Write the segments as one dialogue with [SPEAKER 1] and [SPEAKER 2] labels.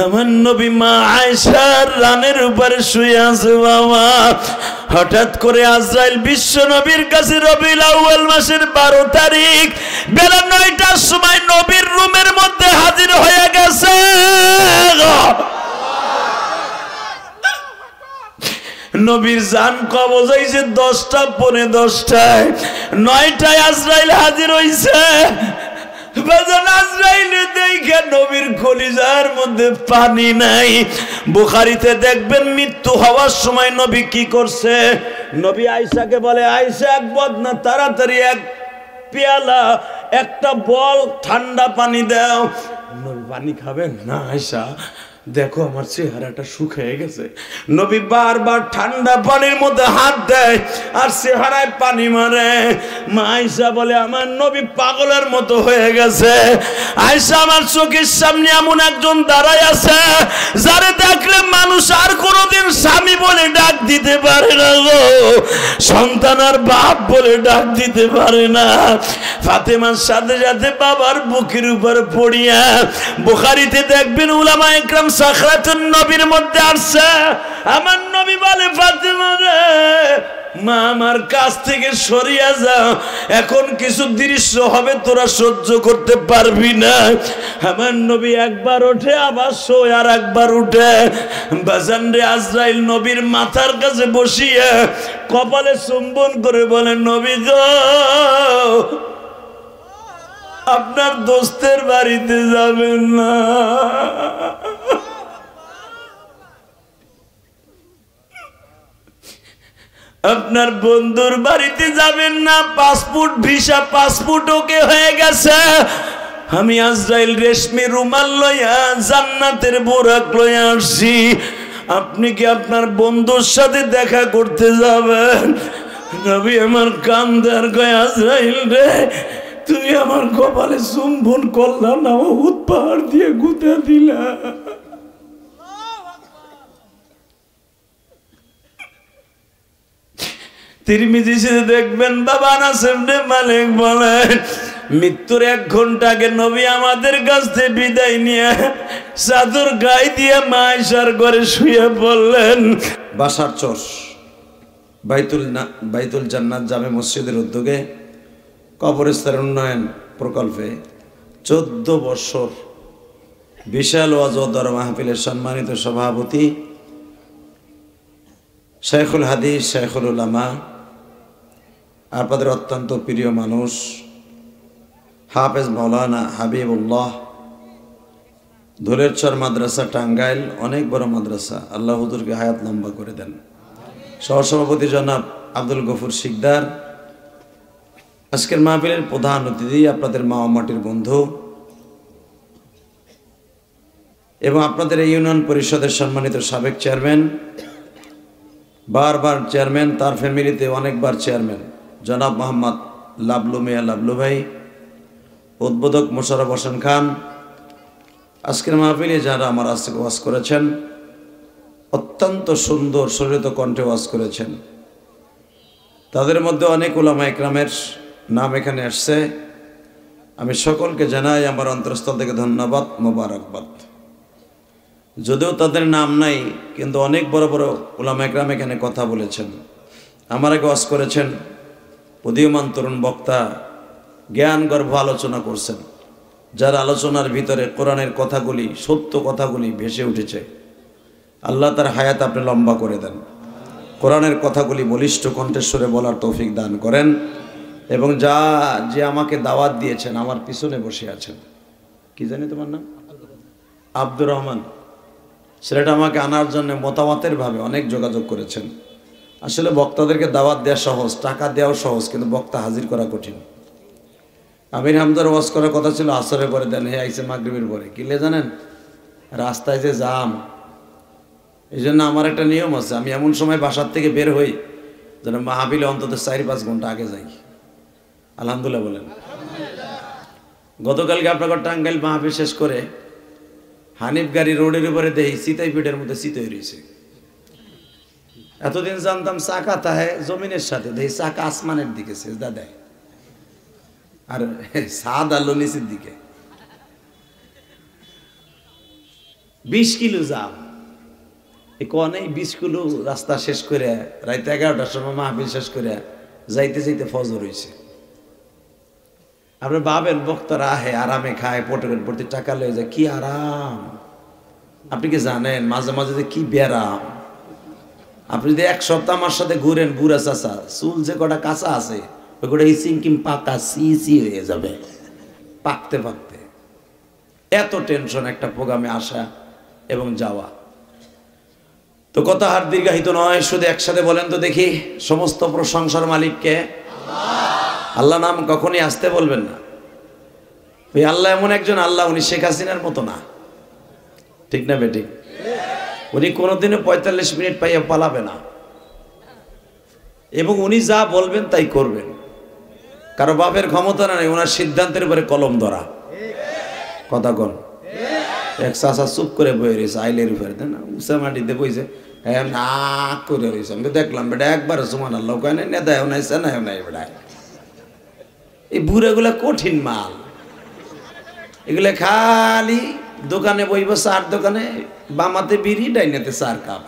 [SPEAKER 1] আমার নবী মা আয়েশার রানের উপরে শুয়ে আছে বাবা। হঠাৎ করে আজরাইল বিশ্ব নবীর কাছে রবিউল আউয়াল মাসের 12 তারিখ বেলা 9টার সময় নবীর রুমের মধ্যে হাজির হয়ে গেছে। নবীর জান কবজ হইছে 10টা পৌনে 10টায়, 9টায় আজরাইল হাজির হইছে। আজরাইলে দেখে নবীর কলিজার মধ্যে পানি নাই। বুখারীতে দেখবেন মৃত্যু হওয়ার সময় নবী কি করছে। নবী আয়েশাকে বলে, আয়েশা এক বদনা তাড়াতাড়ি এক পেয়ালা একটা বল ঠান্ডা পানি দাও। নবী পানি খাবেন না আয়েশা, দেখো আমার চেহারাটা শুকিয়ে গেছে। নবী বারবার ঠান্ডা পানির মধ্যে হাত দেয় আর চেহারায় পানি মারে। মা আয়েশা বলে, আমার নবী পাগলের মতো হয়ে গেছে। আয়েশা, আমার চোখের সামনে এমন একজন দাঁড়ায় আছে যারে দেখলে মানুষ আর কোনোদিন স্বামী বলে ডাক দিতে পারে না গো, সন্তান আর বাপ বলে ডাক দিতে পারে না। ফাতেমার সাথে সাথে বাবার বুকের উপর পড়িয়া, বুখারীতে দেখবেন উলামা ইকরাম সাখরাতুন নবীর মধ্যে আসছে। আমার নবী বলে, ফাতেমা রে মা, আমার কাছ থেকে সরিয়া যাও, এখন কিছু দৃশ্য হবে তোরা সহ্য করতে পারবি না। আমার নবী একবার ওঠে আবার শোয় আর একবার উঠে। বাজান রে, আজরাইল নবীর মাথার কাছে বসিয়া কপালে চুম্বন করে বলে, নবী গো, আপনার দোস্তের বাড়িতে যাবেন না। আপনার বন্ধুর বাড়িতে যাবেন না। পাসপোর্ট ভিসা পাসপোর্ট ওকে হয়ে গেছে। আমি আজরাইল রেশমি রুমাল লইয়া জান্নাতের বোরাক লইয়া আসছি। আপনি কি আপনার বন্ধুর সাথে দেখা করতে যাবেন? নবী আমার কান্দার কয়, আজরাইল রে, তুই আমার কপালে চুম্বন করলা না, উহুদ পাহাড় দিয়ে গুঁতা দিলা। তিরমিজিতে দেখবেন বাবা আনাস ইবনে মালিক বলেন, মৃত্যুর 1 ঘন্টা আগে নবী আমাদের কাছ থেকে বিদায় নিয়ে চাদর গায়ে দিয়ে মা আয়েশার ঘরে শুয়ে বললেন। বাসার চর বাইতুল জান্নাত জামে মসজিদের উদ্যোগে কবরস্থান উন্নয়ন প্রকল্পে 14 বছর বিশাল ওয়াজ ও দরবার মাহফিলের সম্মানিত সভাপতি শাইখুল হাদিস, শাইখুল উলামা, আপনাদের অত্যন্ত প্রিয় মানুষ হাফেজ মাওলানা হাবিবুল্লাহ, ধুলেরচর মাদ্রাসা টাঙ্গাইল, অনেক বড় মাদ্রাসা, আল্লাহ হুজুরকে হায়াত লম্বা করে দেন। সহসভাপতি জনাব আব্দুল গফুর শিকদার, আজকের মাহফিলের প্রধান অতিথি আপনাদের মা ও মাটির বন্ধু এবং আপনাদের এই ইউনিয়ন পরিষদের সম্মানিত সাবেক চেয়ারম্যান, বারবার চেয়ারম্যান, তার ফ্যামিলিতে অনেকবার চেয়ারম্যান জনাব মোহাম্মদ লাবলু মিয়া লাবলু ভাই, উদ্বোধক মোশাররফ হোসেন খান, আজকের মাহফিলে যারা আমার আজকে ওয়াজ করেছেন, অত্যন্ত সুন্দর সুরিত কণ্ঠে ওয়াজ করেছেন, তাদের মধ্যে অনেক উলামা ইকরামের নাম এখানে আসছে। আমি সকলকে জানাই আমার অন্তরস্থল থেকে ধন্যবাদ, মোবারকবাদ। যদিও তাদের নাম নাই, কিন্তু অনেক বড় বড় উলামা ইকরাম এখানে কথা বলেছেন, আমার আগে ওয়াজ করেছেন, উদীয়মান তরুণ বক্তা জ্ঞানগর্ভ আলোচনা করছেন, যার আলোচনার ভিতরে কোরআনের কথাগুলি, সত্য কথাগুলি ভেসে উঠেছে। আল্লাহ তার হায়াত আপনি লম্বা করে দেন, কোরআনের কথাগুলি বলিষ্ঠ কণ্ঠস্বরে বলার তৌফিক দান করেন। এবং যে আমাকে দাওয়াত দিয়েছেন, আমার পিছনে বসে আছেন, কি জানি তোমার নাম, আব্দুর রহমান, ছেলেটা আমাকে আনার জন্য মতামতের ভাবে অনেক যোগাযোগ করেছেন। আসলে বক্তাদেরকে দাওয়াত দেওয়া সহজ, টাকা দেওয়াও সহজ, কিন্তু বক্তা হাজির করা কঠিন। আমির হামদার ওয়াজ করার কথা ছিল আসরের পরে, দেন হে আইসে মাগরিবের পরে। কিলে জানেন, রাস্তায় যে জাম, এই জন্য আমার একটা নিয়ম আছে, আমি এমন সময় বাসার থেকে বের হই যেন মাহফিলে অন্তত 4-5 ঘন্টা আগে যাই। আলহামদুলিল্লাহ বলেন। গতকালকে আপনার টাঙ্গাইল মাহফিল শেষ করে হানিফ গাড়ি রোডের উপরে দেই চিতাই পিঠের মধ্যে চিতই রয়েছে। এতদিন জানতাম চাকা তাহে জমিনের সাথে, দেই চাকা আসমানের দিকে সেজদা দেয় আর সাদ আলো নিচের দিকে। 20 কিলো জাম। এই কনে 20 কিলো রাস্তা শেষ করে রাত 11টার সময় মাহফিল শেষ করে যাইতে যাইতে ফজর হয়েছে। আপনি ভাবেন বক্তারা আহে আরামে খায়, পকেট ভর্তি টাকা লয়ে যায়, কি আরাম। আপনি কি জানেন মাঝে মাঝে যে কি ব্যারাম। আপনি যদি 1 সপ্তাহ আমার সাথে ঘুরেন, বুড়া চাচা চুল যে কটা কাঁচা আছে ওই কটা সিঙ্কিম পাকা সি হয়ে যাবে পাকতে পাকতে। এত টেনশন একটা প্রোগ্রামে আসা এবং যাওয়া। তো কথা আর দীর্ঘায়িত নয়, শুধু একসাথে বলেন তো দেখি, সমস্ত প্রশংসার মালিককে। আল্লাহ নাম কখনই আসতে বলবেন না। ওই আল্লাহ এমন একজন আল্লাহ, উনি শেখ হাসিনার মতো না, ঠিক না বেঠিক? উনি কোনোদিনও 45 মিনিট পাইয়া পালাবে না, এবং উনি যা বলবেন তাই করবেন। কারো বাপের ক্ষমতা নেই ওনার সিদ্ধান্তের উপরে কলম ধরা। কথা কন। এক চাষা চুপ করে বয়ে রয়েছে আইলের উপরে, না উঁচা মাটিতে বইছে, হ্যাঁ না করে রয়েছে। আমি দেখলাম বেটা একবার সুমান আল্লাহ কেন নেতায় নাই সেনায় নাই বেড়ায়। এই বুড়াগুলা কঠিন মাল, এগুলা খালি দোকানে বইব, চার দোকানে বামাতে বিড়ি ডাইনাতে 4 কাপ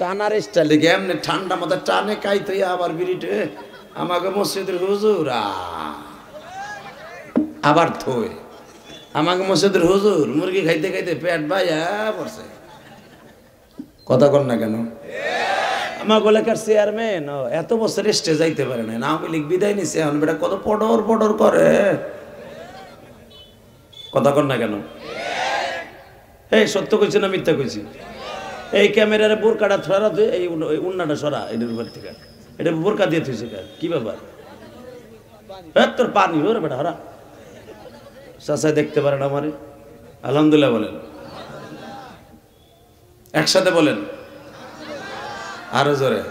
[SPEAKER 1] টানার স্টাইলে এমনি ঠান্ডা মাথা টানে খাইতে আবার বিড়িটে আমাকে মসজিদের হুজুর আবার থই আমাকে মসজিদের হুজুর মুরগি খাইতে খাইতে পেট ভাইয়া পড়ছে। কথা কর না কেন? আমার এলাকার চেয়ারম্যান এত বছর স্টে যাইতে পারে না, আওয়ামী লীগ বিদায় নিছে, এখন বেটা কত পডর পডর করে। কথা কর না কেন? এই সত্য কইছি না মিথ্যা কইছি? এই ক্যামেরার বোরকাটা ছড়া তুই, এই উন্নাটা সরা এটার উপর থেকে, এটা বোরকা দিয়ে তুই কি ব্যাপার? তোর পানি ওরে বেটা হরা চাচাই দেখতে পারেন আমারে। আলহামদুলিল্লাহ বলেন, একসাথে বলেন আরো জোরে।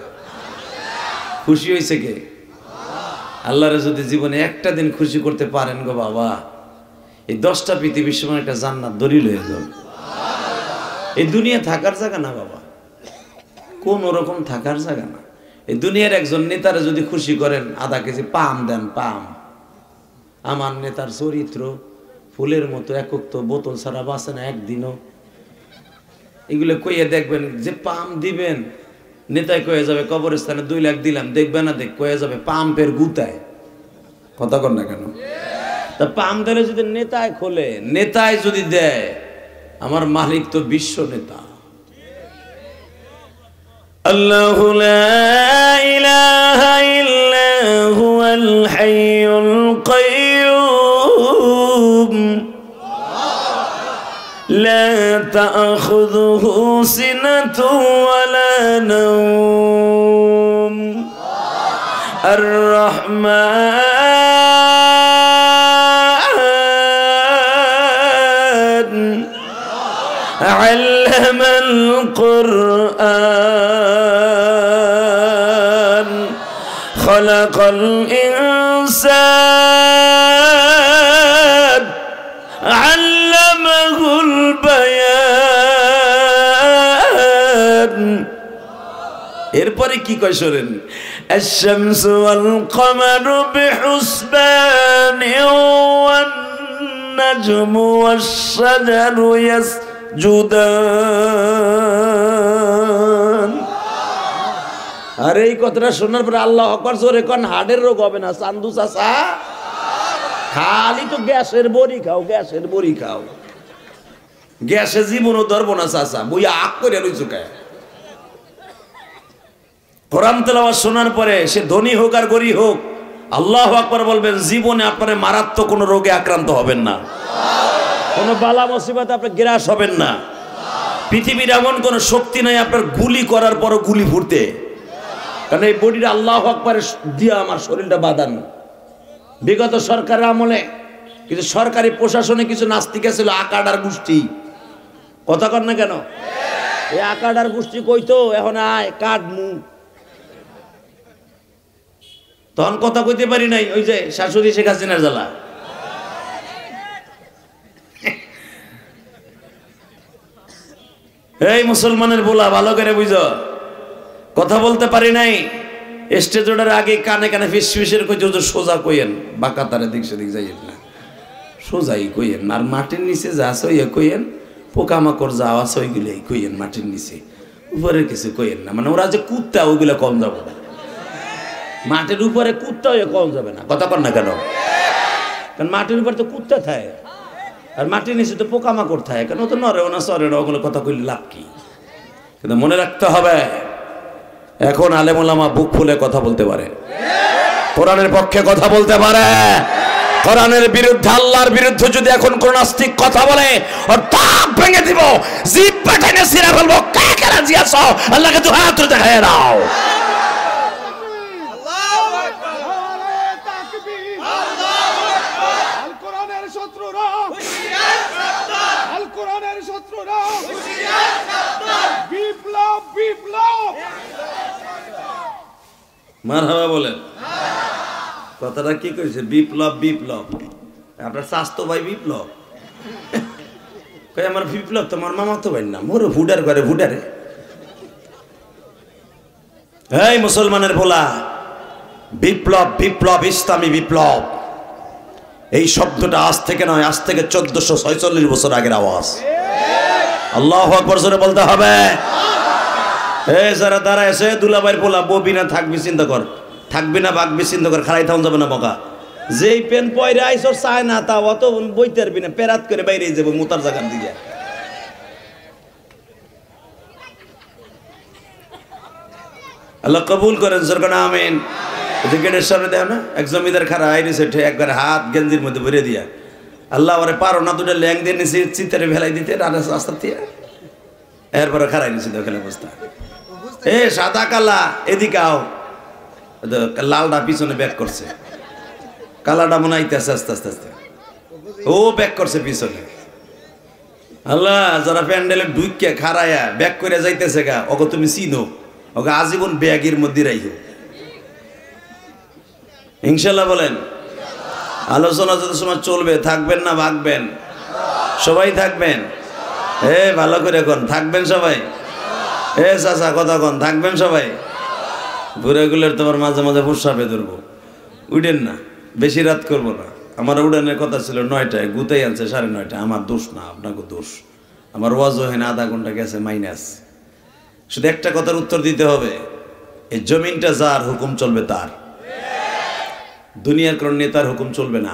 [SPEAKER 1] খুশি হয়েছে কে? আল্লাহরে যদি জীবনে একটা দিন খুশি করতে পারেন গো বাবা, এই 10টা পৃথিবীর সময় একটা জান্নাত দলিল হয়ে যাবে। এই দুনিয়া থাকার জায়গা না বাবা, কোন ওরকম থাকার জায়গা না। এই দুনিয়ার একজন নেতারে যদি খুশি করেন, আধা কেজি পাম দেন, পাম। আমার নেতার চরিত্র ফুলের মতো একক, তো বোতল ছাড়া বাঁচে না একদিনও। এগুলো কইয়ে দেখবেন যে পাম দিবেন, নেতায় কয়ে যাবে কবরস্থানে 2 লাখ দিলাম, দেখবে না দেখ কয়ে যাবে পাম্পের গুতায়। কথা কর না কেন? তা পাম ধরে যদি নেতায় খোলে, নেতায় যদি দেয়, আমার মালিক তো বিশ্ব নেতা। আল্লাহু লা ইলাহা ইল্লা হুয়াল হাইয়ুল কাইয়্যুম লা তা'খুযুহু সিনাতুন ওয়ালা নাওম আর-রাহমান আল্লামাল কুরআন খালাকাল ইনসান আল্লামাহুল বায়ান। এরপরে কি কয় শোনেন, আশ-শামসু ওয়াল কমারু বিহুসবানি ওয়ান নাজমু ওয়াশ-শাজারু ইয়াসজুদান। আর এই কথাটা শোনার পরে আল্লাহু আকবার জোরে কোন, হার্টের রোগ হবে না চান্দু চাচা। খালি তো গ্যাসের বড়ি খাও, গ্যাসের বড়ি খাও, গ্যাসে জীবনও ধরবো না চাচা, বইয়া আগ করে রইছো কে? কোরআন তেলাওয়াত শোনার পরে সে ধনী হোক আর গরিব হোক, আল্লাহু আকবার বলবেন, জীবনে আপনার মারাত্মক কোনো রোগে আক্রান্ত হবেন না, কোনো বালা মুসিবতে আপনি গ্রাস হবেন না। পৃথিবীর এমন কোনো শক্তি নাই আপনার গুলি করার পরও গুলি ফুটতে, কারণ এই বডিটা আল্লাহু আকবারে দিয়া আমার শরীরটা বাঁধান। বিগত সরকারের আমলে কিছু সরকারি প্রশাসনে কিছু নাস্তিক ছিল, আকাডার গোষ্ঠী। কথা কর না কেন? এই আকাডার গোষ্ঠী কইতো এখন আয় কাটমু, তখন কথা কইতে পারি নাই, ওই যে শাশুড়ি শেখ হাসিনার জ্বালা। এই মুসলমানের বলা ভালো করে বুঝো, কথা বলতে পারি নাই, স্টেজ ওঠার আগে কানে কানে ফিসফিসের কইতে সোজা কইেন, বাঁকা তারে দিক সেদিক যাইয়েন না, সোজাই কইেন, আর মাটির নিচে যা সইয়া কইেন, পোকামাকড় যা আছে ওইগুলোই কইয়েন মাটির নিচে, উপরের কিছু কইয়েন না। মানে ওরা যে কুত্তা ওইগুলো কম যাবে না, মাটির উপরে কুত্তা হয়ে কম যাবে না। কথা কর না কেন? কারণ মাটির উপরে তো কুত্তা থাকে, আর মাটির নিচে তো পোকামাকড় থাকে, কেন তো নরেও না সরেও না, ওগুলো কথা কইলে লাভ কি? কিন্তু মনে রাখতে হবে, এখন আলেম ওলামা বুক ফুলে কথা বলতে পারে, কোরআনের পক্ষে কথা বলতে পারে। কোরআনের বিরুদ্ধে, আল্লাহর বিরুদ্ধে যদি এখন কোন নাস্তিক কথা বলে ওর দাঁত ভেঙে দিব, জিভ পেটাইনে ছিঁড়ে ফেলবো। কে কে রাজি আছো? আল্লাহকে দুই হাত তুলে দেখায় দাও। মারহাবা বলেন। কথাটা কি কইছে? বিপ্লব। বিপ্লব আপনার স্বাস্থ্য ভাই বিপ্লব কই? আমার বিপ্লব তোমার মামা তো ভাই না, মোর ভুডার করে ভুডারে। এই মুসলমানের ভোলা, বিপ্লব বিপ্লব ইসলামী বিপ্লব এই শব্দটা আজ থেকে নয়, আজ থেকে 1446 বছর আগের আওয়াজ। আল্লাহু আকবার জোরে বলতে হবে। এই যারা দাঁড়ায় আছে দুলাভাইয়ের পোলা, ববি না থাকবি চিন্তা কর, থাকবি না বাগবি চিন্তা কর, খারাই থাকুন যাবে না বকা। যেই পেন পয়রা আইসর চায় না তা অত বইতে পারবি না, পেরাত করে বাইরে যাবো মোতার জায়গার দিকে। আল্লাহ কবুল করেন সরকার, আমিন। গেটের সামনে দেয় না এক জমিদার খারা আইরিছে, একবার হাত গেঞ্জির মধ্যে ভরে দিয়া, আল্লাহ ওরে পারো না দুটা ল্যাং দিয়ে নিচে চিতারে ফেলাই দিতে রাস্তা দিয়ে, এরপরে খারাই নিচে দেখেন অবস্থা। এ সাদা কালা এদিকে আও, লালটা পিছনে ব্যাক করছে, কালাটা মনে আইতেছে আস্তে আস্তে আস্তে, ও ব্যাক করছে পিছনে। আল্লাহ যারা প্যান্ডেলে ঢুকিয়া খারায়া ব্যাক করে যাইতেছে গা, ওকে তুমি চিনো, ওকে আজীবন ব্যাগের মধ্যে রাইও ইনশাল্লাহ বলেন। আলোচনা যত সময় চলবে, থাকবেন না ভাগবেন? সবাই থাকবেন? ভালো করে কোন থাকবেন সবাই? চাচা কথা কোন থাকবেন সবাই? বুড়াগুলোর তোমার মাঝে মাঝে প্রস্রাবে ধরবো, উঠেন না, বেশি রাত করবো না। আমার উড়ানের কথা ছিল 9টায়, গুতাই আনছে 9:30। আমার দোষ না, আপনাকে দোষ। আমার ওয়াজ হয় না, আধা ঘন্টা গেছে মাইনাস। শুধু একটা কথার উত্তর দিতে হবে, এই জমিনটা যার, হুকুম চলবে তার, দুনিয়ার কোন নেতার হুকুম চলবে না।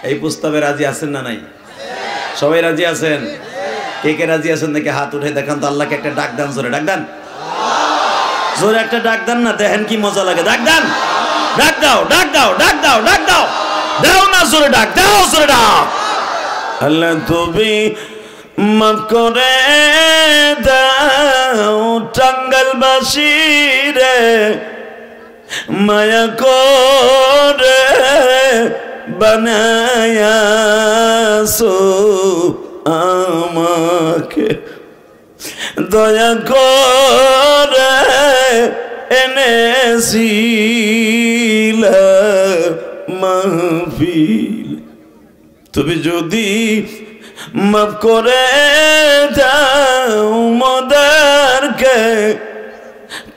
[SPEAKER 1] এই প্রস্তাবে রাজি আছেন না নাই? সবাই রাজি আছেন? কে কে রাজি আছেন দেখে হাত উঠে দেখান তো। আল্লাহকে একটা ডাক দেন, জোরে ডাক দেন, জোরে একটা ডাক দেন না, দেখেন কি মজা লাগে। ডাক দেন, ডাক দাও, ডাক দাও, ডাক দাও, ডাক দাও, দাও না জোরে ডাক দাও, জোরে ডাক। আল্লাহ তুমি মাফ করে দাও টাঙ্গাইলবাসী রে, মায়া করে বানায়াছো আমাকে, দয়া করে এনেছিল মাহফিল। তুমি যদি মাফ করে দাও মোদেরকে,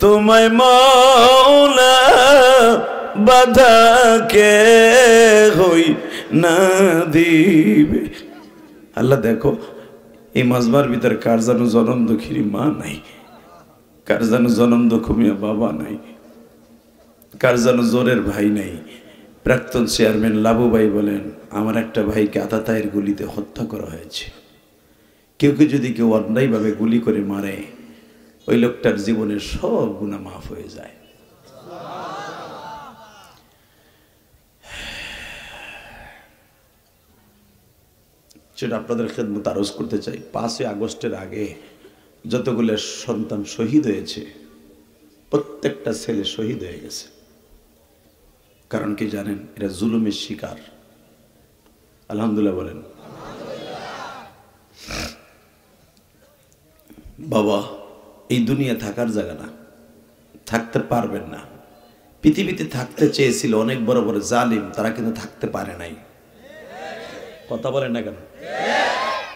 [SPEAKER 1] তোমায় মৌলা বাধাকে হই না দিবে। আল্লাহ দেখো এই মাজবার ভিতরে কার যেন জনম দুঃখীর মা নাই, কার যেন জনম দুঃখমিয়া বাবা নাই, কার যেন জোরের ভাই নাই। প্রাক্তন চেয়ারম্যান লাবু ভাই বলেন, আমার একটা ভাইকে আতাতায়ের গুলিতে হত্যা করা হয়েছে। কেউ যদি কেউ অন্যায়ভাবে গুলি করে মারে, ওই লোকটার জীবনের সব গুনাহ মাফ হয়ে যায়। সেটা আপনাদের খেদমত আরজ করতে চাই। 5ই আগস্টের আগে যতগুলো সন্তান শহীদ হয়েছে, প্রত্যেকটা ছেলে শহীদ হয়ে গেছে। কারণ কি জানেন? এরা জুলুমের শিকার। আলহামদুলিল্লাহ বলেন। বাবা, এই দুনিয়া থাকার জায়গা না, থাকতে পারবেন না। পৃথিবীতে থাকতে চেয়েছিল অনেক বড় বড় জালিম, তারা কিন্তু থাকতে পারে নাই। কথা বলেন না কেন?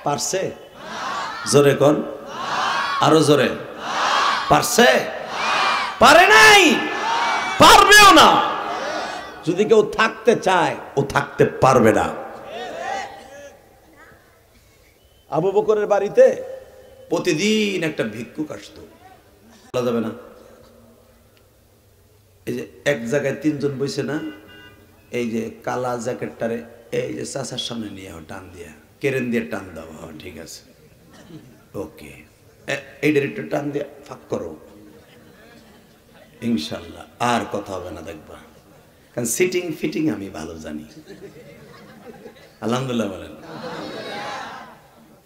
[SPEAKER 1] পারছে? জোরে কর, আরো জোরে। পারছে? পারে নাই, পারবেও না। যদি কেউ থাকতে চায়, ও থাকতে পারবে না। আবু বকরের বাড়িতে প্রতিদিন একটা ভিক্ষুক আসতো, বলা যাবে না। এই যে এক জায়গায় তিনজন বসে না, এই যে কালা জ্যাকেটটারে এই যে চাচার সামনে নিয়ে টান দিয়া, কেরেন দিয়ে টান দাও, ঠিক আছে, ওকে, এইটার একটু টান দিয়ে ফাঁক করো, ইনশাল্লাহ আর কথা হবে না, দেখবা। কারণ সিটিং ফিটিং আমি ভালো জানি। আলহামদুলিল্লাহ বলেন।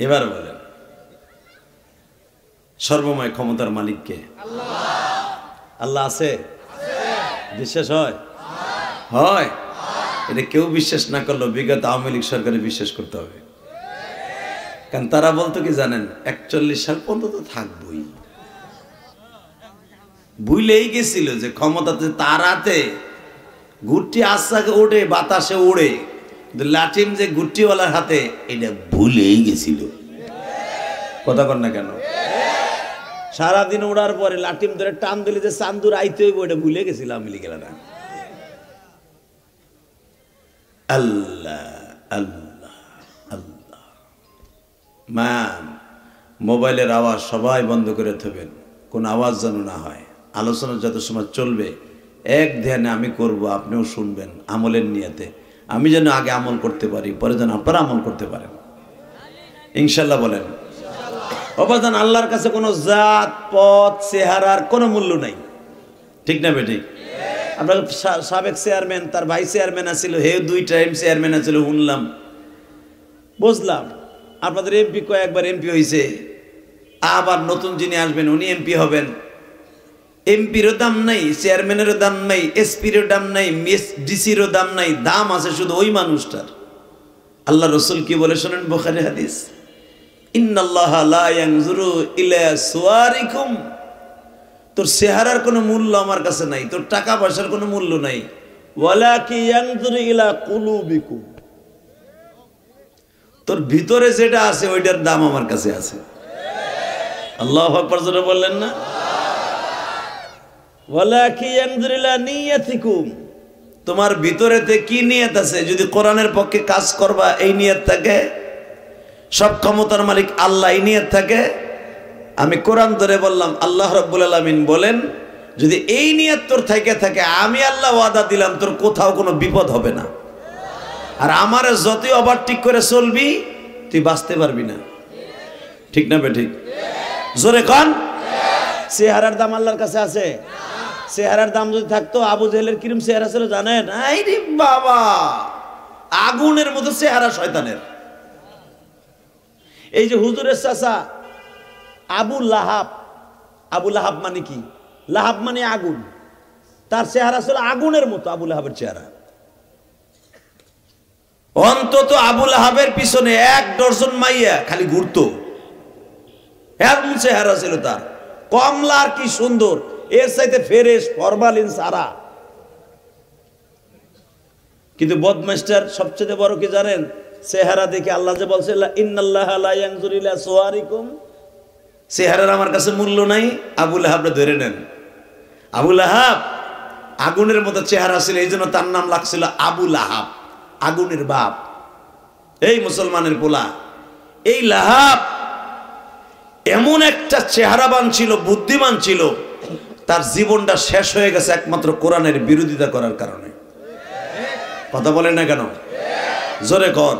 [SPEAKER 1] এবার বলেন, সর্বময় ক্ষমতার মালিককে? আল্লাহ আছে? বিশ্বাস হয়? হয়। এটা কেউ বিশ্বাস না করলেও বিগত আওয়ামী লীগ সরকারে বিশ্বাস করতে হবে। কারণ তারা বলতো কি জানেন, 41 সাল পর্যন্ত তো থাকবই। ভুলেই গেছিল যে ক্ষমতাতে তারাতে গুটি আশাকে ওড়ে, বাতাসে ওড়ে, লাঠিম যে গুটিওয়ালার হাতে, এটা ভুলেই গেছিল। কথা কর না কেন? সারাদিন ওড়ার পরে লাঠিম ধরে টান দিলে যে চান্দুর আইতে হইব, এটা ভুলে গেছিল আওয়ামী লীগেরা। আল্লাহ আল্লাহ আল্লাহ। ম্যাম, মোবাইলের আওয়াজ সবাই বন্ধ করে থবেন, কোন আওয়াজ যেন না হয়। আলোচনা যত সময় চলবে এক ধ্যানে আমি করব, আপনিও শুনবেন আমলের নিয়তে। আমি যেন আগে আমল করতে পারি, পরে যেন আপনারা আমল করতে পারেন, ইনশাল্লাহ বলেন। অবদান আল্লাহর কাছে কোনো জাত, পথ, চেহারার কোনো মূল্য নাই, ঠিক না বেঠিক? আমরা সাবেক চেয়ারম্যান, তার ভাই চেয়ারম্যান আছিল, হে 2 টাইম চেয়ারম্যান আছিল, শুনলাম, বুঝলাম। আপনাদের এমপি কয়েকবার এমপি হয়েছে, আবার নতুন যিনি আসবেন উনি এমপি হবেন। এমপিরও দাম নাই, চেয়ারম্যানেরও দাম নাই, এসপিরও দাম নাই, ডিসিরও দাম নাই, দাম আছে শুধু ওই মানুষটার। আল্লাহ রসুল কি বলে শোনেন, বুখারী হাদিস, ইন্নাল্লাহা লা ইয়ানজুরু ইলা সুওয়ারিকুম, তোর চেহারার কোনো মূল্য আমার কাছে নাই, তোর টাকা পয়সার কোনো মূল্য নাই, ওয়ালাকিন ইয়ানজুরু ইলা কুলুবিকুম, তোর ভিতরে যেটা আছে ওইটার দাম আমার কাছে আছে। আল্লাহু আকবার জোরে বললেন না? ওয়ালাকিন ইয়ানজুরু ইলা নিয়াতিকুম, তোমার ভিতরেতে কি নিয়ত আছে, যদি কোরআনের পক্ষে কাজ করবা এই নিয়ত থাকে, সব ক্ষমতার মালিক আল্লাহ এই নিয়ত থাকে, আমি কোরআন ধরে বললাম, আল্লাহ রাব্বুল আলামিন বলেন, যদি এই নিয়ত তোর থেকে থাকে, আমি আল্লাহ ওয়াদা দিলাম তোর কোথাও কোনো বিপদ হবে না। আর আমার যতই ওভারটেক করে চলবি তুই বাঁচতে পারবি না, ঠিক না বেঠিক? জোরে কন। চেহারার দাম আল্লাহর কাছে আছে? চেহারার দাম যদি থাকতো, আবু জেহেলের কিরম চেহারা ছিল জানেন? আইরে বাবা, আগুনের মতো চেহারা শয়তানের। এই যে হুজুরের চাচা আবু লাহাব, আবু লাহাব মানে কি? লাহাব মানে আগুন, তার চেহারা ছিল আগুনের মতো, আবু লাহাবের চেহারা। অন্তত আবু লাহাবের পিছনে 1 ডজন মাইয়া খালি ঘুরতো, এমন চেহারা ছিল তার। কমলার কি সুন্দর, এর চাইতে ফেরেশ, ফরমালিন সারা। কিন্তু বদমাস্টার সবচেয়ে বড় কি জানেন? চেহারা দেখে আল্লাহ যে বলছে, ইন্নাল্লাহা লা ইয়ানজুরু ইলা সুওয়ারিকুম, চেহারার আমার কাছে মূল্য নাই। আবু লাহাবরে ধরে নেন। আবু লাহাব আগুনের মতো চেহারা ছিল, এই জন্য তার নাম লাগছিল আবু লাহাব, আগুনের বাপ। এই মুসলমানের পোলা, এই লাহাব এমন একটা চেহারাবান ছিল, বুদ্ধিমান ছিল, তার জীবনটা শেষ হয়ে গেছে একমাত্র কোরআনের বিরোধিতা করার কারণে। কথা বলেন না কেন? জোরে কর।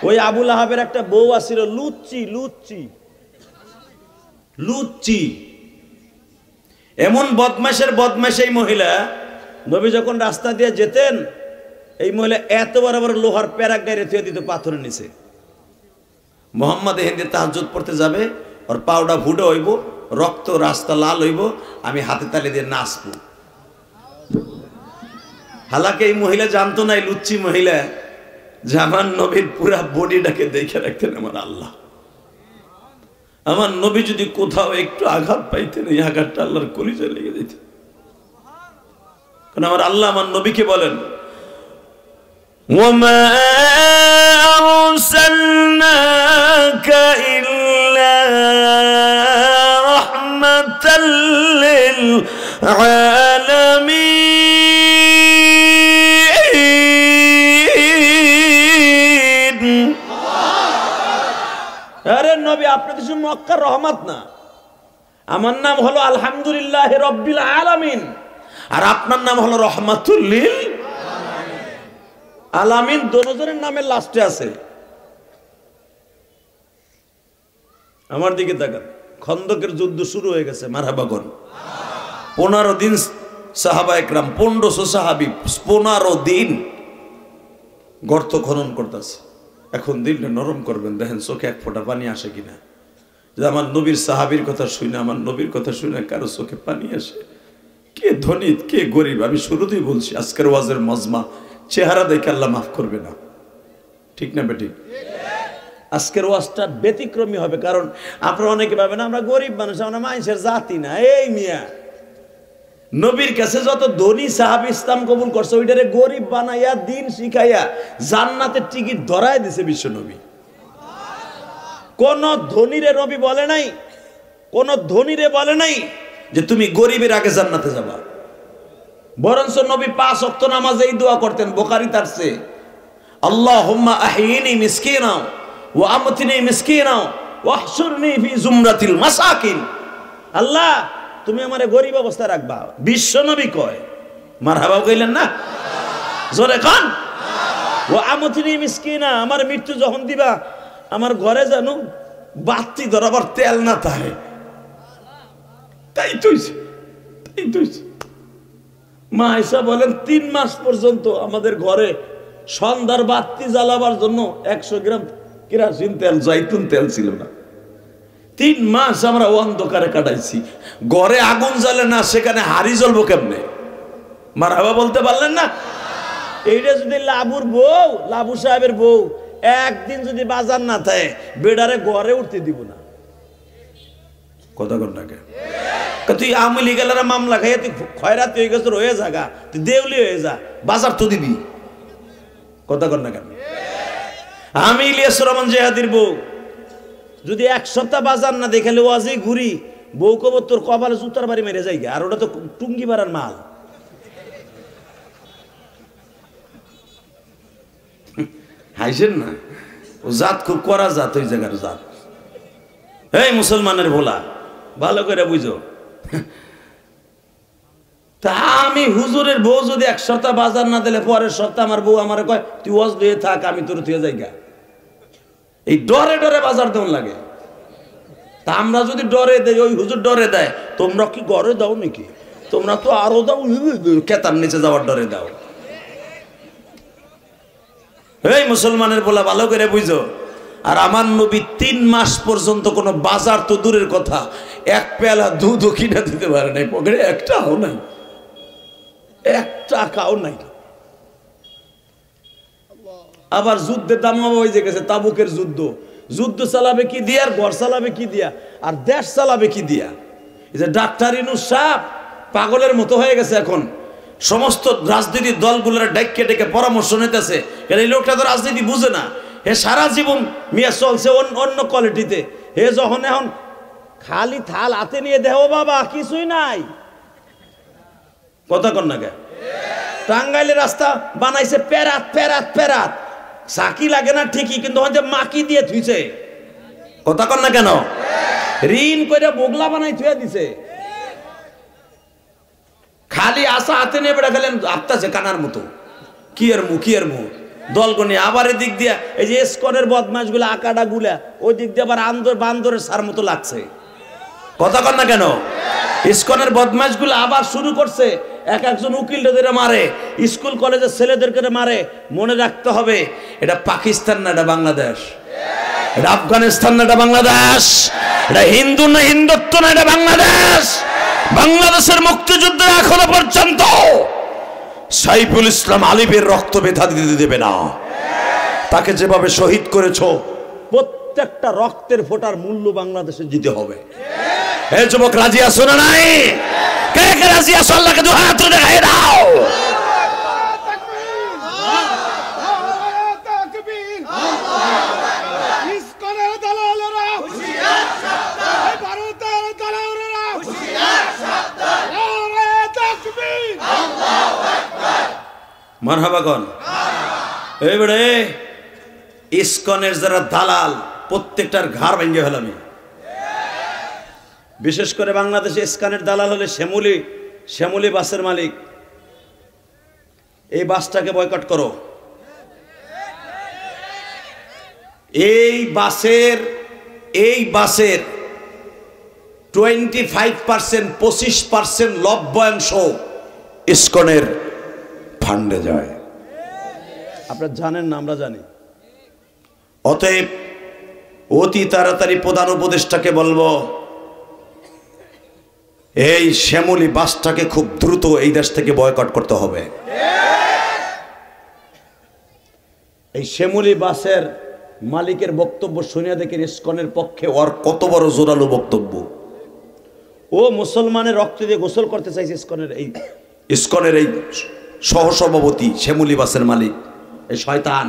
[SPEAKER 1] ওই আবু লাহাবের একটা বউ আছিল, লুচ্চি লুচ্চি লুচ্চি, এমন বদমাশের বদমাশ। এই মহিলা নবী যখন রাস্তা দিয়ে যেতেন, এই মহিলা এত বড় বড় লোহার প্যারাক গাড়ি থুয়ে দিত পাথরের নিচে। মোহাম্মদ হিন্দি তাহাজ্জুদ পড়তে যাবে, ওর পাউডা ফুটে হইব, রক্ত রাস্তা লাল হইব, আমি হাতে তালি দিয়ে নাচবো। হালাকে এই মহিলা জানতো না, এই লুচ্চি মহিলা, যে আমার নবীর পুরা বডিটাকে দেখে রাখতেন আমার আল্লাহ। আমার নবী যদি কোথাও একটু আঘাত পাইতেন, এই আঘাতটা আল্লাহর কলিজায় লেগে যেত। কারণ আমার আল্লাহ আমার নবীকে বলেন, ওয়ামা আরসালনাকা ইল্লা রাহমাতাল লিল আলামিন। নবী, আপনি তো শুধু মক্কার রহমত না। আমার নাম হলো আলহামদুলিল্লাহ রব্বিল আলামিন, আর আপনার নাম হলো রহমাতুল লিল আলামিন। দোনোজনের নামের লাস্টে আছে। আমার দিকে তাকান, খন্দকের যুদ্ধ শুরু হয়ে গেছে, মারহাবাগন। 15 দিন সাহাবা একরাম, 1500 সাহাবি 15 দিন গর্ত খনন করতেছে। এখন দিলটা নরম করবেন, দেখেন চোখে এক ফোঁটা পানি আসে কিনা। যে আমার নবীর সাহাবীর কথা শুনে, আমার নবীর কথা শুনে কারো চোখে পানি আসে? কে ধনী কে গরিব, আমি শুরুতেই বলছি আজকের ওয়াজের মজমা চেহারা দেখে আল্লাহ মাফ করবে না, ঠিক না বেঠিক? আজকের ওয়াজটা ব্যতিক্রমী হবে, কারণ আপনারা অনেকে ভাবেন আমরা গরিব মানুষ, আমরা মানুষের জাতি না। এই মিয়া, নবীর কাছে যত ধনী সাহাবী ইসলাম কবুল করছে, ওইটারে গরিব বানাইয়া দিন শিখাইয়া জান্নাতের টিকিট ধরায় দিছে বিশ্ব নবী। কোন ধনীরে নবী বলে নাই, কোন ধনীরে বলে নাই যে তুমি গরিবের আগে জান্নাতে যাবা। বরঞ্চ নবী 5 ওয়াক্ত নামাজে এই দোয়া করতেন, বুখারীতে আছে, আল্লাহুম্মা আহিনি মিসকিনা ওয়া আমতিনি মিসকিনা ওয়াহশুরনি ফি জুমরাতিল মাসাকিন। আল্লাহ, তুমি আমারে গরিব অবস্থায় রাখবা। বিশ্ব নবী কয়, মারহাবা কইলেন না? জোরে কান। ওয়া আমতিনি মিসকিনা, আমার মৃত্যু যখন দিবা আমার ঘরে জানো বাতি ধরাবার তেল না থাকে। তাই তুই মা আয়েশা বলেন 3 মাস পর্যন্ত আমাদের ঘরে সন্ধ্যার বাতি জ্বালাবার জন্য 100 গ্রাম কেরোসিন তেল, জয়তুন তেল ছিল না। 3 মাস আমরা অন্ধকারে কাটাইছি। ঘরে আগুন জ্বলে না, সেখানে হাড়ি জ্বলবো কেমনে? মারহাবা বলতে পারলেন না? এইটা যদি লাবুর বউ, লাবু সাহেবের বউ একদিন যদি বাজার না থাকে, বেডারে ঘরে উঠতে দিব না। কথা কর না কে? তুই আওয়ামী লীগের মামলা খাইয়া তুই খয়রাতি হয়ে গেছ, হয়ে জাগা, তুই দেউলি হয়ে যা, বাজার তো দিবি। কথা কর না কেন? আমি ইলিয়াস রহমান জেহাদির বউ যদি 1 সপ্তাহ বাজার না দেখালে ওয়াজে ঘুরি, বউ কব তোর কপালে জুতার বাড়ি মেরে যাই, আর ওটা তো টুঙ্গি বাড়ার মাল। হাইছেন না? ও জাত খুব করা জাত, ওই জায়গার জাত। এই মুসলমানের ভোলা, ভালো করে বুঝো। তা আমি হুজুরের বউ যদি 1 সপ্তাহ বাজার না দিলে পরের সপ্তাহ আমার বউ আমার কয় তুই ওয়াজ দিয়ে থাক, আমি তোর তুই জায়গা। এই ডরে ডরে বাজার দেওয়ান লাগে। তা আমরা যদি ডরে দেই, ওই হুজুর ডরে দেয়, তোমরা কি ঘরে দাও নাকি? তোমরা তো আরো দাও, কেতার নিচে যাওয়ার ডরে দাও। এই মুসলমানের বলা, ভালো করে বুঝো। আর আমার নবী 3 মাস পর্যন্ত কোনো বাজার তো দূরের কথা, 1 পেয়ালা দুধও কিনে দিতে পারে নাই, পকেটে 1 টাকাও নাই, 1 টাকাও নাই। আবার যুদ্ধের দাম হয়ে গেছে, তাবুকের যুদ্ধ। যুদ্ধ চালাবে কি দিয়া, আর ঘর চালাবে কি দিয়া, আর দেশ চালাবে কি দিয়া? এই যে ডাক্তার ইউনূস সাহেব পাগলের মতো হয়ে গেছে এখন, সমস্ত রাজনীতির দলগুলোর ডেকে ডেকে পরামর্শ নিতেছে। এই লোকটা তো রাজনীতি বুঝে না, হে সারা জীবন মিয়া চলছে অন্য কোয়ালিটিতে। হে যখন এখন খালি থাল হাতে নিয়ে দেহ, বাবা কিছুই নাই। কথা কন না কে? টাঙ্গাইলের রাস্তা বানাইছে পেরাত পেরাত পেরাত, সাকি লাগে না ঠিকই, কিন্তু মাকি দিয়ে থুইছে। কথা কন না কেন? ঋণ করে বগলা বানাই থুয়ে দিছে। খালি আসা হাতে নিয়ে বেড়া গেলেন, আপতাছে কানার মতো, কি এর মুখ দলগণে। আবার এদিক দিয়া এই যে স্কনের বদমাস গুলা, আকাডা গুলা, ওই দিক দিয়ে আবার বান্দরের সার মতো লাগছে। কথা কন না কেন? ইস্কনের বদমাস গুলা আবার শুরু করছে, একজন উকিলদের মারে, স্কুল কলেজের ছেলেদেরকে মারে। মনে রাখতে হবে, এটা পাকিস্তান না, এটা বাংলাদেশ। এটা আফগানিস্তান না, এটা বাংলাদেশ। এটা হিন্দু না, হিন্দুত্ব না, এটা বাংলাদেশ। বাংলাদেশের মুক্তিযুদ্ধে এখনো পর্যন্ত সাইফুল ইসলাম আলিফের রক্ত ব্যথা দিতে দেবে না। তাকে যেভাবে শহীদ করেছো, প্রত্যেকটা রক্তের ফোঁটার মূল্য বাংলাদেশে দিতে হবে। এই যুবক রাজি আছো না নাই? কে কে রাজি আছো? আল্লাহকে 2 হাত তুলে দেখাই দাও। মারহাবা কন। এই বড়ে ইসকনের যারা দালাল, প্রত্যেকটার ঘাড় ভেঙে ফেলামি। বিশেষ করে বাংলাদেশে স্ক্যানের দালাল হলে শ্যামলী বাসের মালিক। এই বাসটাকে বয়কট করো। এই বাসের 25% 25% লভ্যাংশ ইসকনের ফান্ডে যায়। আপনারা জানেন না, আমরা জানি। অতএব অতি তাড়াতাড়ি প্রধান উপদেষ্টাকে বলবো, এই শ্যামলী বাসটাকে খুব দ্রুত এই দেশ থেকে বয়কট করতে হবে। এই শ্যামলী বাসের মালিকের বক্তব্য শুনিয়া দেখেন ইসকনের পক্ষে ওর কত বড় জোরালো বক্তব্য। ও মুসলমানের রক্ত দিয়ে গোসল করতে চাইছে ইসকনের এই সহসভাপতি শ্যামলী বাসের মালিক, এই শয়তান।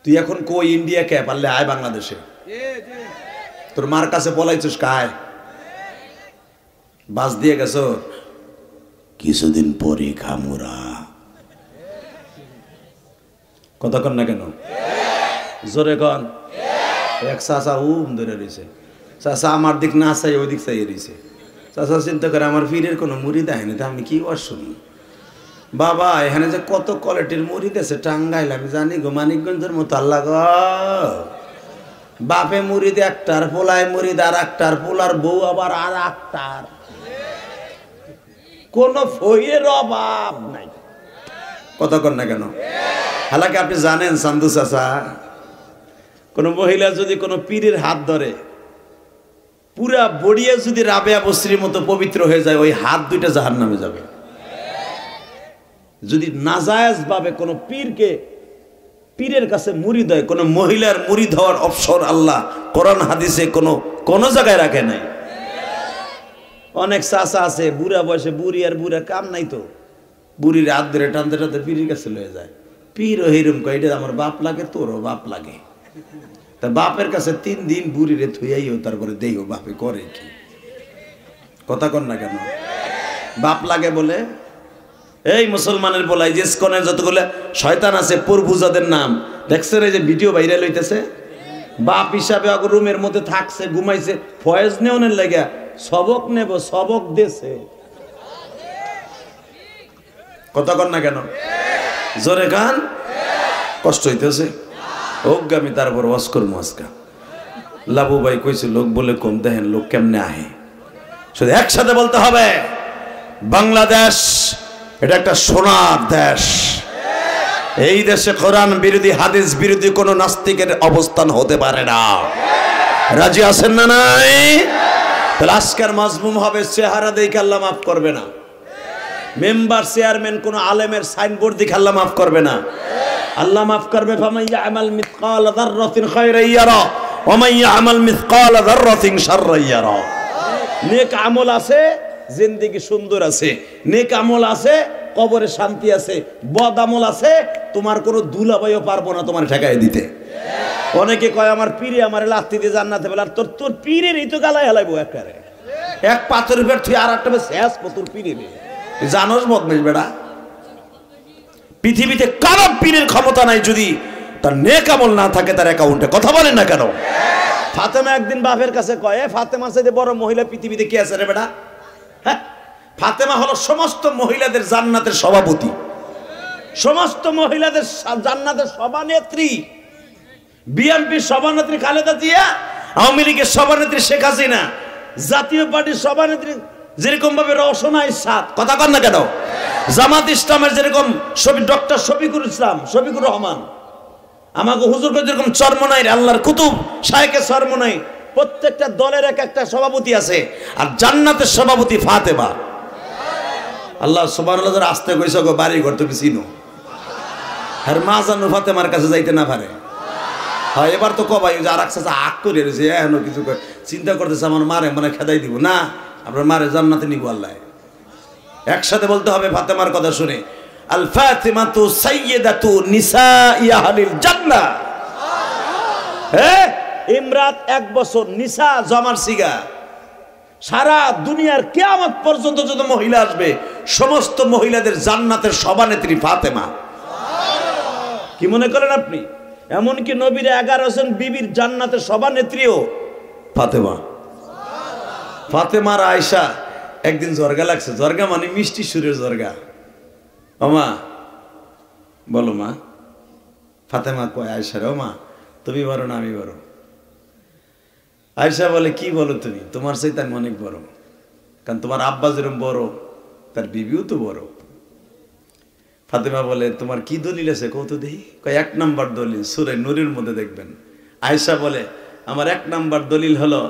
[SPEAKER 1] তুই এখন কই ইন্ডিয়া কে পারলে আয় বাংলাদেশে। তোর মার কাছে পলাইছিস কায়? বাস দিয়ে গেছ, কিছুদিন পরে খামুরা। কথা কন না কেন? জোরে কন। এক চাচা ধরে রয়েছে। চাচা আমার দিক না চাই ওই দিক চাইয়ে রয়েছে। চাচা চিন্তা করে আমার ফিরের কোনো মুড়ি দেয়নি, তা আমি কি শুনি। বাবা এখানে যে কত কোয়ালিটির মুড়ি দিয়েছে টাঙ্গাইল, আমি জানি গো, মানিকগঞ্জের মতো। আল্লাহ গো, বাপে মুড়ি দে একটার, পোলায় মুড়ি দে আর একটার, পোলার বউ আবার আর একটার। কোন ফইয়ের অভাব নাই। কথা কন না কেন? হালাকি আপনি জানেন চান্দু চাচা, কোন মহিলা যদি কোনো পীরের হাত ধরে, পুরা বড়িয়া যদি রাবেয়া বস্রির মতো পবিত্র হয়ে যায়, ওই হাত দুইটা জাহান্নামে যাবে। যদি নাজায়েজ ভাবে কোনো পীরের কাছে মুড়ি দেয়, কোনো মহিলার মুড়ি দেওয়ার অবসর আল্লাহ কোরআন হাদিসে কোনো জায়গায় রাখে নাই। অনেক চাচা আছে বুড়া বয়সে, বুড়ি আর বুড়া কাম নাই তো, বুড়ির হাত ধরে টানতে টানতে পীরের কাছে লয়ে যায়। পীর হিরম কয়, এটা আমার বাপ লাগে, তোরও বাপ লাগে। তা বাপের কাছে 3 দিন বুড়িরে থুইয়াইও, তারপরে দেইও বাপে করে কি। কথা কন না কেন? বাপ লাগে বলে এই মুসলমানের বলাই যে ইসকনের যতগুলো শয়তান আছে পূর্বজাদের নাম দেখছেন, এই যে ভিডিও ভাইরাল হইতেছে, বাপ হিসাবে রুমের মধ্যে থাকছে, ঘুমাইছে, ফয়েজ নেওয়ার লাগা সবক নেব, সবক দেছে। কথা কন না কেন? জোরে গান। কষ্ট হইতেছে অজ্ঞামী, তারপর অস্কর মস্কা লাবু ভাই কইছে লোক বলে কম, দেখেন লোক কেমনে আহে। শুধু একসাথে বলতে হবে, বাংলাদেশ এটা একটা সোনার দেশ। এই দেশে কোরআন বিরোধী, হাদিস বিরোধী কোন নাস্তিকের অবস্থান হতে পারে না। রাজি আছেন না নাই? তাহলে আজকের মাজমুম হবে, চেহারা দেখে আল্লাহ মাফ করবে না। মেম্বার চেয়ারম্যান কোন আলেমের সাইনবোর্ড দেখে আল্লাহ মাফ করবে না। আল্লাহ মাফ করবে ফামান ইয়ামাল মিসকাল যাররাতিন খায়রান ইয়ারা ওয়া মান ইয়ামাল মিসকাল যাররাতিন শাররান ইয়ারা। নেক আমল আছে, জিন্দেগি সুন্দর আছে। নেক আমল আছে, কবরে শান্তি আছে। বদ আমল আছে, তোমার কোনো দুলাভাইও পারবো না তোমার ঠেকায় দিতে। অনেকে কয় আমার পীরে আমার লাত্তি দিয়ে জান্নাতে বলে, আর তোর পীরেরই তো গালায় হেলাইবো একারে। এক পাথরের উপর তুই আর একটা শেষ তোর পীরের জানোস বদমেশ বেড়া। পৃথিবীতে কারো পীরের ক্ষমতা নাই যদি তার নেক আমল না থাকে তার অ্যাকাউন্টে। কথা বলেন না কেন? ফাতেমা একদিন বাপের কাছে কয়, ফাতেমার সাথে বড় মহিলা পৃথিবীতে কে আছে রে বেটা? হ্যাঁ, ফাতেমা হলো সমস্ত মহিলাদের জান্নাতের সভাপতি, সমস্ত মহিলাদের জান্নাতের সভানেত্রী। বিএনপির সভানেত্রী খালেদা জিয়া, আওয়ামী লীগের সভানেত্রী শেখ হাসিনা, জাতীয় পার্টির সভানেত্রী যেরকম ভাবে রওশনা ইসহাক। কথা কন না কেন? জামাত ইসলামের যেরকম ডক্টর শফিকুর রহমান, আমাকে হুজুর যেরকম চরমনাই, আল্লাহর কুতুব শায়েখে চরমনাই, প্রত্যেকটা দলের এক একটা সভাপতি আছে। আর জান্নাতের সভাপতি ফাতেমা। আল্লাহ সুবহানাল্লাহ আস্তে কইছো গো, বাড়ি ঘর তুমি চিনো। আর মা জানো ফাতেমার কাছে যাইতে না পারে। হ্যাঁ, এবার তো কবাই যে আর একসাথে আগ করে রয়েছে, এখনো কিছু চিন্তা করতেছে আমার মারে মানে খেদাই দিব না, আপনার মারে জান্নাতে নিব আল্লাহ। একসাথে বলতে হবে ফাতেমার কথা শুনে, আল ফাতিমাতু সাইয়্যিদাতু নিসাই আহলিল জান্নাহ। হ্যাঁ, ইমরাত 1 বছর, নিসা জমার সিগা। সারা দুনিয়ার কিয়ামত পর্যন্ত যত মহিলা আসবে সমস্ত মহিলাদের জান্নাতের সভানেত্রী ফাতেমা। কি মনে করেন আপনি? এমনকি নবীর 11 জন বিবির জান্নাতের সভানেত্রীও ফাতেমা। ফাতেমার আয়েশা একদিন জর্গা লাগছে, জর্গা মানে মিষ্টি সুরের জর্গা। ওমা বলো মা, ফাতেমা কয় আয়েশা রে, ও মা তুমি বড় না আমি বড়? আয়েশা বলে কি বলো তুমি, তোমার চাইতে আমি অনেক বড়, কারণ তোমার আব্বা যেরকম বড় তার বিবিও তো বড়। ফাতেমা বলে তোমার কি দলিল আছে কত দেখি? কয় 1 নম্বর দলিল সূরা নূরের মধ্যে দেখবেন। আয়েশা বলে আমার 1 নম্বর দলিল হলো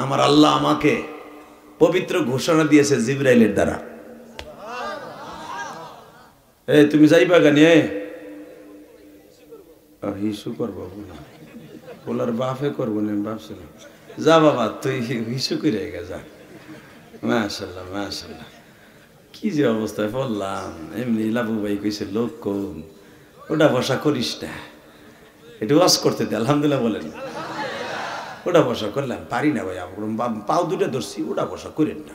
[SPEAKER 1] আমার আল্লাহ আমাকে পবিত্র ঘোষণা দিয়েছে জিবরাইলের দ্বারা। এই তুমি যাইবা গানি হিসু করবো বলার বাপে করবো না, ভাবছিলাম যা বাবা তুই হিসু করে গে যা। মাশাআল্লাহ মাশাআল্লাহ, কি যে অবস্থায় বললাম। এমনি লাবু ভাই কইছে লোক কম, ওটা বসা করিস না, একটু ওয়াজ করতে দে আলহামদুলিল্লাহ বলেন। ওটা বসা করলাম পারি না ভাই, পাও দুটো ধরছি, ওটা বসা করেন না।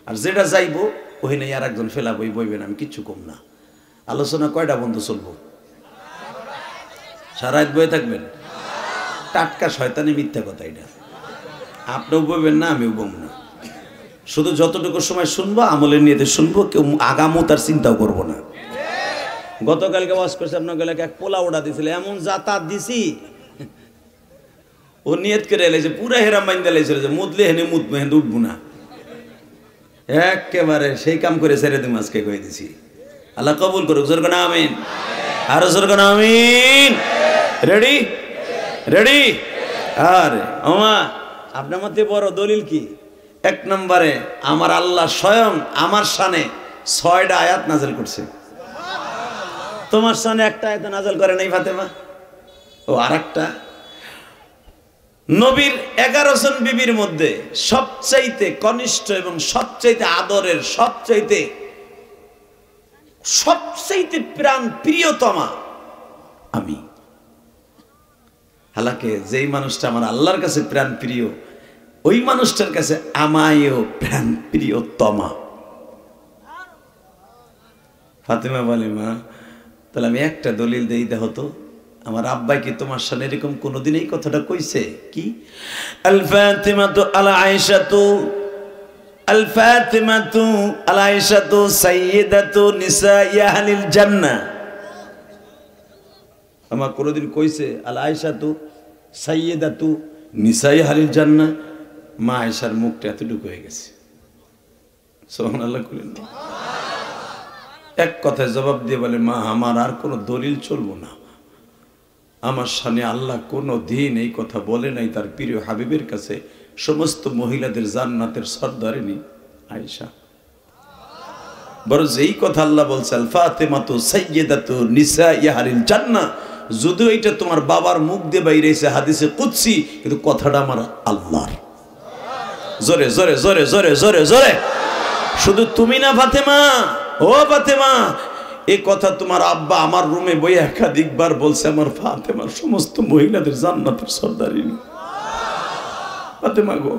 [SPEAKER 1] আর যেটা যাইবো ওখানে আর একজন ফেলা বই বইবেন, আমি কিচ্ছু কম না। আলোচনা কয়টা বন্ধ চলবো? সারাত বয়ে থাকবেন? টাটকা শয়তানি মিথ্যা কথা এটা। আপনিও বইবেন না আমিও বম না, শুধু যতটুকু সময় শুনবো আমলের নিয়েতে শুনবো, কেউ আগামও তার চিন্তাও করবো না। গতকালকে ওয়াজ করছে আপনার গেলে এক পোলা ওড়া দিছিল, এমন যাতায়াত দিছি ও নিয়ত করে এলাইছে পুরা হেরাম বাইন্দা লাইছিল যে মুদলে হেনে মুদবে হেন উঠবো না, একেবারে সেই কাম করে ছেড়ে দিম আজকে কয়ে দিছি। আল্লাহ কবুল করুক, জোর করে আমিন, আরো জোর করে আমিন। Ready ready? আরে ওমা আপনার মধ্যে বড় দলিল কি? 1 নম্বরে আমার আল্লাহ স্বয়ং আমার শানে 6টা আয়াত নাযিল করছে। তোমার শানে একটা আয়াত নাযিল করে নাই ফাতেমা? ও আরেকটা, নবীর 11 জন বিবির মধ্যে সবচাইতে কনিষ্ঠ এবং সবচাইতে আদরের, সবচাইতে প্রাণ প্রিয়তমা আমি। হালাকে যেই মানুষটা আমার আল্লাহর কাছে প্রাণ প্রিয়, ওই মানুষটার কাছে আমায়ও প্রাণ প্রিয়তমা। ফাতেমা বলে মা তাহলে আমি একটা দলিল দেই, দেখো তো আমার আব্বাই কি তোমার সামনে এরকম কোনোদিন এই কথাটা কইছে? কি আল ফাতিমাতু আল আয়েশাতু, আল ফাতিমাতু আল আয়েশাতু সাইয়্যিদাতু নিসাই আহলিল জান্নাহ। আমার কোনোদিন কইছে আল আয়েশাতু সাইয়্যিদাতু নিসাই আহলিল জান্নাহ? মা আয়েশার মুখটা এতটুকু হয়ে গেছে, সুবহানাল্লাহ বলেন। এক কথায় জবাব দিয়ে বলে মা আমার আর কোনো দলিল চলবো না, আমার সামনে আল্লাহ কোনো দিন এই কথা বলে নাই তার প্রিয় হাবিবের কাছে সমস্ত মহিলাদের জান্নাতের সর্দারিনী আয়েশা। বরং এই কথা আল্লাহ বলছে আল ফাতিমাতু সাইয়্যিদাতু নিসাই আহলিল জান্নাহ, যদিও এটা তোমার বাবার মুখ দিয়ে বাইরেছে হাদিসে কুদসি, কিন্তু কথাটা আমার আল্লাহর। জোরে জোরে জোরে জোরে জোরে জোরে, শুধু তুমি না ফাতেমা, ও ফাতেমা এই কথা তোমার আব্বা আমার রুমে বই একাধিকবার বলছে, আমার ফাতেমার সমস্ত মহিলাদের জান্নাতের সর্দারিনী। ফাতেমা গো,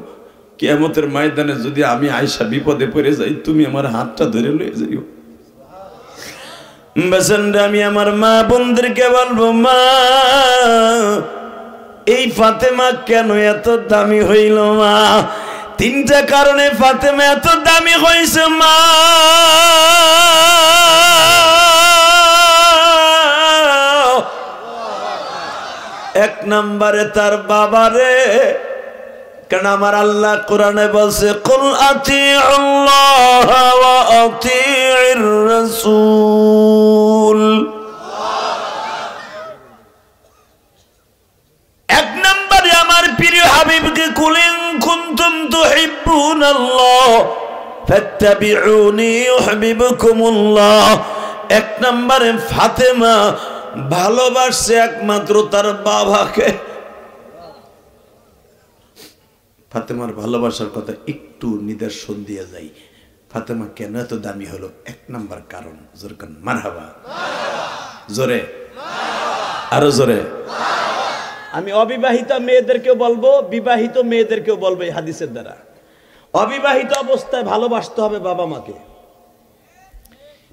[SPEAKER 1] কিয়ামতের ময়দানে যদি আমি আয়েশা বিপদে পড়ে যাই, তুমি আমার হাতটা ধরে লয়ে যাইও। বেসেন্ডে আমি আমার মা বোনদেরকে বলবো মা এই ফাতেমা কেন এত দামি হইল মা? 3টা কারণে ফাতেমা এত দামি হয়েছে মা। 1 নম্বরে তার বাবারে, কারণ আমার আল্লাহ কোরআনে বলছে কুল আতিউল্লাহ ওয়া আতিউর রাসূল। 1 নম্বরে আমার প্রিয় হাবিবকে কুলিন কুনতুম তুহিব্বুনাল্লাহ ফাত্তাবিউনি ইউহিব্বুকুমুল্লাহ। 1 নম্বরে ফাতেমা ভালোবাসছে একমাত্র তার বাবাকে। ফাতেমার ভালোবাসার কথা একটু নিদর্শন দিয়ে যাই, ফাতেমা কেন এত দামি হলো? 1 নম্বর কারণ, জোরে কান মারহাবা, জোরে আরো জোরে। আমি অবিবাহিত মেয়েদেরকেও বলবো, বিবাহিত মেয়েদেরকেও বলবো এই হাদিসের দ্বারা, অবিবাহিত অবস্থায় ভালোবাসতে হবে বাবা মাকে,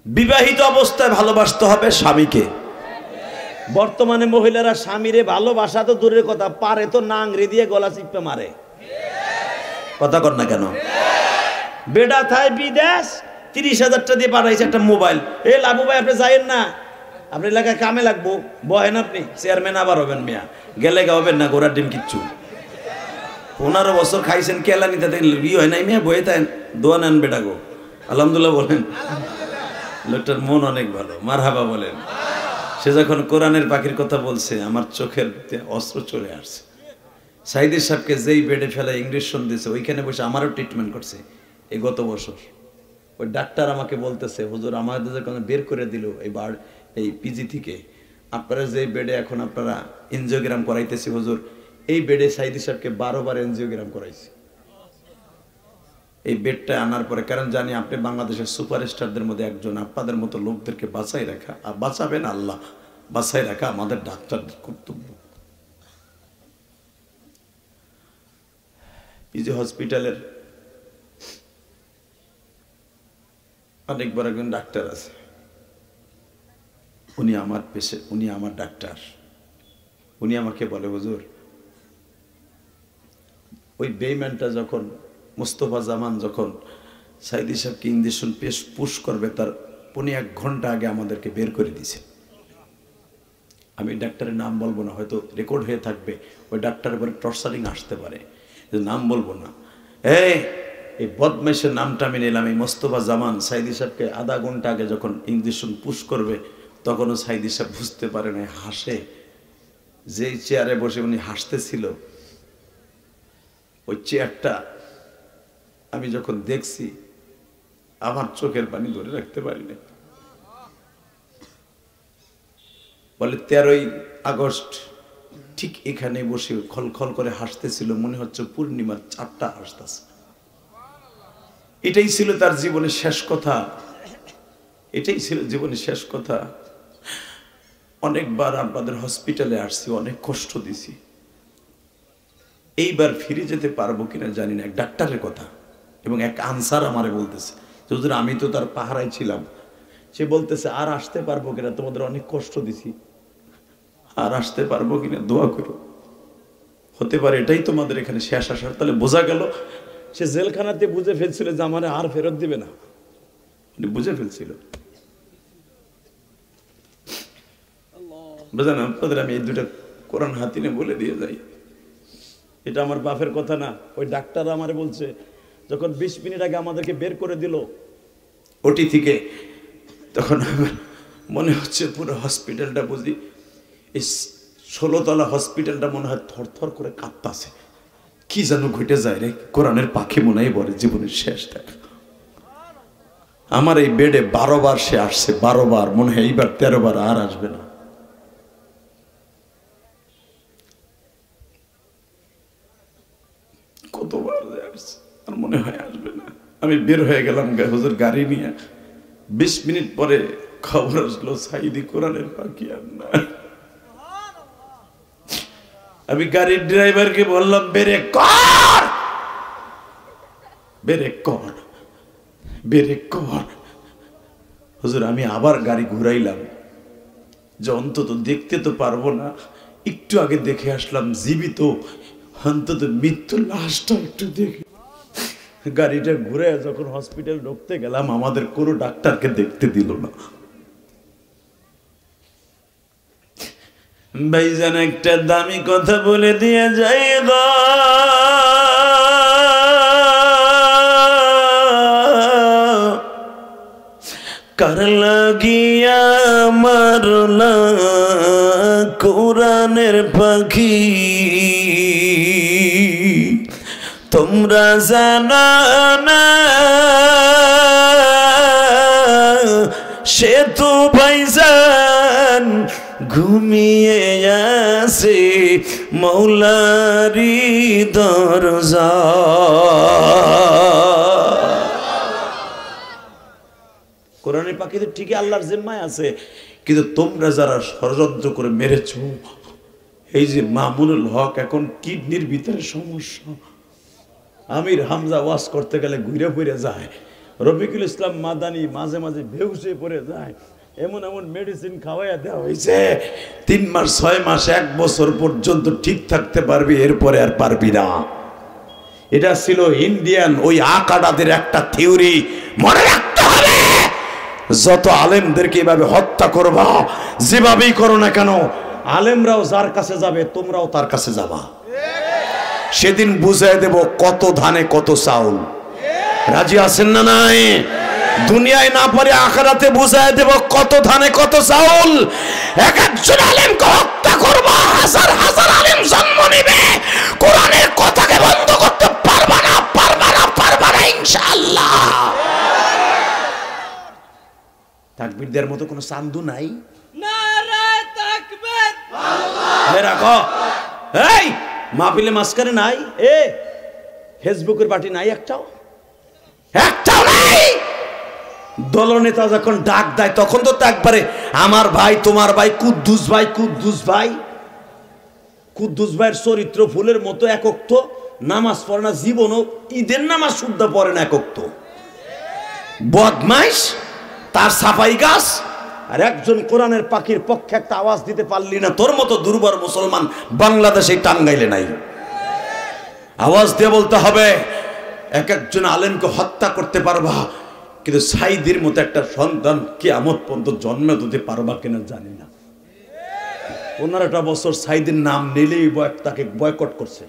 [SPEAKER 1] বিবাহিত অবস্থায় ভালোবাসতে হবে স্বামীকে। বর্তমানে মহিলারা স্বামীরে ভালোবাসা তো দূরের কথা, পারে তো নাংরি দিয়ে গলা চিপে মারে। কথা কর না কেন? বেডা থাই বিদেশ 30,000 টাকা দিয়ে পাঠাইছে একটা মোবাইল। এ লাবু ভাই আপনি যাইয়েন না, আপনি এলাকায় কামে লাগবো, বহেন আপনি চেয়ারম্যান আবার হবেন মিয়া, গেলে গা হবেন না গোড়ার ডিম কিচ্ছু। 15 বছর খাইছেন কেলানিতে বিয়ে হয় নাই মিয়া, বয়ে তাই দোয়া নেন বেটা গো। আলহামদুলিল্লাহ বলেন। লোকটার মন অনেক ভালো, মারহাবা বলেন। সে যখন কোরআনের পাখির কথা বলছে আমার চোখের অস্ত্র চলে আসছে। সাইদি সাহেবকে যেই বেডে ফেলে ইঞ্জেকশন দিয়েছে ওইখানে বসে আমারও ট্রিটমেন্ট করছে এই গত বছর। ওই ডাক্তার আমাকে বলতেছে, হুজুর আমাদের যখন বের করে দিল এই পিজি থেকে, আপনারা যে বেডে এখন আপনারা এনজিওগ্রাম করাইতেছি হুজুর, এই বেডে সাইদি সাহেবকে 12 বার এনজিওগ্রাম করাইছি। এই বেডটা আনার পরে, কারণ জানি আপনি বাংলাদেশের সুপারস্টারদের মধ্যে একজন, আপনাদের মতো লোকদেরকে বাঁচাই রাখা, আর বাঁচাবেন আল্লাহ, বাঁচাই রাখা আমাদের ডাক্তারদের কর্তব্য। পিজি হসপিটালের অনেক বড় একজন ডাক্তার আছে, উনি আমার ডাক্তার। উনি আমাকে বলে, হুজুর ওই বেইমানটা যখন মুস্তফা জামান যখন সাইদি সাহেবকে ইঞ্জেকশন পুশ করবে তার 1 ঘন্টা আগে আমাদেরকে বের করে দিয়েছে। আমি ডাক্তারের নাম বলবো না, হয়তো রেকর্ড হয়ে থাকবে, ওই ডাক্তারের পরে টর্চারিং আসতে পারে, নাম বলবো না। এই বদমাইশের নামটা আমি নিলাম। এই মোস্তফা জামান সাইদি সাহেবকে আধা ঘন্টা আগে যখন ইঞ্জেকশন পুশ করবে তখনও সাইদি সাহেব বুঝতে পারে না, হাসে। যেই চেয়ারে বসে উনি হাসতেছিল, ওই চেয়ারটা আমি যখন দেখছি আমার চোখের পানি ধরে রাখতে পারি না। বলে 13ই আগস্ট ঠিক এখানে বসে খলখল করে হাসতেছিল, মনে হচ্ছে পূর্ণিমার চাঁদটা হাসতেছে। এটাই ছিল তার জীবনের শেষ কথা, এটাই ছিল জীবনের শেষ কথা। অনেকবার আপনাদের হসপিটালে আসছি, অনেক কষ্ট দিছি, এইবার ফিরে যেতে পারবো কিনা জানি না। এক ডাক্তারের কথা এবং এক আনসার আমারে বলতেছে, হুজুর আমি তো তার পাহারায় ছিলাম, সে বলতেছে আর আসতে পারবো কিনা, তোমাদের অনেক কষ্ট দিছি, আর আসতে পারবো কিনা দোয়া করো, হতে পারে এটাই তোমাদের এখানে শেষ আসার। তাহলে বোঝা গেল সে জেলখানাতে বুঝে ফেলছিল যে আমার আর ফেরত দিবে না, উনি বুঝে ফেলছিল। বুঝলেন আপনাদের, আমি এই 2টা কোরআন হাতিনে বলে দিয়ে যাই, এটা আমার বাপের কথা না। ওই ডাক্তার আমারে বলছে যখন 20 মিনিট আগে আমাদেরকে বের করে দিল ওটি থেকে, তখন আমার মনে হচ্ছে পুরো হসপিটালটা বুঝি, এই 16 তলা হসপিটালটা মনে হয় থরথর করে কাঁপতাছে। কি যেন ঘটে যায় রে, কোরআনের পাখি মনে হয় বলে জীবনের শেষ দেখা। আমার এই বেডে 12 বার সে আসছে, 12 বার, মনে হয় এইবার 13 বার আর আসবে না। কতবার আসছে আর মনে হয় আসবে না। আমি বের হয়ে গেলাম হুজুর গাড়ি নিয়ে, 20 মিনিট পরে খবর আসলো সাইদি কোরআনের পাখি আর না। আমি গাড়ির ড্রাইভারকে বললাম ব্রেক কর, ব্রেক কর, ব্রেক কর। হুজুর আমি আবার গাড়ি ঘুরাইলাম যে অন্তত দেখতে তো পারবো না, একটু আগে দেখে আসলাম জীবিত, অন্তত মৃত্যুর লাশটা একটু দেখে। গাড়িটা ঘুরে যখন হসপিটাল ঢুকতে গেলাম আমাদের কোনো ডাক্তারকে দেখতে দিল না। ভাইজান একটা দামি কথা বলে দিয়ে যাই গো, কার লাগিয়া মারলা কোরআনের পাখি, তোমরা জানো না সে তো ভাইজান ঘুমিয়ে আছে মৌলারি দরজা। কোরআনের পাখি তো ঠিকই আল্লাহর জিম্মায় আছে, কিন্তু তোমরা যারা ষড়যন্ত্র করে মেরেছো, এই যে মামুনুল হক এখন কিডনির ভিতরে সমস্যা, আমির হামজা ওয়াজ করতে গেলে ঘুরে ফিরে যায়, রফিকুল ইসলাম মাদানি মাঝে মাঝে বেহুশ হয়ে পড়ে যায়, এমন এমন মেডিসিন খাওয়াইয়া দেওয়া হয়েছে 3 মাস 6 মাস 1 বছর পর্যন্ত ঠিক থাকতে পারবি, এরপরে আর পারবি না। এটা ছিল ইন্ডিয়ান ওই আকাডাদের একটা থিওরি। মনে রাখতে হবে, যত আলেমদেরকে এভাবে হত্যা করবা, যেভাবেই করো না কেন, আলেমরাও যার কাছে যাবে তোমরাও তার কাছে যাবা। সেদিন বুঝাই দেব কত ধানে কত চাউল। রাজি আছেন না নাই? দুনিয়ায় না পারে আখিরাতে বুঝাই দেব কত ধানে কত চাউল। এক একজন আলেমকে হত্যা করবা, হাজার হাজার আলেম জন্ম নিবে, কোরআনের কথাকে বন্ধ করতে পারবা না, পারবা না, পারবা না ইনশাআল্লাহ। তাকবীর দেওয়ার মতো কোনো চান্দু নাই?
[SPEAKER 2] নারে তাকবীর,
[SPEAKER 1] আল্লাহু রাখো। এই মাহফিলে মাঝখানে নাই, এ ফেসবুকের পার্টি নাই, একটাও নাই। দলনেতা যখন ডাক দেয় তখন তো একবারে আমার ভাই তোমার ভাই কুদ্দুস ভাই, কুদ্দুস ভাই। কুদ্দুস ভাইয়ের চরিত্র ফুলের মতো একক, তো নামাজ পড়ে না, জীবনও ঈদের নামাজ শুদ্ধ পড়ে না, একক তো বদমাইশ, তার সাফাই গাছ। আর একজন কোরআনের পাখির পক্ষে একটা আওয়াজ দিতে পারলি না, তোর মতো দুর্বল মুসলমান বাংলাদেশে টাঙ্গাইলে নাই। আওয়াজ দিয়ে বলতে হবে, এক একজন আলেমকে হত্যা করতে পারবা, কিন্তু সাইদির মতো একটা সন্তান কিয়ামত পর্যন্ত জন্ম দিতে পারবা কিনা জানি না। 15টা বছর সাইদির নাম নিলেই তাকে বয়কট করছে,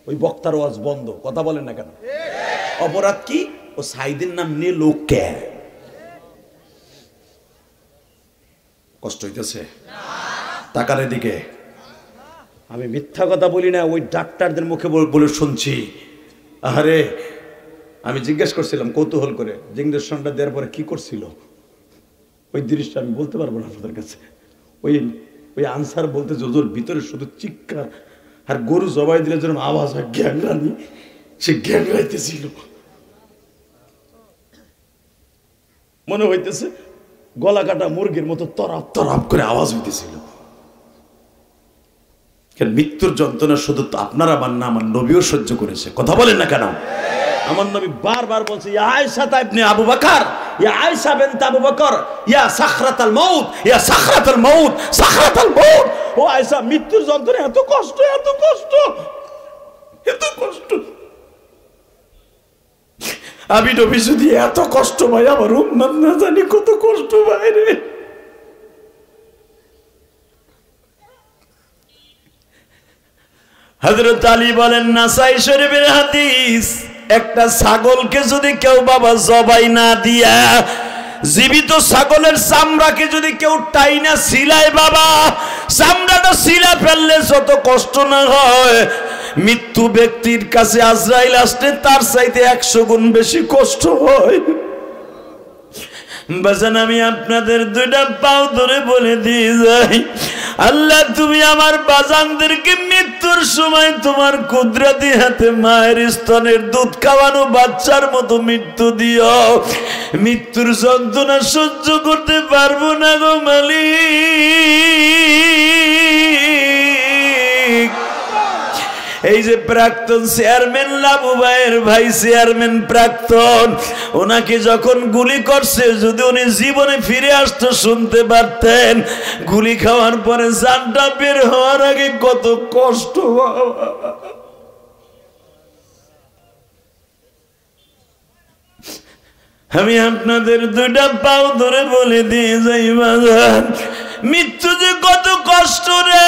[SPEAKER 1] ওই বক্তার ওয়াজ বন্ধ। কথা বলেন না কেন? অপরাধ কি? ও সাইদির নাম নিয়ে লোক কে? কষ্ট হইতেছে? টাকার দিকে আমি মিথ্যা কথা বলি না, ওই ডাক্তারদের মুখে বলে শুনছি। আরে আমি জিজ্ঞেস করছিলাম কৌতূহল করে, ইঞ্জেকশনটা দেওয়ার পরে কি করছিল, ওই দৃশ্যটা আমি বলতে পারবো না আপনাদের কাছে। ওই আনসার বলতে জোর ভিতরে শুধু চিৎকার, আর গরু জবাই দিলে যেরকম আওয়াজ হয় গ্যাংরানি, সে গ্যাংরাইতেছিল। মনে হইতেছে গলা কাটা মুরগির মতো তরাপ তরাপ করে আওয়াজ হইতেছিল। মৃত্যুর যন্ত্রণা শুধু আপনারা আমার না, আমার নবীও সহ্য করেছে। কথা বলেন না কেন? আমার নবী বারবার বলছে, ইয়া আয়েশা ইবনে আবু বকর, ইয়া আয়েশা বিনত আবু বকর, ইয়া সাখরাতুল মাউত, ইয়া সাখরাতুল মাউত, সাখরাতুল মাউত। ও আয়েশা, মৃত্যুর যন্ত্রণা এত কষ্ট, এত কষ্ট, এত কষ্ট। আমি নবী যদি এত কষ্ট ভাই, আমার উম্মত না জানি কত কষ্ট ভাই রে। হযরত আলী বলেন, নাসাই শরীফের হাদিস, একটা ছাগলকে যদি কেউ বাবা জবাই না দিয়া, জীবিত ছাগলের চামড়াকে যদি কেউ টাইনা সিলায় বাবা, চামড়াটা সিলা ফেললে যত কষ্ট না হয়, মৃত্যু ব্যক্তির কাছে আজরাইল আসলে তার চাইতে 100 গুণ বেশি কষ্ট হয়। বাজান, আমি আপনাদের 2টা পাও ধরে বলে দিয়ে যাই, আল্লাহ তুমি আমার বাজানদেরকে মৃত্যুর সময় তোমার কুদরতি হাতে মায়ের স্তনের দুধ খাওয়ানো বাচ্চার মতো মৃত্যু দিও। মৃত্যুর যন্ত্রণা সহ্য করতে পারবো না গো মালিক। এই যে প্রাক্তন চেয়ারম্যান লাবু ভাইয়ের ভাই চেয়ারম্যান প্রাক্তন, ওনাকে যখন গুলি করছে, যদি উনি জীবনে ফিরে আসতো শুনতে পারতেন, গুলি খাওয়ার পরে জানটা বের হওয়ার আগে কত কষ্ট। আমি আপনাদের 2টা পাও ধরে বলে দিয়ে যাই বাজান, মৃত্যু যে কত কষ্ট রে।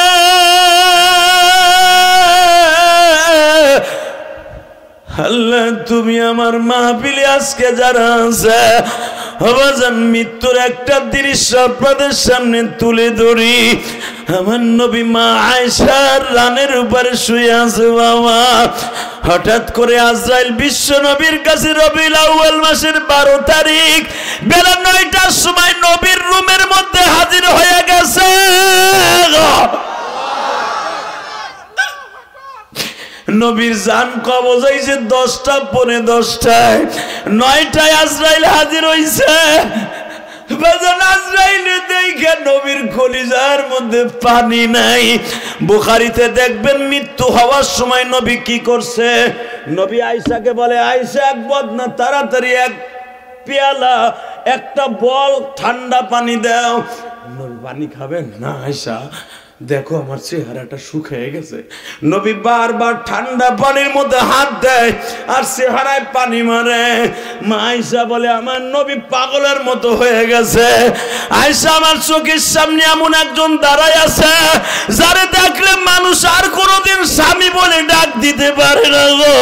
[SPEAKER 1] আল্লাহ তুমি আমার মাহফিলে আজকে যারা আছে, বাজান মৃত্যুর একটা দৃশ্য আপনাদের সামনে তুলে ধরি। আমার নবী মা আয়েশার রানের উপরে শুয়ে আছে বাবা। হঠাৎ করে আজরাইল বিশ্ব নবীর কাছে রবিউল আউয়াল মাসের 12 তারিখ বেলা 9টার সময় নবীর রুমের মধ্যে হাজির হয়ে গেছে। নবীর জান কবজ হইছে 10টা পৌনে 10টায়, 9টায় আজরাইল হাজির হইছে। বাজান আজরাইল দেখে নবীর কলিজার মধ্যে পানি নাই। বুখারীতে দেখবেন মৃত্যু হওয়ার সময় নবী কি করছে। নবী আয়েশাকে বলে, আয়েশা এক বদনা তাড়াতাড়ি এক পেয়ালা একটা বল ঠান্ডা পানি দাও। নবী পানি খাবেন না, আয়েশা দেখো আমার চেহারাটা শুকিয়ে গেছে। নবী বারবার ঠান্ডা পানির মধ্যে হাত দেয় আর চেহারায় পানি মারে। মা আয়েশা বলে আমার নবী পাগলের মতো হয়ে গেছে। আয়েশা আমার চোখের সামনে এমন একজন দাঁড়ায় আছে যারে দেখলে মানুষ আর কোনোদিন স্বামী বলে ডাক দিতে পারে না গো,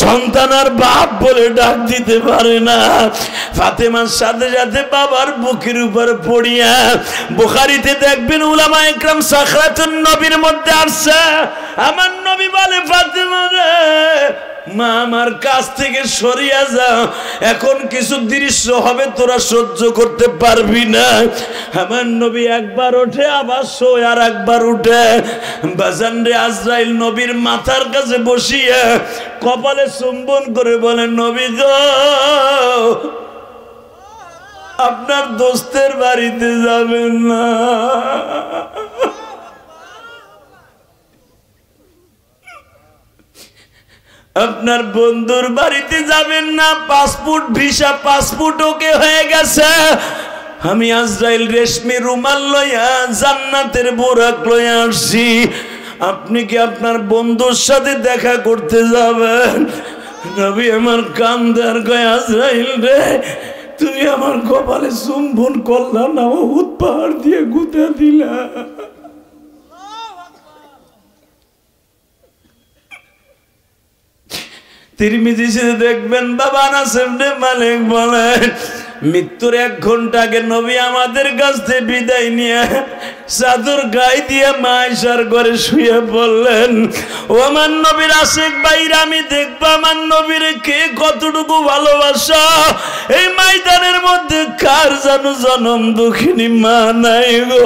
[SPEAKER 1] সন্তান আর বাপ বলে ডাক দিতে পারে না। ফাতেমার সাথে সাথে বাবার বুকের উপর পড়িয়া, বুখারীতে দেখবেন উলামা ইকরাম সাখরাতুন নবীর মধ্যে আসছে, আমার নবী বলে ফাতেমা রে মা আমার কাছ থেকে সরিয়া যাও, এখন কিছু দৃশ্য হবে তোরা সহ্য করতে পারবি না। আমার নবী একবার ওঠে আবার শোয় আর একবার উঠে। বাজান রে আজরাইল নবীর মাথার কাছে বসিয়ে কপালে চুম্বন করে বলে নবী গো আপনার দোস্তের বাড়িতে যাবেন না, আপনার বন্ধুর বাড়িতে যাবেন না, পাসপোর্ট ভিসা পাসপোর্ট ওকে হয়ে গেছে। আমি আজরাইল রেশমি রুমাল লইয়া জান্নাতের বোরাক লইয়া আসছি, আপনি কি আপনার বন্ধুর সাথে দেখা করতে যাবেন? নবী আমার কান্দে আর কয় আজরাইল রে তুমি আমার কপালে চুম্বন করলা না, উহুদ পাহাড় দিয়ে গুঁতে দিলা। তিরমিজিতে দেখবেন বাবা আনাস ইবনে মালিক বলেন মৃত্যুর 1 ঘন্টা আগে নবী আমাদের কাছ থেকে বিদায় নিয়ে চাদর গায়ে দিয়ে মা আয়েশার ঘরে শুয়ে পড়লেন। ও আমার নবীর আশিক ভাইরা আমি দেখবো আমার নবীর কে কতটুকু ভালোবাসা। এই ময়দানের মধ্যে কার যেন জনম দুঃখিনী মা নাই গো,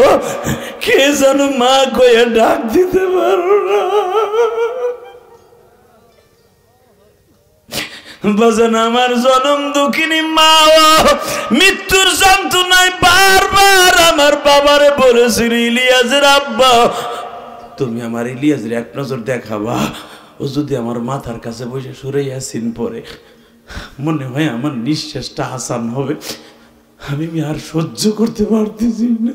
[SPEAKER 1] কে যেন মা কয়ে ডাক দিতে পারো না। বাজান আমার জনম দুঃখিনী মা মৃত্যুর যন্ত্রণায় বারবার আমার বাবারে বলেছিল ইলিয়াসের আব্বা তুমি আমার ইলিয়াসের এক নজর দেখাবা, ও যদি আমার মাথার কাছে বসে সরে ইয়াসিন পড়ে মনে হয় আমার নিঃশ্বাসটা আসান হবে। আমি আর সহ্য করতে পারতেছি না।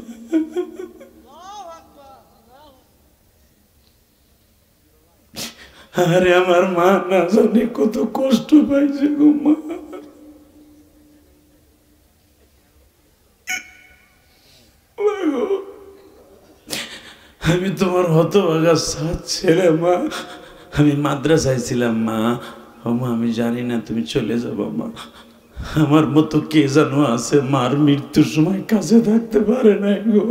[SPEAKER 1] আরে আমার মা না জানে কত কষ্ট পাইছে গো মা। আমি তোমার হতভাগা সাথ ছেলে মা, আমি মাদ্রাসায় ছিলাম মা। ও মা আমি জানি না তুমি চলে যাবো মা, আমার মতো কে জানো আছে মার মৃত্যুর সময় কাছে থাকতে পারে না গো।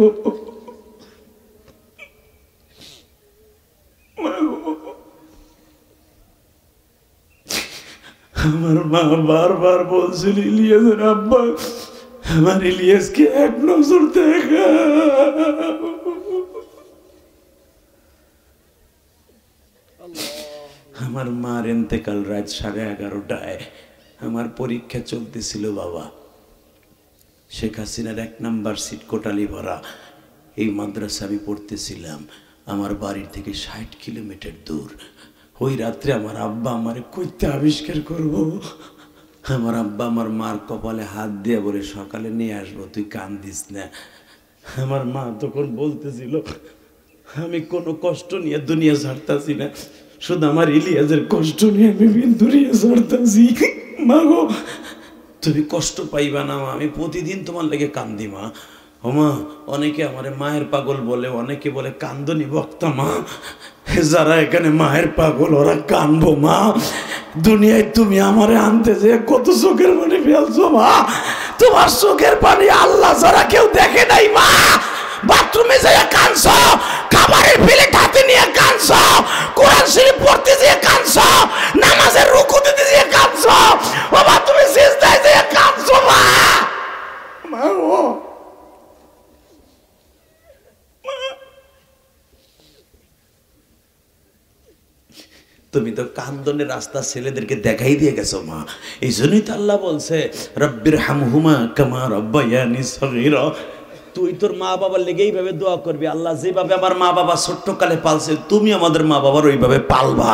[SPEAKER 1] আমার মা বারবার বলছিল ইলিয়াসের আব্বা আমার ইলিয়াসকে এক নজর দেখা। আমার মার ইন্তেকাল রাত 11:30টায়। আমার পরীক্ষা চলতেছিল বাবা, শেখ হাসিনার 1 নাম্বার সিট কোটালি ভরা। এই মাদ্রাসা আমি পড়তেছিলাম, আমার বাড়ির থেকে 60 কিলোমিটার দূর। ওই রাত্রে আমার আব্বা আমারে কইতে আবিষ্কার করব। আমার আব্বা আমার মার কপালে হাত দিয়ে বলে সকালে নিয়ে আসবো, তুই কান্দিস না। আমার মা তখন বলতেছিল আমি কোনো কষ্ট নিয়ে দুনিয়া ছাড়তাছি না, শুধু আমার ইলিয়াসের কষ্ট নিয়ে আমি দুনিয়া ছাড়তাছি। মা গো তুমি কষ্ট পাইবা না মা, আমি প্রতিদিন তোমার লেগে কান্দি মা। ও মা অনেকে আমারে মায়ের পাগল বলে, অনেকে বলে কান্দনি বক্তা মা। যারা এখানে মায়ের পাগল ওরা কানবো মা। দুনিয়ায় তুমি আমারে আনতে যে কত চোখের পানি ফেলছো মা, তোমার চোখের পানি আল্লাহ যারা কেউ দেখে নাই মা। বাথরুমে যাইয়া কানছো, খাবারের প্লেট হাতে নিয়ে কানছো, কোরআন শরীফ পড়তে যেয়ে কানছো, নামাজের রুকু দিতে যেয়ে কানছো, বাবা তুমি সিজদায় যেয়ে কানছো মা। মা ও তুমি তো কান্দনের রাস্তা ছেলেদেরকে দেখাই দিয়ে গেছো মা। এই জন্যই তো আল্লাহ বলছে রব্বির হামহুমা কামা রব্বায়ানি সগীরা। তুই তোর মা বাবার লেগে এইভাবে দোয়া করবি, আল্লাহ যেভাবে আমার মা বাবা ছোট্টকালে পালছে তুমি আমাদের মা বাবার ওইভাবে পালবা।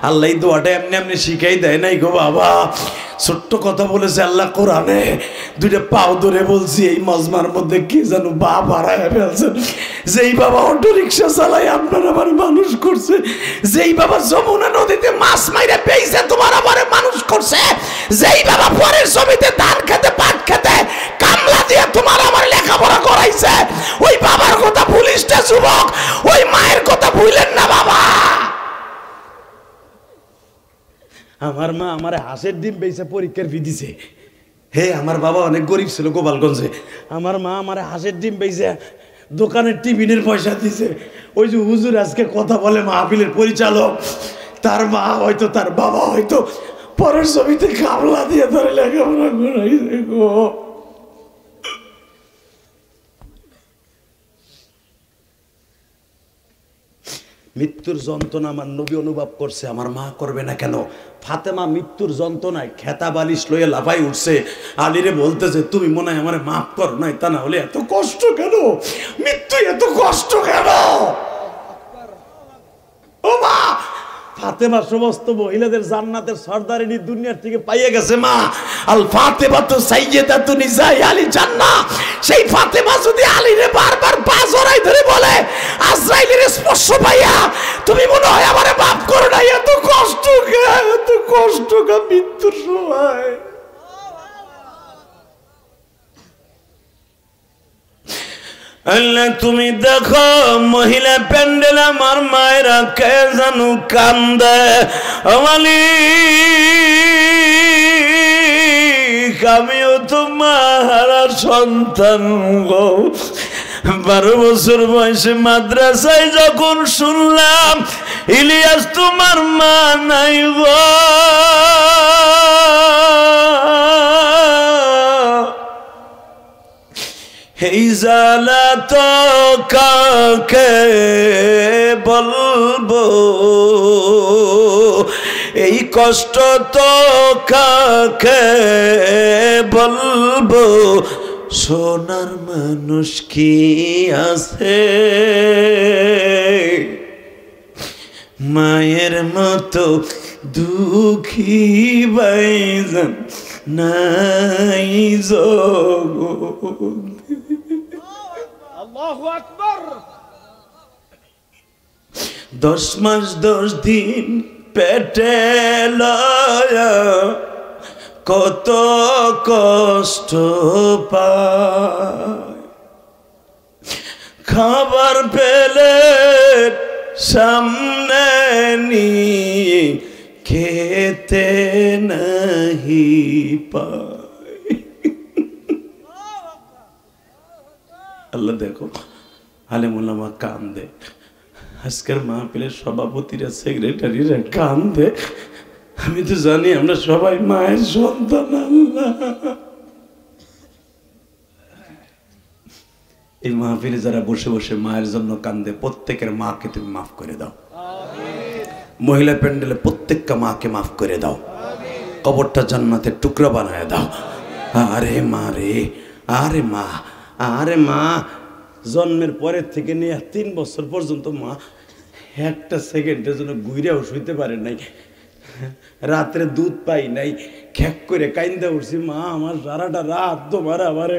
[SPEAKER 1] আল্লাহ এই দোয়াটা এমনি এমনি শিখাই দেয় নাই গো বাবা। ছোট্ট কথা বলেছে আল্লাহ কোরআনে, দুইটা পাও ধরে বলছি এই মজমার মধ্যে কি জানো বাপ হারায় ফেলছেন। যেই বাবা অটো রিক্সা চালায় আপনার আমার মানুষ করছে, যেই বাবা যমুনা নদীতে মাছ মাইরে পেয়েছে তোমার আমার মানুষ করছে, যেই বাবা পরের জমিতে ধান খেতে পাট খেতে কামলা দিয়ে তোমার আমার লেখাপড়া করাইছে, ওই বাবার কথা ভুলিস না যুবক, ওই মায়ের কথা ভুলেন না বাবা। আমার মা আমার হাঁসের ডিম বেচে পরীক্ষার ফি দিছে। হে আমার বাবা অনেক গরিব ছিল গোপালগঞ্জে, আমার মা আমার হাঁসের ডিম বেচে দোকানের টিফিনের পয়সা দিছে। ওই যে হুজুর আজকে কথা বলে মাহফিলের পরিচালক, তার মা হয়তো তার বাবা হয়তো পরের ছবিতে কামলা দিয়ে ধরে লেখাপড়া করাইছে গো। মৃত্যুর যন্ত্রণা আমার নবী অনুভব করছে, আমার মা করবে না কেন? ফাতেমা মৃত্যুর যন্ত্রণায় খেতা বালিশ লয়ে লাফাই উঠছে, আলীরে বলতেছে তুমি মনে হয় আমার মাফ কর নাই, তা না হলে এত কষ্ট কেন? মৃত্যু এত কষ্ট কেন? ও মা, ফাতেমা সমস্ত মহিলাদের জান্নাতের সর্দারিনী দুনিয়ার থেকে পাইয়ে গেছে মা। আল ফাতেমা তো সাইয়্যিদাতু নিসাই আলী জান্নাহ। সেই ফাতেমা যদি আলীরে বারবার পা জড়াই ধরে বলে আজরাইলের স্পর্শ পাইয়া তুমি মনে হয় আমারে মাফ করো না, এত কষ্ট কে? এত কষ্ট কে মৃত্যুর সময়? আল্লাহ তুমি দেখো মহিলা প্যান্ডেল আমার মায়েরা কে জানু কান্দে, আমিও তো মাহারা সন্তান গো। 12 বছর বয়সে মাদ্রাসায় যখন শুনলাম ইলিয়াস তোমার মা নাই গো, এই জ্বালা তো কাকে বলবো, এই কষ্ট তো কাকে বলবো, সোনার মানুষ কি আছে মায়ের মতো দুঃখী বাইজান নাই জগৎ।
[SPEAKER 2] আল্লাহু আকবার।
[SPEAKER 1] 10 মাস 10 দিন পেটে লয়া কত কষ্ট পায়, খাবার পেলে সামনে নিয়ে খেতে নাহি পায়। আল্লাহ দেখো আলেমুলামা কান্দে, আজকের মাহফিলের সভাপতিরা সেক্রেটারিরা কান্দে। আমি তো জানি আমরা সবাই মায়ের সন্তান। আল্লাহ এই মাহফিলে যারা বসে বসে মায়ের জন্য কান্দে প্রত্যেকের মাকে তুমি মাফ করে দাও। মহিলা প্যান্ডেলে প্রত্যেকটা মাকে মাফ করে দাও, কবরটা জান্নাতের টুকরা বানায় দাও। আরে মা রে, আরে মা, আরে মা, জন্মের পরের থেকে নিয়ে 3 বছর পর্যন্ত মা একটা সেকেন্ডের জন্য ঘুরেও শুইতে পারে নাই, রাত্রে দুধ পাই নাই, খ্যাক করে কাইন্দা উঠছি। মা আমার সারাটা রাত তোমার আমার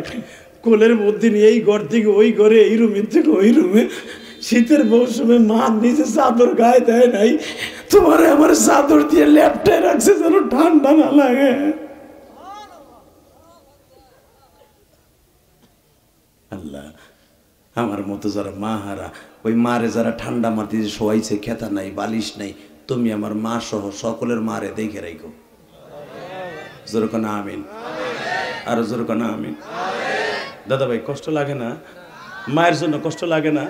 [SPEAKER 1] কোলের মধ্যে নিয়ে এই ঘর থেকে ওই ঘরে, এই রুমের থেকে ওই রুমে, শীতের মৌসুমে মা নিজে চাদর গায়ে দেয় নাই, তোমার আমার চাদর দিয়ে ল্যাপটায় রাখছে যেন ঠান্ডা না লাগে। আল্লাহ আমার মতো যারা মা হারা, ওই মারে যারা ঠান্ডা মাটিতে শোয়াইছে, খেতা নাই বালিশ নাই, তুমি আমার মা সহ সকলের মারে দেখে রাখো। জোর কোন আমিন, আরো জোর কোন আমিন। দাদা ভাই কষ্ট লাগে না? মায়ের জন্য কষ্ট লাগে না?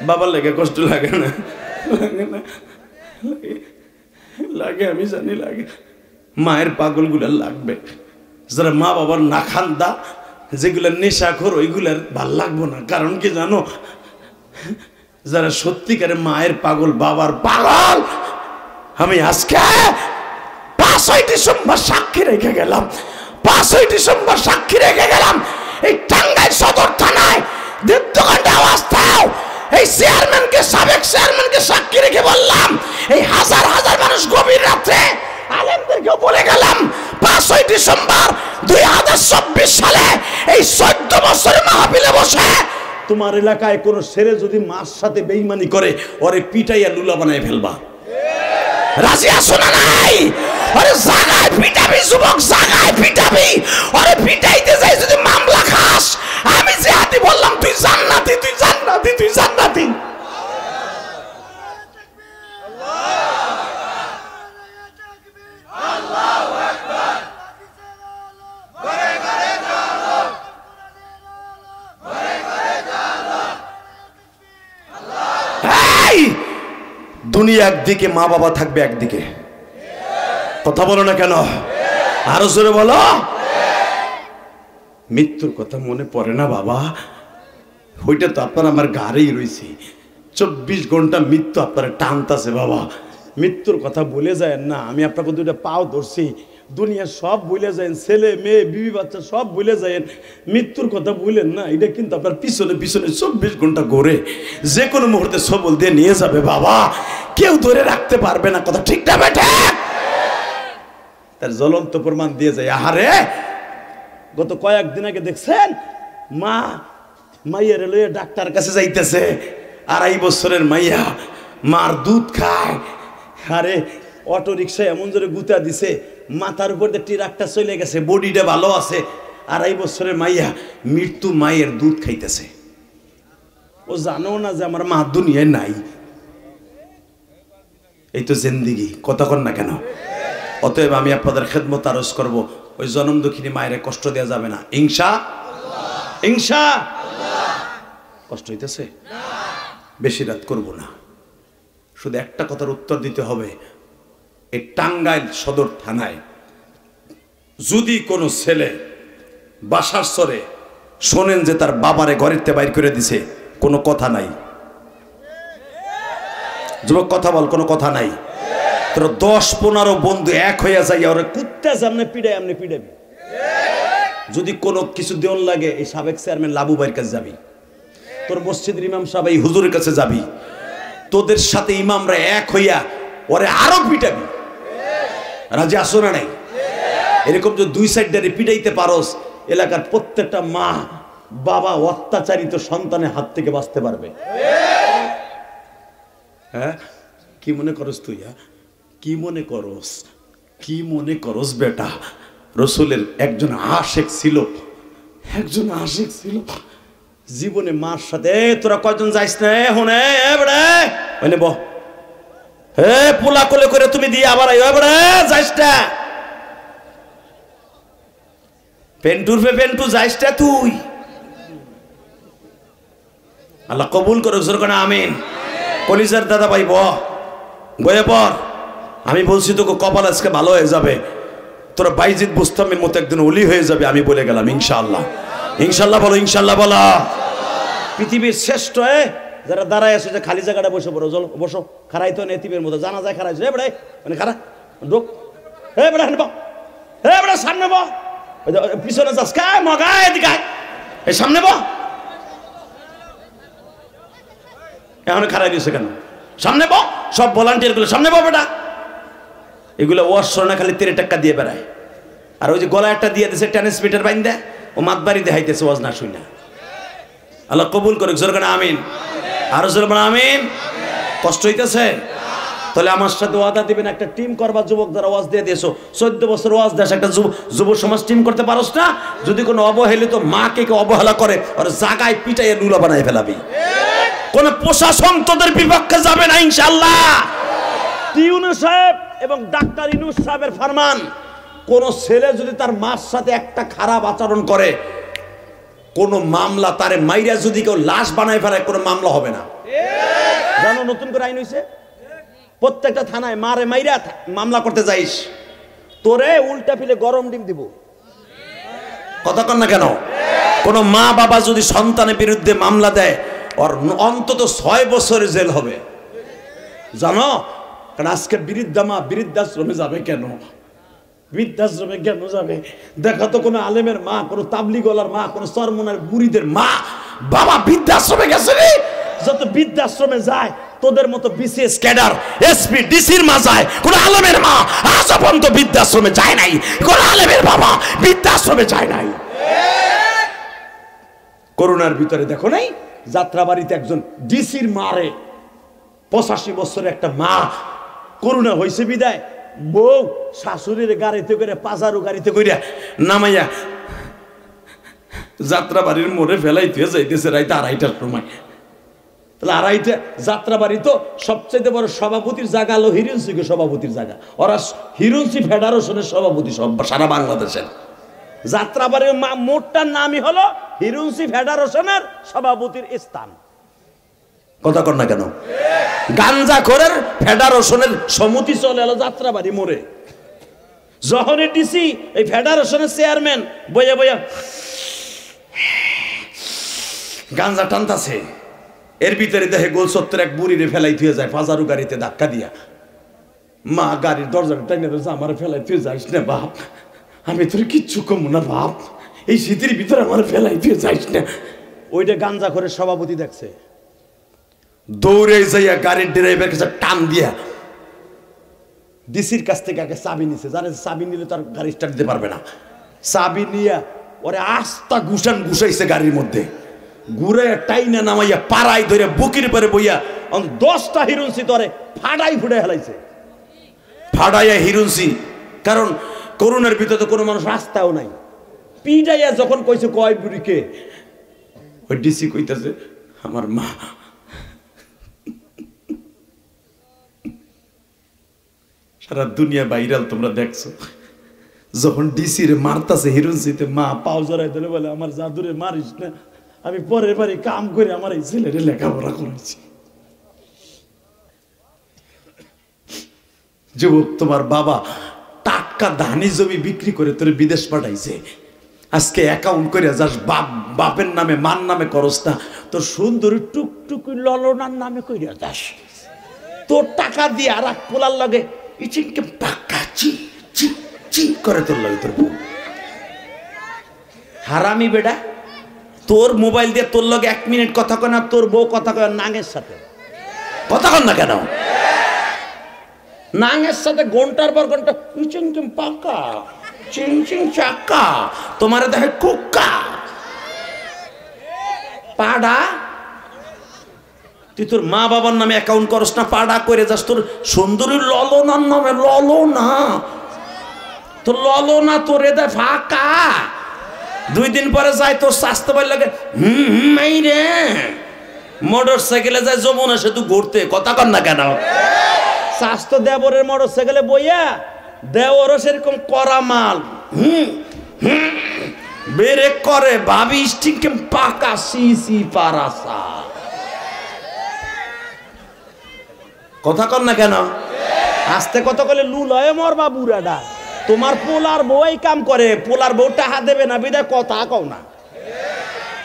[SPEAKER 1] বাবার লেগে কষ্ট লাগে না? লাগে না? লাগে, আমি জানি লাগে। মায়ের পাগল গুলা লাগবে, যারা মা বাবার না খান্দা, যেগুলা নেশাখোর, ওইগুলার ভাল লাগবো না। কারণ কি জানো, যারা সত্যিকারে মায়ের পাগল, বাবার পাগল, আমি আজকে 5ই ডিসেম্বর সাক্ষী রেখে গেলাম, 5ই ডিসেম্বর সাক্ষী রেখে গেলাম এই টাঙ্গাইল সদর থানায় দীপ্তকাণ্ডে আওয়াজ দাও। এই চেয়ারম্যানকে, সাবেক চেয়ারম্যানকে সাক্ষী রেখে বললাম, এই হাজার হাজার মানুষ গভীর রাত্রে আলেমদেরকেও বলে গেলাম 5ই ডিসেম্বর 2024 সালে এই 14 বছরের মাহফিলে বসে তোমার এলাকায় কোন ছেলে যদি মার সাথে বেঈমানি করে ওরে পিটাইয়া লুলা বানায় ফেলবা। রাজি আছো না নাই? আরে জাগায় পিটাবি যুবক, জাগায় পিটাবি। আরে পিটাইতে যাই যদি মামলা খাস, আমি যে হাতি বললাম তুই জান্নাতি, তুই জান্নাতি, তুই জান্নাতি। দুনিয়া একদিকে, মা বাবা থাকবে একদিকে। কথা বলো না কেন? আরো জোরে বলো। মৃত্যুর কথা মনে পড়ে না বাবা? ওইটা তো আপনার আমার গাড়েই রয়েছে। 24 ঘন্টা মৃত্যু আপনার টানতাছে বাবা। মৃত্যুর কথা বলে যায় না। আমি আপনাকে দুইটা পাও ধরছি, দুনিয়া সব ভুলে যায়, ছেলে মেয়ে বিবি বাচ্চা সব ভুলে যায়, মৃত্যুর কথা ভুলেন না। এটা কিন্তু আপনার পিছনে পিছনে 24 ঘন্টা ঘোরে, যে কোনো মুহূর্তে সবল দিয়ে নিয়ে যাবে বাবা। কেউ ধরে রাখতে পারবে না। কথা ঠিক না বেটা? তার জ্বলন্ত প্রমাণ দিয়ে যায়। আহারে গত কয়েকদিন আগে দেখছেন মা মাইয়ার লইয়া ডাক্তার কাছে যাইতেছে, 2.5 বছরের মাইয়া, মার দুধ খায়। আরে অটো রিক্সায় এমন জোরে গুতা দিছে, মাথার উপর দিয়ে ট্রাকটা চলে গেছে, বডিটা ভালো আছে। 2.5 বছরের মাইয়া মৃত্যু মায়ের দুধ খাইতেছে। ও জানো না যে আমার মা দুনিয়ায় নাই। এই তো জিন্দেগি। কথা কন না কেন? অতএব আমি আপনাদের খেদমত আরজ করব, ওই জনম দুঃখিনী মায়ের কষ্ট দেওয়া যাবে না। ইনশাআল্লাহ। কষ্ট হইতেছে? বেশি রাত করব না। শুধু একটা কথার উত্তর দিতে হবে। এই টাঙ্গাইল সদর থানায় যদি কোনো ছেলে বাসার সরে শোনেন যে তার বাবারে ঘরেতে বাইর করে দিছে, কোনো কথা নাই। যুবক কথা বল, কোনো কথা নাই। তোর 10-15 বন্ধু এক হইয়া যাই, ওরা কুত্তা সামনে পিড়াই, আমনে পিড়াবি। যদি কোনো কিছু দেওয়ার লাগে, এই সাবেক চেয়ারম্যান লাবু ভাইয়ের কাছে যাবি, তোর মসজিদের ইমাম সাহেব এই হুজুরের কাছে যাবি, তোদের সাথে ইমামরা এক হইয়া ওরে আরো পিটাবি। রাজি আসো না নাই? এরকম যে 2 সাইডে পিটাইতে পারোস, এলাকার প্রত্যেকটা মা বাবা অত্যাচারিত সন্তানের হাত থেকে বাঁচতে পারবে। হ্যাঁ, কি মনে করস তুই? কি মনে করস? কি মনে করস বেটা? রসুলের একজন আশিক ছিল, একজন আশিক ছিল। জীবনে মার সাথে তোরা কয়জন যাইস না? হুনে বেড়ে বহ, হে পোলা কোলে করে তুমি দিয়ে আবার বেড়ে যাইস না। পেন্টুর পে পেন্টু যাইস না তুই। আল্লাহ কবুল করে জোর করে আমিন। কলিজার দাদা ভাই বয়ে পর। আমি বলছি তোকে কপাল আজকে ভালো হয়ে যাবে, তোরা বাইজিদ বুস্তামের মতো একদিন ওলি হয়ে যাবে। আমি বলে গেলাম ইনশাআল্লাহ। ইনশাআল্লাহ বলো, ইনশাআল্লাহ বলো। পৃথিবীর শ্রেষ্ঠ যারা দাঁড়ায় আছে, যে খালি জায়গাটা বসে পড়ো, চলো বসো। খারাই তো নেতিবের মতো জানা যায়, খারাই বেড়াই মানে খারা ঢোক। হে বেড়া নেব, হে বেড়া সামনে বো, পিছনে যাস কায় মগায় দিকে এই সামনে বো। এখন খারাই দিয়েছে কেন? সামনে বো। সব ভলান্টিয়ার গুলো সামনে বো বেটা। এগুলো ওয়াশনা খালি 13 টাকা দিয়ে বেড়ায়। আর ওই যে গলা একটা দিয়ে দিয়েছে টেনিস মিটার বাইন দেয়, ও মাতবাড়ি দেখাইতেছে ওয়াজ না শুই না। আল্লাহ কবুল করুক জোর করে আমিন। আরো জোর করে আমিন। কষ্ট হইতেছে? তাহলে আমার সাথে ওয়াদা দিবেন, একটা টিম করবা যুবক যারা ওয়াজ দিয়ে দিয়েছো, 14 বছর ওয়াজ দেশ, একটা যুব সমাজ টিম করতে পারোস না? যদি কোনো অবহেলিত মাকে কেউ অবহেলা করে, আর জাগায় পিটাইয়ে লুলা বানায় ফেলাবি। কোন প্রশাসন তোদের বিপক্ষে যাবে না ইনশাআল্লাহ। ইউনূস সাহেব এবং ডাক্তার ইউনূস সাহেবের ফরমান, কোন ছেলে যদি তার মার সাথে একটা খারাপ আচরণ করে, কোন মামলা, তারে মাইরা যদি কেউ লাশ বানায় ফেলায়, কোনো মামলা হবে না। জানো নতুন করে আইন হইছে, প্রত্যেকটা থানায় মারে মাইরা মামলা করতে যাইস, তোরে উল্টা ফিলে গরম ডিম দিব। কথা কন না কেন? কোন মা বাবা যদি সন্তানের বিরুদ্ধে মামলা দেয়, ওর অন্তত 6 বছরের জেল হবে। জানো? কারণ আজকে বৃদ্ধা বৃদ্ধাশ্রমে যাবে কেন? বৃদ্ধাশ্রমে কেন যাবে? দেখা তো কোনো আলেমের মা, কোনো তাবলিগওয়ালার মা, কোনো সরমনের মুরিদের মা বাবা বৃদ্ধাশ্রমে গেছে রে। যত বৃদ্ধাশ্রমে যায় তোদের মতো বিসিএস ক্যাডার এসপি ডিসির মা যায়, কোন আলেমের মা আজ পর্যন্ত বৃদ্ধাশ্রমে যায় নাই, কোন আলেমের বাবা বৃদ্ধাশ্রমে যায় নাই। করোনার ভিতরে দেখো নাই যাত্রাবাড়িতে একজন ডিসির মারে, 85 বছরের একটা মা, করোনা হয়েছে বিদায় বউ শাশুড়ির গাড়িতে করে পাজারু গাড়িতে কইরা নামাইয়া যাত্রাবাড়ির মোড়ে ফেলাইতে যাইতেছে রাইতে 2:30টার সময়। তাহলে 2:30 যাত্রাবাড়ি তো সবচেয়ে বড় সভাপতির জায়গা হলো হিরুনসিকে সভাপতির জায়গা, ওরা হিরুনসি ফেডারেশনের সভাপতি সব সারা বাংলাদেশের। যাত্রাবাড়ির মোড়টার নামই হলো হিরুনসি ফেডারেশনের সভাপতির স্থান। কথা কর না কেন? গাঞ্জাখোরের ফেডারেশনের সমিতি চলে এলো যাত্রাবাড়ি মোড়ে। যখনই ডিসি এই ফেডারেশনের চেয়ারম্যান বইয়া বইয়া গাঞ্জা টানতাছে, এর ভিতরে দেখে গোল সত্তর এক বুড়িরে ফেলাই থুয়ে যায় পাজারু গাড়িতে ধাক্কা দিয়া। মা গাড়ির দরজাটা টাইনে রয়েছে, আমার ফেলাই তুই যাইস না বাপ, আমি তোর কিচ্ছু কম না বাপ, এই শীতের ভিতরে আমার ফেলাই তুই যাইস না। ওইটা গাঞ্জাখোরের সভাপতি দেখছে, দৌড়ে যাইয়া গাড়ির ড্রাইভার কাছে টান দিয়া ডিসির কাছ থেকে আগে চাবি নিছে, জানে চাবি নিলে তার গাড়ি স্টার্ট দিতে পারবে না। চাবি নিয়া ওরে আস্তা ঘুষাইছে গাড়ির মধ্যে, ঘুরে টাইনা নামাইয়া পাড়াই ধরে বুকির পরে বইয়া 10টা হিরুনসি ধরে ফাটাই ফুটে হেলাইছে। ফাটাইয়া হিরুনসি, কারণ করোনার ভিতরে তো কোনো মানুষ রাস্তাও নাই, পিটাইয়া যখন কইছে কয় বুড়িকে, ওই ডিসি কইতাছে আমার মা। সারা দুনিয়া ভাইরাল, তোমরা দেখছো যখন ডিসির মারতাছে হিরুনসিতে, মা পাও জড়াই দিলে বলে আমার জাদুরে মারিস না, আমি পরের বাড়ি কাম করে আমার এই ছেলেরে লেখাপড়া করেছি। যুবক, তোমার বাবা টাটকা ধানি জমি বিক্রি করে তোর বিদেশ পাঠাইছে, আজকে অ্যাকাউন্ট করে যাস বাপের নামে মার নামে করস না, তোর সুন্দরী টুকটুকি ললনার নামে কইরা যাস, তোর টাকা দিয়ে আর এক পোলার লাগে ইচিনকে পাকা চি চি চি করে তোর লাগে তোর বউ। হারামি বেডা, তোর মোবাইল দিয়ে তোর লগে 1 মিনিট কথা কয় না, তোর বউ কথা কয় নাঙের সাথে। কথা কন না কেন? নাঙের সাথে ঘন্টার পর ঘন্টা চিং পাকা চিং চিং চাকা, তোমারে দেখে কুক্কা পাড়া। তুই তোর মা বাবার নামে অ্যাকাউন্ট করস না, পাড়া করে যাস তোর সুন্দরী ললনার নামে। ললনা তোর ললনা তোরে দেয় ফাঁকা, 2 দিন পরে যায় তোর স্বাস্থ্য ভাই লাগে এই রে মোটর সাইকেলে যায় যমুনা সেতু ঘুরতে। কথা কন না কেন? স্বাস্থ্য দেবরের মোটর সাইকেলে বইয়া দেওরও সেরকম করা মাল বেরে করে ভাবি স্টিংকে পাকা সিসি পারাসা। কথা কন না কেন? আস্তে কথা কলে লুলয়ে মরবা বুড়াডা। তোমার পোলার বউ কাম করে, পোলার বউ টাকা দেবে না বিদায় কথা কও না।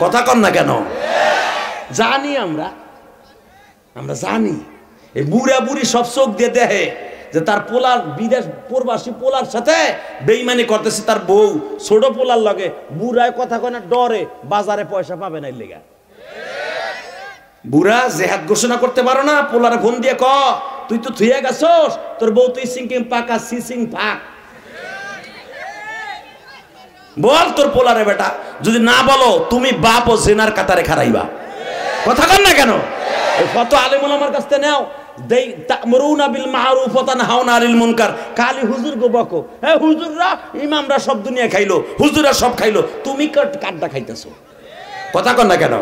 [SPEAKER 1] কথা কন না কেন? জানি আমরা জানি এই বুড়া বুড়ি সব চোখ দিয়ে দেখে যে তার পোলার বিদেশ প্রবাসী পোলার সাথে বেইমানি করতেছে তার বউ, ছোট পোলার লগে। বুড়ায় কথা কয় না, ডরে বাজারে পয়সা পাবে না এর লেগা। বুড়া জেহাদ ঘোষণা করতে পারো না, পোলারে ফোন দিয়ে ক তুই তো থুয়ে গেছস, তোর বউ তুই সিংকিং পাকা সিসিং ফাক বল তোর পোলারে বেটা। যদি না বলো তুমি বাপ ও জেনার কাতারে খারাইবা। কথা কন না কেন? কত আলেম ওলামার কাছ থেকে নাও, দেই তা'মুরুনা বিল মা'রুফ ওয়া তানহাউনা আনিল মুনকার। খালি হুজুর গো বকো, হ্যাঁ হুজুররা ইমামরা সব দুনিয়া খাইলো, হুজুররা সব খাইলো, তুমি কাটটা খাইতেছো। কথা কন না কেন?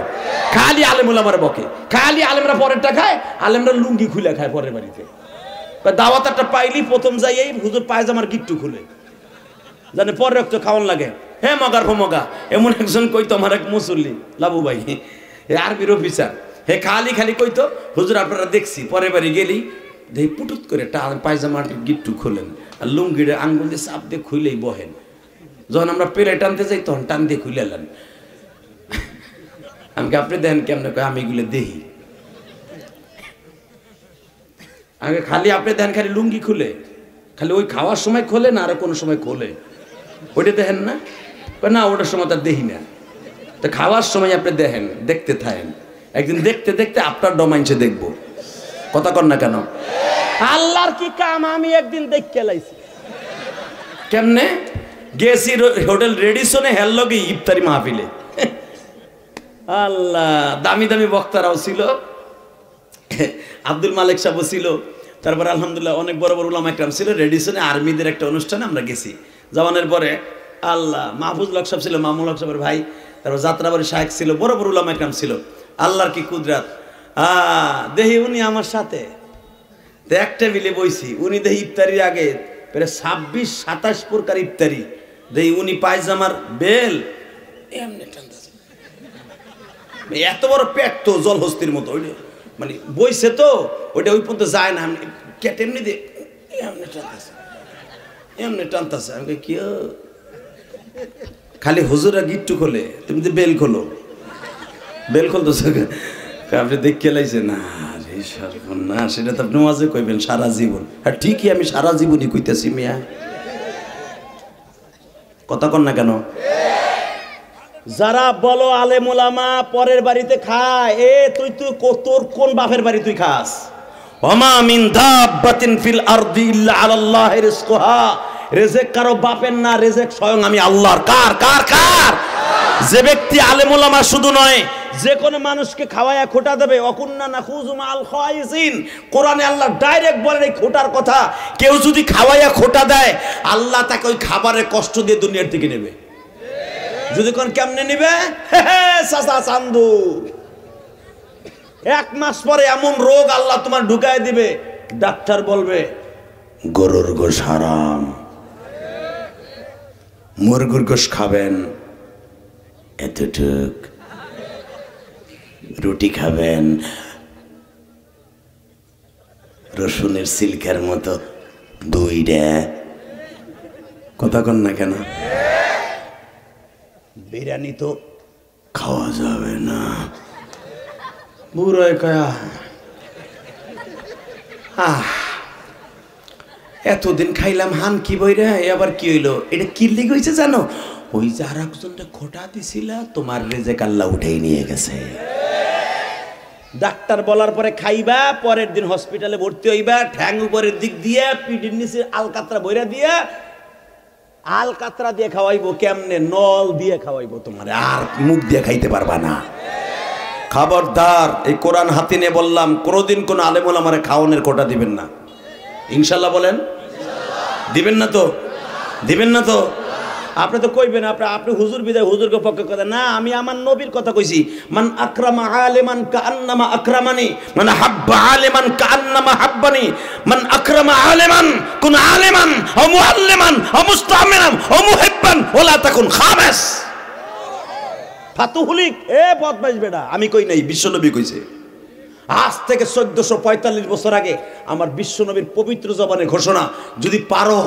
[SPEAKER 1] খালি আলেম ওলামার বকে, খালি আলেমরা পরেরটা খায়, আলেমরা লুঙ্গি খুলে খায় পরের বাড়িতে। দাওয়াত একটা পাইলি প্রথম যাই এই হুজুর পায়জামার গিট্টু খুলে জানে পরে রক্ত খাওয়ান লাগে। হে মগার ফমগা, এমন একজন কইতো আমার এক মুসল্লি লাবু ভাই, আরবির অফিসার, হে খালি কইতো হুজুর আপনারা দেখছি পরের বাড়ি গেলি দেখি পুটুত করে পায়জামার গিট্টু খোলেন আর লুঙ্গিরে আঙ্গুল দিয়ে চাপ দিয়ে খুইলেই বহেন। যখন আমরা পেরে টানতে যাই তখন টান দিয়ে খুলে এলেন। আমাকে আপনি দেখেন কেমন কয়, আমি এগুলো দেখি। আগে খালি আপনি দেখেন খালি লুঙ্গি খুলে, খালি ওই খাওয়ার সময় খোলে না আর কোনো সময় খোলে, ওইটা দেখেন না? না ওটার সময় তার দেখি না, তো খাওয়ার সময় আপনি দেখেন, দেখতে থাকেন। একদিন দেখতে দেখতে আপনার ডোমাইনসে দেখবো। কথা কন না কেন?
[SPEAKER 2] আল্লাহর কি কাম, আমি একদিন দেখতে লাইছি।
[SPEAKER 1] কেমনে? গেছি হোটেল রেডিসনে হেললগে ইফতারি মাহফিলে। আল্লাহ, দামি দামি বক্তারাও ছিল, আব্দুল মালিক সাহেব ছিল, তারপর আলহামদুলিল্লাহ অনেক বড় বড় উলামা একরাম ছিল। রেডিসনে আর্মিদের একটা অনুষ্ঠানে আমরা গেছি। যাওয়ানোর পরে আল্লাহ, মাহফুজ হক সাহেব ছিল, মামুল হক সাহেবের ভাই, তারপর যাত্রাবাড়ি শাহেক ছিল, বড় বড় উলামা একরাম ছিল। আল্লাহর কি কুদরাত! দেহি উনি আমার সাথে এক টেবিলে বইছি, উনি দেহি ইফতারির আগে প্রায় 26-27 প্রকার ইফতারি দেহি, উনি পায়জামার বেল এমনি টানতেছে, এত বড় পেট তো জল হস্তির মতো, ওইটা মানে বইছে তো ওইটা ওই পর্যন্ত যায় না, কেটে এমনি দিয়ে এমনি টানতেছে, এমনি টানতেছে। আমি কি খালি হুজুরা গিট্টু খোলে, তুমি তো বেল খোলো, বেল খুলতেছ আপনি দেখে লাইছে না রে না, সেটা তো আপনি মাঝে কইবেন সারা জীবন। আর ঠিকই আমি সারা জীবনই কইতেছি মিয়া, কথা কন না কেন?
[SPEAKER 2] যারা বলো আলেম ওলামা পরের বাড়িতে খায়, তুই তোর কোন বাপের বাড়ি তুই খাস?
[SPEAKER 1] ওমা মিন দাব্বাতিন ফিল আরদি ইল্লা আলাল্লাহি রিজকুহা, রিজক কারো বাপের না, রিজক স্বয়ং আমি আল্লাহর। কার কার কার? যে ব্যক্তি আলেম ওলামা শুধু নয়,
[SPEAKER 2] যে কোনো মানুষকে খাওয়ায়া খোটা দেবে, অকুন্না নাখুযু মাল খায়িসিন, কোরআনে আল্লাহ ডাইরেক্ট বলেন এই খোটার কথা।
[SPEAKER 1] কেউ যদি খাওয়াইয়া খোটা দেয়, আল্লাহ তাকে ওই খাবারের কষ্ট দিয়ে দুনিয়ার থেকে নেবে।
[SPEAKER 2] যদি কোন কেমনে নিবে? চাচা চান্দু, 1 মাস পরে এমন রোগ আল্লাহ তোমার ঢুকায় দিবে, ডাক্তার বলবে
[SPEAKER 1] গরুর গোশ হারাম, মুরগির গোশ খাবেন এতটুক, রুটি খাবেন রসুনের সিল্কের মতো 2টা। কথা কন না কেন?
[SPEAKER 2] বিরিয়ানি তো
[SPEAKER 1] খাওয়া যাবে না, বুড়ায় কয়া এতদিন খাইলাম হান কি বইরা, আবার কি হইলো? এটা কি লিগ হয়েছে জানো? ওই যে আর একজনটা খোটা দিছিল, তোমার রেজেক আল্লাহ উঠেই নিয়ে গেছে।
[SPEAKER 2] ডাক্তার বলার পরে খাইবা, পরের দিন হসপিটালে ভর্তি হইবা, ঠ্যাং উপরের দিক দিয়ে পিঠির নিচে আলকাতরা বইরা দিয়ে, আলকাতরা দিয়ে খাওয়াইবো কেমনে? নল দিয়ে খাওয়াইবো তোমার,
[SPEAKER 1] আর মুখ দিয়ে খাইতে পারবা না। খবরদার, এই কোরআন হাতে নিয়ে বললাম, কোনোদিন কোন আলেম ওলামারে খাওয়ানোর কোটা দিবেন না। ইনশাল্লাহ বলেন, দিবেন না তো? দিবেন না তো?
[SPEAKER 2] আপনি তো কইবেন, আপনি হুজুর বিদায় হুজুরকে পক্ষে কথা না, আমি আমার নবীর কথা কইছি। মান আকরামা আলিমান কাআন্নামা আকরামানি, মান হাব্বা আলিমান কাআন্নামা হাব্বানি, মান আকরামা আলিমান কুন আলিমান ও মুআল্লিমান ও মুস্তামিনান ও মুহিব্বান ওয়া লা তাকুন খামিস। ফাতুহুলিক বদমাইশ বেটা, আমি কই নাই, বিশ্বনবী কইছে। আজ থেকে 1445 বছর আগে আমার বিশ্বনবীর পবিত্র জবানে ঘোষণা, যদি পারো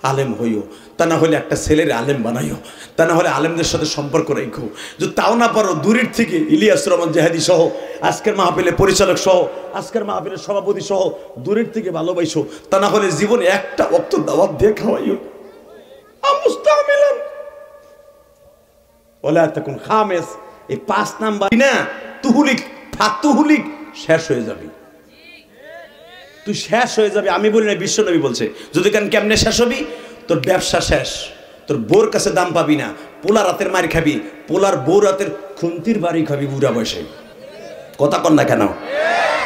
[SPEAKER 2] আলেম হইও, তা না হলে একটা ছেলের আলেম বানাইও, তা না হলে আলেমদের সাথে সম্পর্ক রেখো, যদি তাও না পারো দূরের থেকে ইলিয়াস রহমান জাহাদি সহ, আজকের মাহফিলের পরিচালক সহ, আজকের মাহফিলের সভাপতি সহ দূরের থেকে ভালোবাসো, তা না হলে জীবনে একটা ওয়াক্ত দাওয়াত দিয়ে খাওয়াইও। মুস্তামিলান ওলা তাকুন খামিস, এই 5 নাম্বার না তুহুলিক, ফাতুহুলিক শেষ হয়ে যাবে, তুই শেষ হয়ে যাবে। আমি বলি না, বিশ্বনবী বলছে। যদি কেমনে শেষ হবি? তোর ব্যবসা শেষ, তোর বোর কাছে দাম পাবি না, পোলা রাতের মারি খাবি, পোলার বউ রাতের খুন্তির বাড়ি খাবি বুড়া বয়সে। কথা কন না কেন?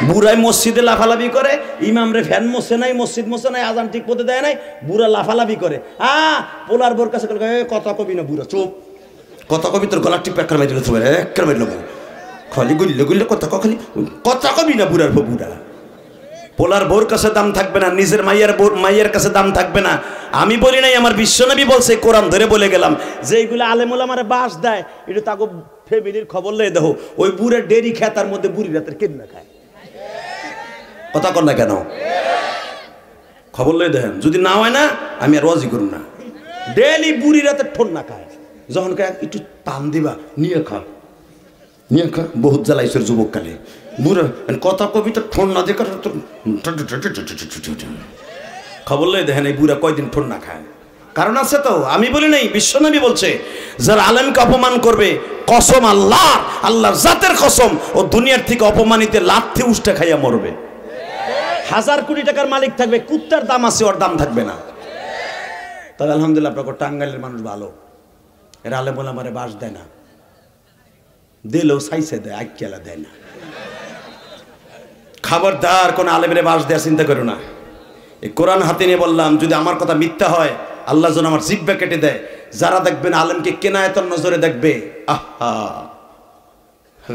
[SPEAKER 2] বুড়ায় মসজিদে লাফালাফি করে, ইমামরে ফ্যান মোছে নাই, মসজিদ মোছে নাই, আজান ঠিক মতো দেয় নাই, বুড়া লাফালাফি করে। পোলার বোর কাছে কথা কবি না, বুড়া চুপ, কথা কবি, তোর গলা টিপ একটা মাইল একটা মাইল খালি গুললে গুললে কথা খালি কথা কবি না, বুড়ার বউ বুড়া। পোলার বোর কাছে দাম থাকবে না, নিজের মাইয়ের কাছে দাম থাকবে না। আমি বলি নাই, আমার বিশ্বনবী বলছে, কোরআন ধরে বলে গেলাম। যে এইগুলো আলেম ওলামারে বাস দেয়, এটা তাকে ফ্যামিলির খবর লয়ে দেখো, ওই বুড়ের ডেরি খায়, তার মধ্যে বুড়ি রাতের কেন্না খায়। কথা কন না কেন? খবর লয়ে দেখেন, যদি না হয় না আমি আর রাজি করুন না। ডেলি বুড়ি রাতের ঠোন না খায়, যখন খায় একটু টান দিবা, নিয়ে খা, নিয়ে খা। বহুত জ্বালাইছের যুবককালে বুড়া কথা কবি তো ঠোন না দেখার, খবর লয়ে দেখেন এই বুড়া কয়দিন ঠোন না খায়। কারণ আছে তো, আমি বলি নাই, বিশ্বনবী বলছে, যারা আলেমকে অপমান করবে কসম আল্লাহর, আল্লাহর জাতের কসম, ও দুনিয়ার থেকে অপমানিত লাথি উষ্টা খাইয়া মরবে। 1000 কোটি টাকার মালিক থাকবে, কুত্তার দাম আছে, ওর দাম থাকবে না। তবে আলহামদুলিল্লাহ আপনার টাঙ্গাইলের মানুষ ভালো, এরা আলে বলে আমারে বাস দেয় না, দিলেও সাইসে দেয়, আইকেলা দেয় না। খবরদার কোন আলেমের বাস দেয়া চিন্তা করো না। এই কোরআন হাতে নিয়ে বললাম, যদি আমার কথা মিথ্যা হয় আল্লাহ যেন আমার জিহ্বা কেটে দেয়। যারা দেখবেন আলেমকে কেনায়েতর নজরে দেখবে, আহা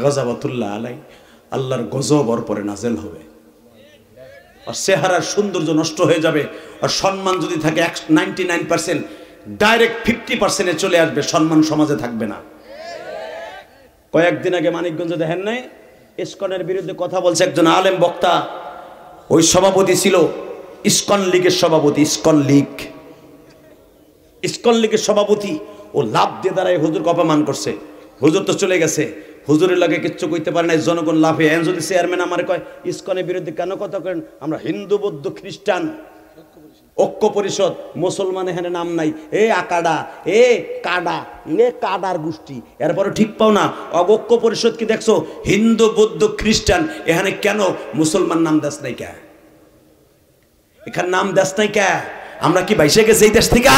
[SPEAKER 2] গজাবাতুল্লাহ আলাই, আল্লাহর গজব ওর পরে নাজেল হবে, আর চেহারার সৌন্দর্য নষ্ট হয়ে যাবে, আর সম্মান যদি থাকে 99% ডাইরেক্ট 50%-এ চলে আসবে, সম্মান সমাজে থাকবে না। কয়েকদিন আগে মানিকগঞ্জে দেখেন নাই, ইসকনের বিরুদ্ধে কথা বলছে একজন আলেম বক্তা, ওই সভাপতি ছিল ইসকন লীগের সভাপতি, ইসকন লীগের সভাপতি, ও লাভ দিয়ে দাঁড়ায় হুজুরকে অপমান করছে। হুজুর তো চলে গেছে, হুজুরের লাগে কিচ্ছু কইতে পারে না, জনগণ লাভে। এখন যদি চেয়ারম্যান আমার কয় ইসকনের বিরুদ্ধে কেন কথা করেন, আমরা হিন্দু বৌদ্ধ খ্রিস্টান ঐক্য পরিষদ, মুসলমান এখানে নাম নাই, এ আকাডা, এ কাডা, এ কাডার গোষ্ঠী, এরপরে ঠিক পাও না। ঐক্য পরিষদ কি দেখছো, হিন্দু বৌদ্ধ খ্রিস্টান, এখানে কেন মুসলমান নাম দেশ নাই কে, এখানে নাম দেশ নাই কে? আমরা কি বাইসে গেছে এই দেশ থেকে?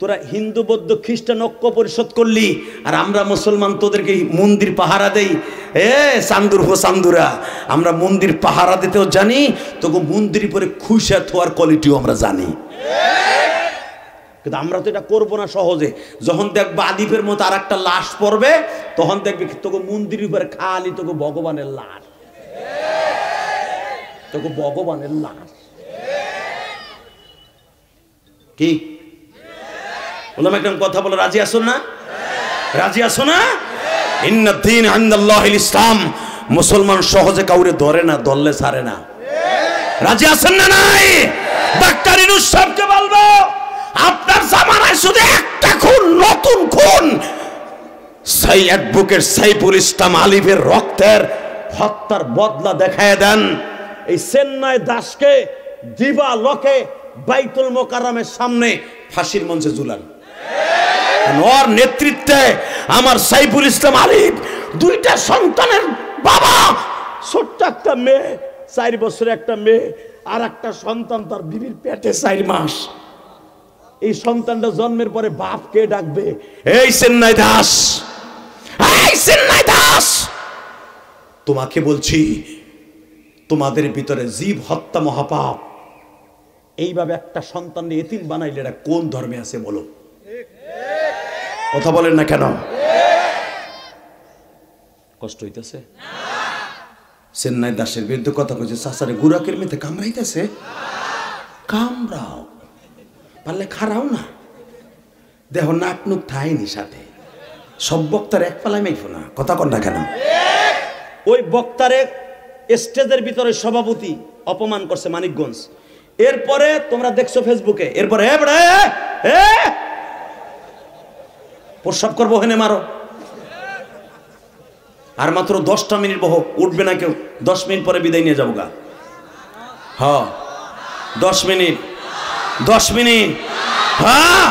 [SPEAKER 2] তোরা হিন্দু বৌদ্ধ খ্রিস্টান ঐক্য পরিষদ করলি, আর আমরা মুসলমান তোদেরকে মন্দির পাহারা দেই। এ চান্দুর হো চান্দুরা, আমরা মন্দির পাহারা দিতেও জানি, তোকে মন্দির পরে খুশা থোয়ার কোয়ালিটিও আমরা জানি, কিন্তু আমরা তো এটা করবো না সহজে। যখন দেখবো আদিফের মতো আর একটা লাশ পড়বে, তখন দেখবি তোকে মন্দির উপরে খালি তোকে ভগবানের লাশ, তোকে ভগবানের লাশ। কি বললাম, একদম কথা বলো, রাজি আছো না? রাজি আছো না? ইন্নাদ্দীন ইনদাল্লাহিল ইসলাম, মুসলমান সহজে কাউরে ধরে না, ধরলে ছাড়ে না। রাজি আছেন না নাই? ডাক্তার ইউনূস সাহেবকে বলবো, আপনার জামানায় শুধু একটা খুন, নতুন খুন, সেই অ্যাডভোকেট সাইফুল ইসলাম আলিফের রক্তের হত্যার বদলা দেখায় দেন। এই চেন্নাই দাসকে দিবা লোকে বাইতুল মোকাররমের সামনে ফাঁসির মঞ্চে ঝুলান। ওর নেতৃত্বে আমার সাইফুল ইসলাম আলিফ, 2টা সন্তানের বাবা, ছোট্ট একটা মেয়ে, 4 বছরের একটা মেয়ে, আর একটা সন্তান তার বিবির পেটে 4 মাস। এই সন্তানটা জন্মের পরে বাপকে ডাকবে, এই চেন্নাই দাস, এই চেন্নাই দাস, তোমাকে বলছি, তোমাদের ভিতরে জীব হত্যা মহাপাপ। এইভাবে একটা সন্তান এতিম বানাইলে এটা কোন ধর্মে আছে বলো? কথা বলেন না কেন? কষ্ট হইতেছে? চেন্নাই দাসের বিরুদ্ধে কথা কইছে, চাচারে গুরাকের মেতে কামড়াইতেছে, কামড়াও, পারলে খারাও না, দেখো নাক নুক থাইনি সাথে, সব বক্তার এক পালায় মাইফো না, কথা কন না কেন? ওই বক্তারে স্টেজের ভিতরে সভাপতি অপমান করছে মানিকগঞ্জ। এরপরে তোমরা দেখছো ফেসবুকে, এরপরে প্রস্রাব করবো, হেনে মারো, আর মাত্র 10টা মিনিট বহ, উঠবে না কেউ, 10 মিনিট পরে বিদায় নিয়ে যাবো গা। হ্যাঁ 10 মিনিট, 10 মিনিট, হ্যাঁ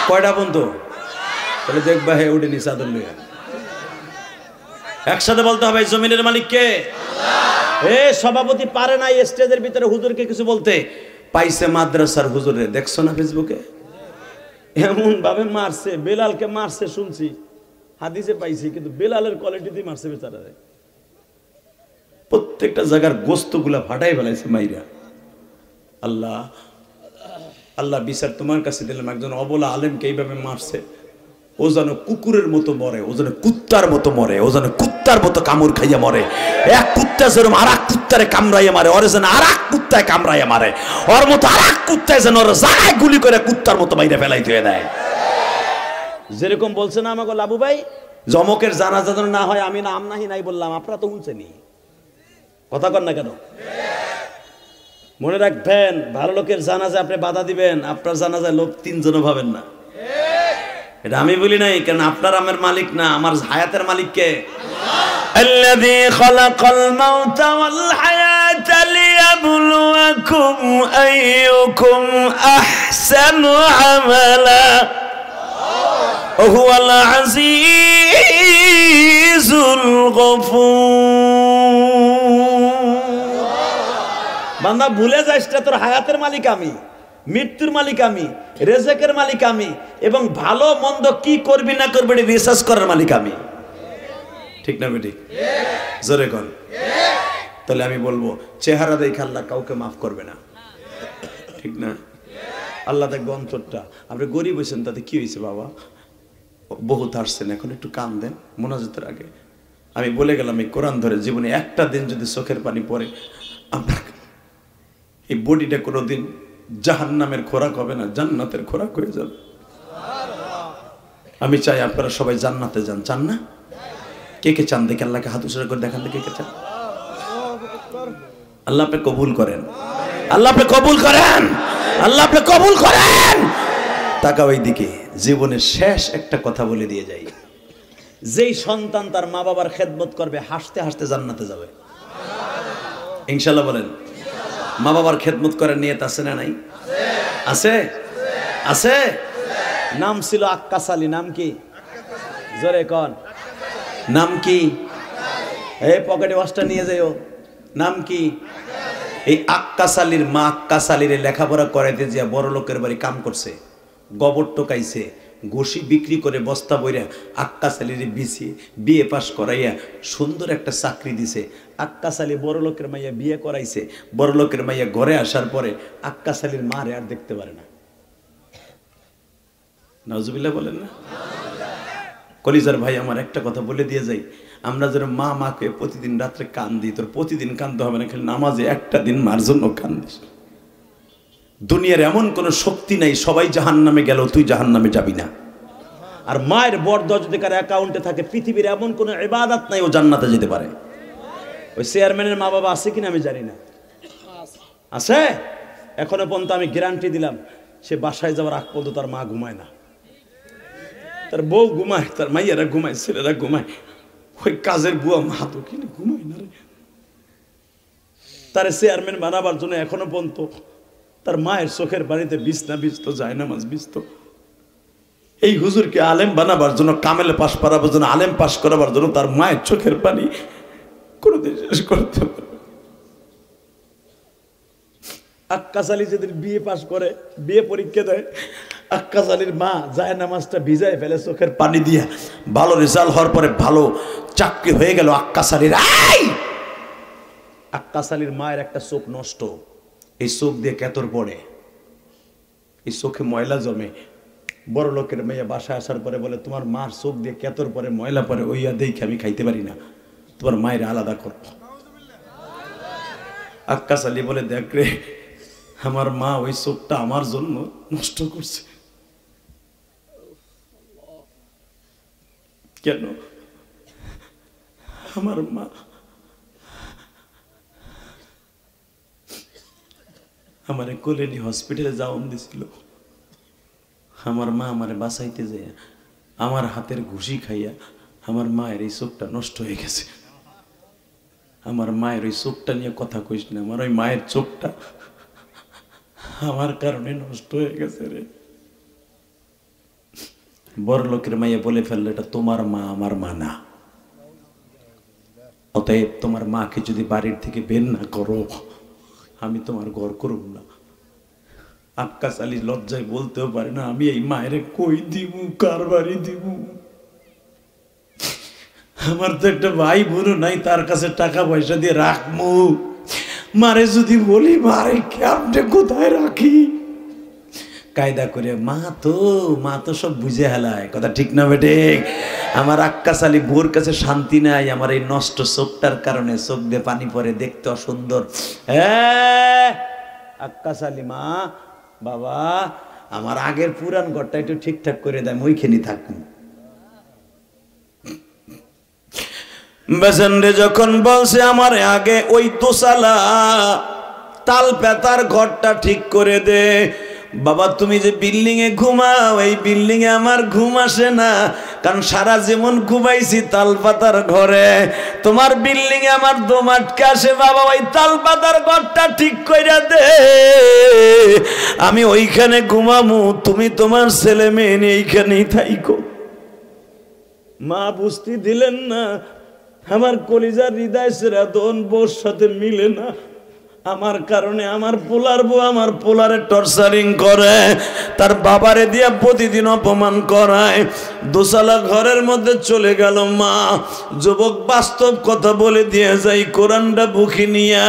[SPEAKER 2] কয়টা বন্ধু? তাহলে দেখবা হে উঠে নি চাদর লইয়া, একসাথে বলতে হবে জমিনের মালিককে। এ সভাপতি পারে না স্টেজের ভিতরে হুজুরকে কিছু বলতে, পাইছে মাদ্রাসার হুজুরে, দেখছো না ফেসবুকে? এমন ভাবে মারছে, বেলালকে মারছে শুনছি, হাদিসে পাইছি, কিন্তু বেলালের কোয়ালিটিতে মারছে বেচারারে, প্রত্যেকটা জায়গার গোস্তগুলা ফাটাই ফেলাইছে মাইরা। আল্লাহ আল্লাহ বিচার তোমার কাছে দিলাম, একজন অবলা আলেমকে এইভাবে মারছে, ও যেন কুকুরের মতো মরে, ও যেন কুত্তার মতো মরে, ও যেন কুত্তার মতো কামড় খাইয়া মরে। এক কুত্তা যেরকম আর এক কুত্তারে কামড়াইয়া মারে, ওরে যেন আর এক কুত্তায় কামড়াইয়া মারে, ওর মতো আর এক কুত্তায় যেন ওর জায়গায় গুলি করে কুত্তার মতো বাইরে ফেলাই দিয়ে দেয়। যেরকম বলছে না আমাকে লাবু ভাই, জমকের জানাজা যেন না হয়, আমি নাম নাহি নাই বললাম, আপনারা তো শুনছেনি, কথা কন না কেন? মনে রাখবেন, ভালো লোকের জানাজা আপনি বাধা দিবেন, আপনার জানাজায় লোক 3 জনও ভাবেন না। এটা আমি বলি নাই, কারণ আপনার আমার মালিক না, আমার হায়াতের মালিক কে? আল্লাযী খালাকাল মাউতা ওয়াল হায়াতা লিয়াবলুয়াকুম আইয়ুকুম আহসানু আমালা।
[SPEAKER 1] হুয়াল আজিজুল গফুর।
[SPEAKER 2] বান্দা ভুলে যাস না তোর হায়াতের মালিক আমি, মৃত্যুর মালিক আমি, রেজেকের মালিক আমি, এবং ভালো মন্দ কি করবি না করবি রিসার্চ করার মালিক আমি।
[SPEAKER 1] ঠিক না বেটি? জোরে কর। তাহলে আমি বলবো চেহারা দেখে আল্লাহ কাউকে মাফ করবে না, ঠিক না?
[SPEAKER 2] আল্লাহ দেখবো অন্তরটা। আপনি গরিব হয়েছেন তাতে কি হয়েছে বাবা?
[SPEAKER 1] বহুত আসছেন, এখন একটু কান দেন মোনাজাতের আগে। আমি বলে গেলাম এই কোরআন ধরে জীবনে একটা দিন যদি চোখের পানি পড়ে, আপনার এই বডিটা কোনোদিন জাহান্নামের খোরাক হবে না, জান্নাতের খোরাক হয়ে যাবে। আমি চাই আপনারা সবাই জান্নাতে যান। চান না? কে কে চান? দেখে আল্লাহকে হাত উৎসর্গ করে দেখান, কে কে চান? আল্লাহ আপনি কবুল করেন, আল্লাহ আপনি কবুল করেন, আল্লাহ আপনি কবুল করেন। তাকাও এই দিকে। জীবনের শেষ একটা কথা বলে দিয়ে যাই,
[SPEAKER 2] যেই সন্তান তার মা বাবার খেদমত করবে হাসতে হাসতে জান্নাতে যাবে
[SPEAKER 1] ইনশাল্লাহ। বলেন মা বাবার খেদমত করার নিয়ত আছে না নাই? আছে, আছে।
[SPEAKER 2] নাম ছিল আক্কাস আলী। নাম কি? জোরে কন।
[SPEAKER 1] নাম কি?
[SPEAKER 2] এই পকেটে ওয়াশটা নিয়ে যাও। নাম কি?
[SPEAKER 1] এই আক্কাস আলীর মা আক্কাস আলীর লেখাপড়া করাইতে যে বড় লোকের বাড়ি কাম করছে, গোবর টোকাইছে, গোশি বিক্রি করে বস্তা বইরা আক্কাস আলীর বিয়ে পাশ করাইয়া সুন্দর একটা চাকরি দিছে।
[SPEAKER 2] আক্কাস আলী বড় লোকের মাইয়া বিয়ে করাইছে।
[SPEAKER 1] বড় লোকের মাইয়া ঘরে আসার পরে আক্কাস আলীর মারে আর দেখতে পারে না। নাউজুবিল্লাহ বলেন না? কলিজার ভাই আমার একটা কথা বলে দিয়ে যাই, আমরা যারা মা মাকে প্রতিদিন রাত্রে কান দিই, তোর প্রতিদিন কান্দতে হবে না, খালি নামাজে একটা দিন মার জন্য কান্দিস। দুনিয়ার এমন কোনো শক্তি নাই সবাই জাহান্নামে গেল তুই জাহান্নামে যাবি না।
[SPEAKER 2] আর মায়ের বরদোয়া যদি কার অ্যাকাউন্টে থাকে, পৃথিবীর এমন কোনো ইবাদত নাই
[SPEAKER 1] ও জান্নাতে যেতে পারে।
[SPEAKER 2] ওই চেয়ারম্যানের মা বাবা আছে কিনা আমি জানি না, আছে এখনো পর্যন্ত। আমি গ্যারান্টি দিলাম সে বাসায় যাওয়ার আগ পর্যন্ত তার মা ঘুমায় না, তার বউ ঘুমায়, তার মাইয়ারা ঘুমায়, ছেলেরা ঘুমায়, ওই কাজের বুয়া মা তো কিনে ঘুমায় না রে। তার চেয়ারম্যান বানাবার জন্য এখনো পর্যন্ত তার মায়ের চোখের বাড়িতে বিছনা বিছতো, যায় নামাজ বিছতো।
[SPEAKER 1] এই হুজুরকে আলেম বানাবার জন্য, কামেলে পাশ করাবার জন্য, আলেম পাশ করাবার জন্য তার মায়ের চোখের পানি কোনোদিন শেষ করতে পারবে।
[SPEAKER 2] আক্কাস আলী যেদিন বিয়ে পাশ করে, বিয়ে পরীক্ষা দেয়, আক্কাস আলীর মা যায় নামাজটা ভিজায় ফেলে চোখের
[SPEAKER 1] পানি দিয়া। ভালো রেজাল্ট হওয়ার পরে ভালো চাকরি হয়ে গেল আক্কাস আলীর।
[SPEAKER 2] আক্কাস আলীর মায়ের একটা চোখ নষ্ট,
[SPEAKER 1] এই চোখ দিয়ে কেতর পড়ে, এই চোখে ময়লা জমে। বড় লোকের মেয়ে বাসায় আসার পরে বলে তোমার মার চোখ দিয়ে কেতর পরে ময়লা পরে, ওইয়া দেখে আমি খাইতে পারি না, তোমার মায়ের আলাদা কর। আক্কাস আলী বলে দেখ রে, আমার মা ওই চোখটা আমার জন্য নষ্ট করছে। কেন? আমার মা আমারে কোলে নিয়ে হসপিটালে যাওয়ান দিছিল। আমার মা আমারে বাঁচাইতে যায় আমার হাতের ঘুষি খাইয়া আমার মায়ের এই চোখটা নষ্ট হয়ে গেছে। আমার মায়ের ওই চোখটা নিয়ে কথা কইস না, আমার ওই মায়ের চোখটা আমার কারণে নষ্ট হয়ে গেছে রে। বড় লোকের মাইয়া বলে ফেললো এটা তোমার মা, আমার মা না। অতএব তোমার মাকে যদি বাড়ির থেকে বের না করো, আমি তোমার ঘর করব না। আক্কাস আলী লজ্জায় বলতেও পারে না আমি এই মায়ের কই দিব, কার বাড়ি দিব। আমার তো একটা ভাই বোনও নাই তার কাছে টাকা পয়সা দিয়ে রাখবো, মারে যদি বলি মারে কেমনে কোথায় রাখি। কায়দা করে মা তো সব বুঝে হেলায়, কথা ঠিক না বেটে? আমার আক্কাস আলী বোর কাছে শান্তি নাই, আমার এই নষ্ট চোখটার কারণে চোখ দিয়ে পানি পড়ে, দেখতে অসুন্দর।
[SPEAKER 2] আক্কাস আলী মা বাবা আমার আগের পুরান ঘরটা একটু ঠিকঠাক করে দেয়, ওইখানে থাকুন।
[SPEAKER 1] বেসেন্ডে যখন বলছে আমার আগে ওই দোসালা তাল পেতার ঘরটা ঠিক করে দে, বাবা তুমি যে বিল্ডিং এ ঘুমাও এই বিল্ডিং এ আমার ঘুম আসে না, কারণ সারা জীবন ঘুমাইছি তাল পাতার ঘরে, তোমার বিল্ডিং এ আমার দম আটকে আসে, বাবা ওই তাল পাতার ঘরটা ঠিক করে দে, আমি ওইখানে ঘুমামু, তুমি তোমার ছেলে মেয়ে নিয়ে এইখানেই থাইকো।
[SPEAKER 2] মা বুঝতে দিলেন না, আমার কলিজার হৃদয় সেরা দোন বোর সাথে মিলে না। আমার কারণে আমার পোলার বউ আমার পোলারে টর্চারিং করে, তার বাবারে দিয়া প্রতিদিন অপমান করায়। দোসালা ঘরের মধ্যে চলে গেল মা। যুবক বাস্তব কথা বলে দিয়ে যাই, কোরআনটা বুকে নিয়া।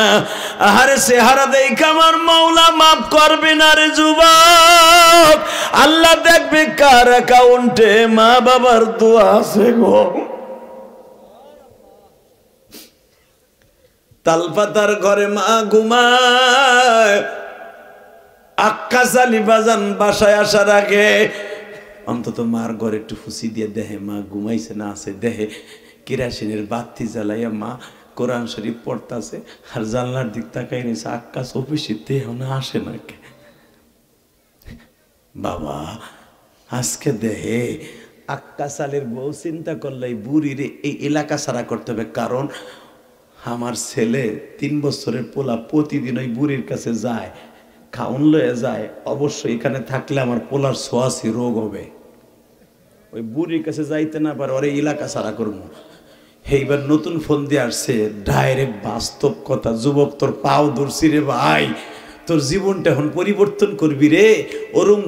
[SPEAKER 2] আহারে চেহারা দেখে আমার মাওলা মাফ করবে না রে যুবক। আল্লাহ দেখবে কার অ্যাকাউন্টে মা বাবার দোয়া আছে গো। তালপাতার ঘরে মা ঘুমায়। আক্কাস আলী বাজান বাসায় আসার আগে অন্তত মার ঘরে একটু ফুসি দিয়ে দেহে মা ঘুমাইছে না আছে, দেহে কেরাসিনের বাতি জ্বালাইয়া মা কোরআন শরীফ পড়তাছে, আর জানলার দিক তাকাই নিছে। আক্কাস অফিসে দেহ না আসে না কে বাবা আজকে দেহে। আক্কাস আলীর বউ চিন্তা করলে বুড়িরে এই এলাকা ছাড়া করতে হবে, কারণ আমার ছেলে 3 বছরের পোলা প্রতিদিন ওই বুড়ির কাছে যায়, খাউন লয়ে যায়। অবশ্যই এখানে থাকলে আমার পোলার ছোঁয়াছি রোগ হবে। ওই বুড়ির কাছে যাইতে না পারে, ওরে এলাকা ছাড়া করবো। এইবার নতুন ফোন দিয়ে আসছে, ডাইরেক্ট বাস্তব কথা। যুবক তোর পাও ধরছি রে ভাই, তোর জীবনটা এখন পরিবর্তন করবি রে। ওরকম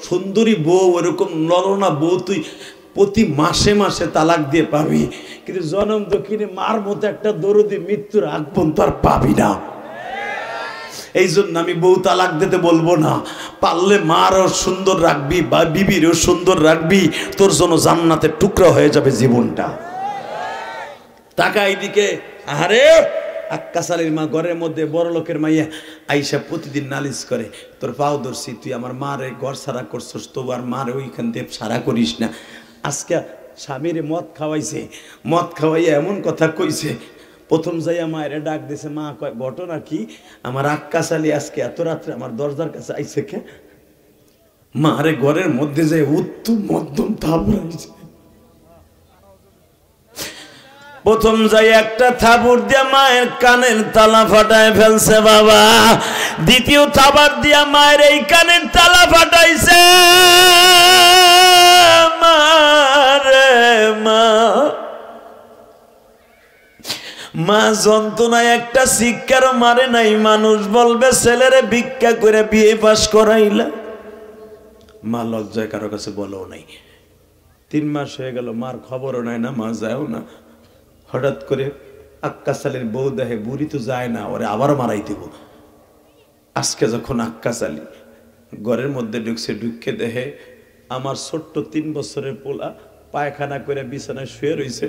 [SPEAKER 2] সুন্দরী বউ, ওরকম ললনা বউ তুই প্রতি মাসে মাসে তালাক দিয়ে পাবি, কিন্তু জনম দক্ষিণে মার মতো একটা দরদি মৃত্যুর আগ পর্যন্ত আর পাবি না। এই জন্য আমি বউ তালাক দিতে বলবো না। পারলে মারও সুন্দর রাখবি বা বিবিরও সুন্দর রাখবি, তোর জন্য জান্নাতের টুকরা হয়ে যাবে জীবনটা। টাকা এইদিকে। আরে আক্কাস আলীর মা ঘরের মধ্যে বড় লোকের মাইয়া আইসা প্রতিদিন নালিশ করে, তোর পাও ধরছি, তুই আমার মারে ঘর সারা করছস, তো আর মারে ওইখান দিয়ে সারা করিস না। আজকে স্বামীরে মদ খাওয়াইছে, মদ খাওয়াইয়া এমন কথা কইছে। প্রথম যাইয়া মায়ের ডাক দিছে, মা কয় ঘটনা কি? আমার আক্কাস আলী আজকে এত রাত্রে আমার দরজার কাছে আইছে কে? মারে ঘরের মধ্যে যাই উত্তম মধ্যম থাপড়াইছে। প্রথম যাই একটা থাবুর দিয়া মায়ের কানের তালা ফাটায় ফেলছে বাবা। দ্বিতীয় থাবার দিয়া মায়ের এই কানের তালা ফাটাইছে। মা যন্ত্রণায় একটা শিক্ষারও মারে নাই। মানুষ বলবে ছেলেরে ভিক্ষা করে বিয়ে পাস করাইলা। মা লজ্জায় কারো কাছে বলো নাই। 3 মাস হয়ে গেল, মার খবরও নাই না, মা যায়ও না। হঠাৎ করে আক্কাস আলীর বউ দেখে বুড়ি তো যায় না, ওরে আবারও মারাই দিব। আজকে যখন আক্কাস আলী ঘরের মধ্যে ঢুকছে, ঢুকে দেখে আমার ছোট্ট 3 বছরের পোলা পায়খানা করে বিছানায় শুয়ে রয়েছে।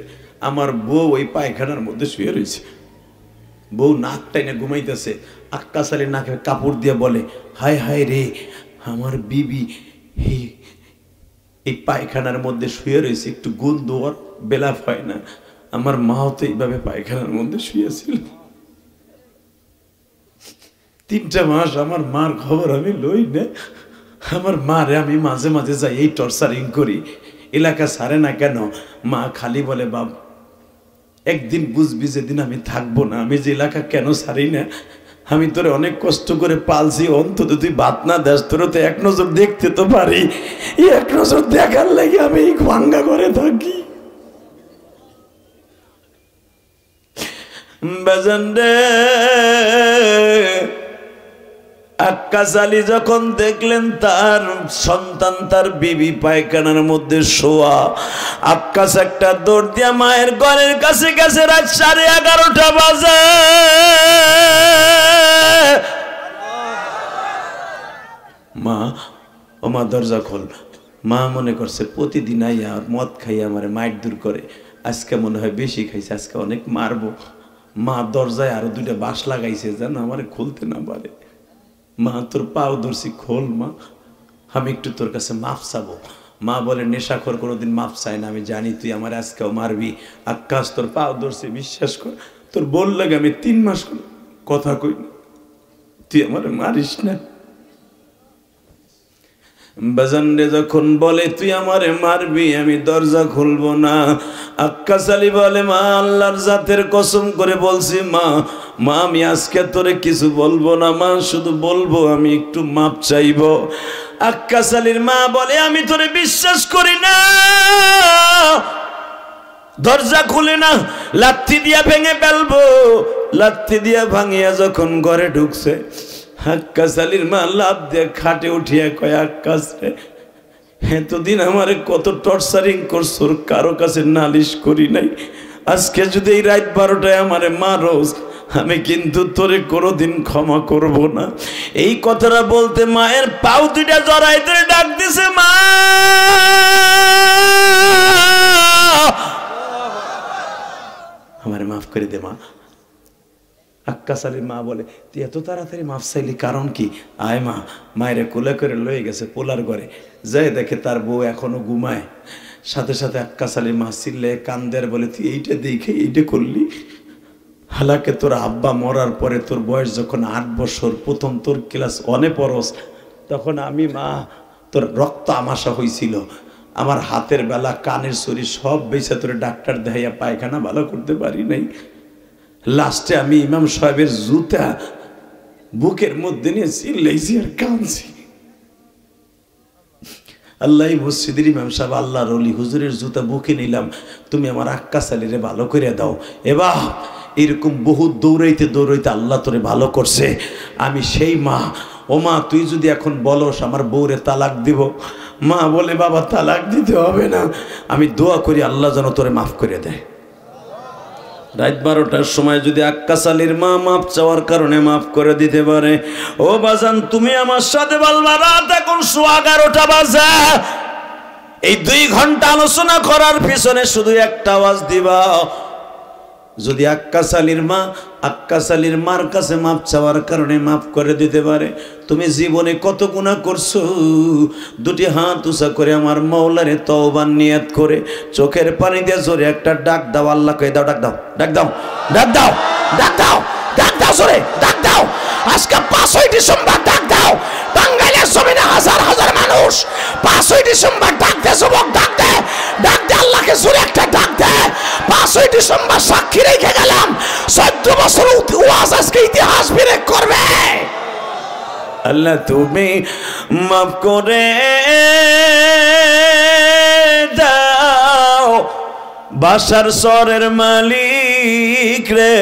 [SPEAKER 2] আমার বউ ওই পায়খানার মধ্যে শুয়ে রয়েছে। বউ নাক টাইনে ঘুমাইতেছে। আক্কাস আলী নাকে কাপড় দিয়ে বলে, হায় হায় রে, আমার বিবি এই পায়খানার মধ্যে শুয়ে রয়েছে, একটু গন্ধ ওর বেলাপ হয় না। আমার মাও তো এইভাবে পায়খানার মধ্যে শুয়েছিল। 3টা মাস আমার মার খবর আমি লই না। আমার মারে আমি মাঝে মাঝে যাই এই টর্চারিং করি, এলাকা ছাড়ে না কেন? মা খালি বলে, বাপ একদিন বুঝবি যেদিন আমি থাকবো না, আমি যে এলাকা কেন ছাড়ি না। আমি তোরে অনেক কষ্ট করে পালছি, অন্তত তুই ভাত না দেশ, তোর তো এক নজর দেখতে তো পারি। এক নজর দেখার লাগে আমি এই ভাঙ্গা করে থাকি। বাজান রে, আক্কাস আলী যখন দেখলেন তার সন্তান তার বিবি পায়খানার মধ্যে শোয়া, আক্কাস একটা দৌড় দিয়া মায়ের ঘরের কাছে গেছে। রাত 11:30 বাজে। মা, ও মা দরজা খোল। মা মনে করছে প্রতিদিন আইয়া মদ খাইয়া আমার মাইট দূর করে, আজকে মনে হয় বেশি খাইছে, আজকে অনেক মারবো। মা দরজায় আরো 2টা বাঁশ লাগাইছে যেন আমার খুলতে না পারে। মা তোর পাও ধরছি, খোল মা, আমি একটু তোর কাছে মাফ চাবো। মা বলে, নেশাখোর কোনোদিন মাফ চায় না, আমি জানি তুই আমার আজকেও মারবি। আক্কাস তোর পাও ধরছি, বিশ্বাস কর, তোর বল লাগে আমি 3 মাস কথা কই না, তুই আমার মারিস না। বাজানরে যখন বলে তুই আমারে মারবি, আমি দরজা খুলবো না। আক্কাস আলী বলে, মা আল্লাহর জাতের কসম করে বলছি মা, মা আমি আজকে তোরে কিছু বলবো না মা, শুধু বলবো আমি একটু মাপ চাইবো। আক্কাস আলীর মা বলে, আমি তোরে বিশ্বাস করি না, দরজা খুলে না, লাথি দিয়া ভেঙে ফেলবো। লাথি দিয়া ভাঙিয়া যখন ঘরে ঢুকছে, আক্কাস আলীর মা লাফ দিয়ে খাটে উঠিয়া কয়, আক্কাস রে, এতদিন আমারে কত টর্চারিং করছো, কারো কাছে নালিশ করি নাই, আজকে যদি এই রাত 12টায় আমারে মারোস, আমি কিন্তু তোরে কোনোদিন ক্ষমা করব না। এই কথাটা বলতে মায়ের পাও দুইটা জড়াই ধরে ডাক দিছে, মা আমারে মাফ করে দে মা। আক্কাস আলীর মা বলে, তুই এত তাড়াতাড়ি মাফ চাইলি, কারণ কি? আয় মা। মায়েরে কোলে করে লয়ে গেছে পোলার ঘরে, যাই দেখে তার বউ এখনো ঘুমায়। সাথে সাথে আক্কাস আলীর মা চিল্লে কান্দের বলে, তুই এইটা দেখে এইটা করলি? হালাকে তোর আব্বা মরার পরে তোর বয়স যখন 8 বছর, প্রথম তোর ক্লাস 1-এ পড়স, তখন আমি মা তোর রক্ত আমাশা হয়েছিল, আমার হাতের বেলা কানের ছড়ি সব বেঁচে তোর ডাক্তার দেখাইয়া পায়খানা ভালো করতে পারি নাই। লাস্টে আমি ইমাম সাহেবের জুতা বুকের মধ্যে নিয়ে চিল্লাইছি আর কাঁদছি। আল্লাহ মসজিদের ইমাম সাহেব, আল্লাহর ওলি হুজুরের জুতা বুকে নিলাম, তুমি আমার আক্কাস আলীরে ভালো করে দাও। এবার এরকম বহুত দৌড়াইতে দৌড়াইতে আল্লাহ তোরে ভালো করছে। আমি সেই মা। ও মা, তুই যদি এখন বলস আমার বউরে তালাক দিব, মা বলে, বাবা তালাক দিতে হবে না, আমি দোয়া করি আল্লাহ যেন তোরে মাফ করে দেয়। রাত 12টার সময় যদি আক্কাস আলীর মা মাফ চাওয়ার কারণে মাফ করে দিতে পারে, ও বাজান তুমি আমার সাথে বলবা, রাত এখন 11:15 বাজে, এই 2 ঘন্টা আলোচনা করার পিছনে শুধু একটা আওয়াজ দিবা, যদি আক্কাস আলীর মা আক্কাস আলীর মার কাছে মাপ চাওয়ার কারণে মাফ করে দিতে পারে। তুমি জীবনে কত গুনাহ করছো, দুটি হাত উঁচা করে আমার মওলারে তওবার নিয়ত করে চোখের পানি দিয়ে জোরে একটা ডাক দাও, আল্লাহকে দাও, ডাক দাও, ডাক দাও, ডাক দাও, ডাক দাও, ডাক দাও, জোরে ডাক দাও। আজকে 5ই ডিসেম্বর ডাক দাও, টাঙ্গাইলের জমিনে হাজার হাজার মানুষ 5ই ডিসেম্বর ডাক দে, যুবক ডাক দে, ডাক দে, আল্লাহকে জোরে একটা ডাক দে। 5ই ডিসেম্বর সাক্ষী রেখে গেলাম, 14 বছর ওয়াজ আজকে ইতিহাস বিরেক করবে। আল্লাহ তুমি মাফ করে দাও, বাসার সরের মালিক রে,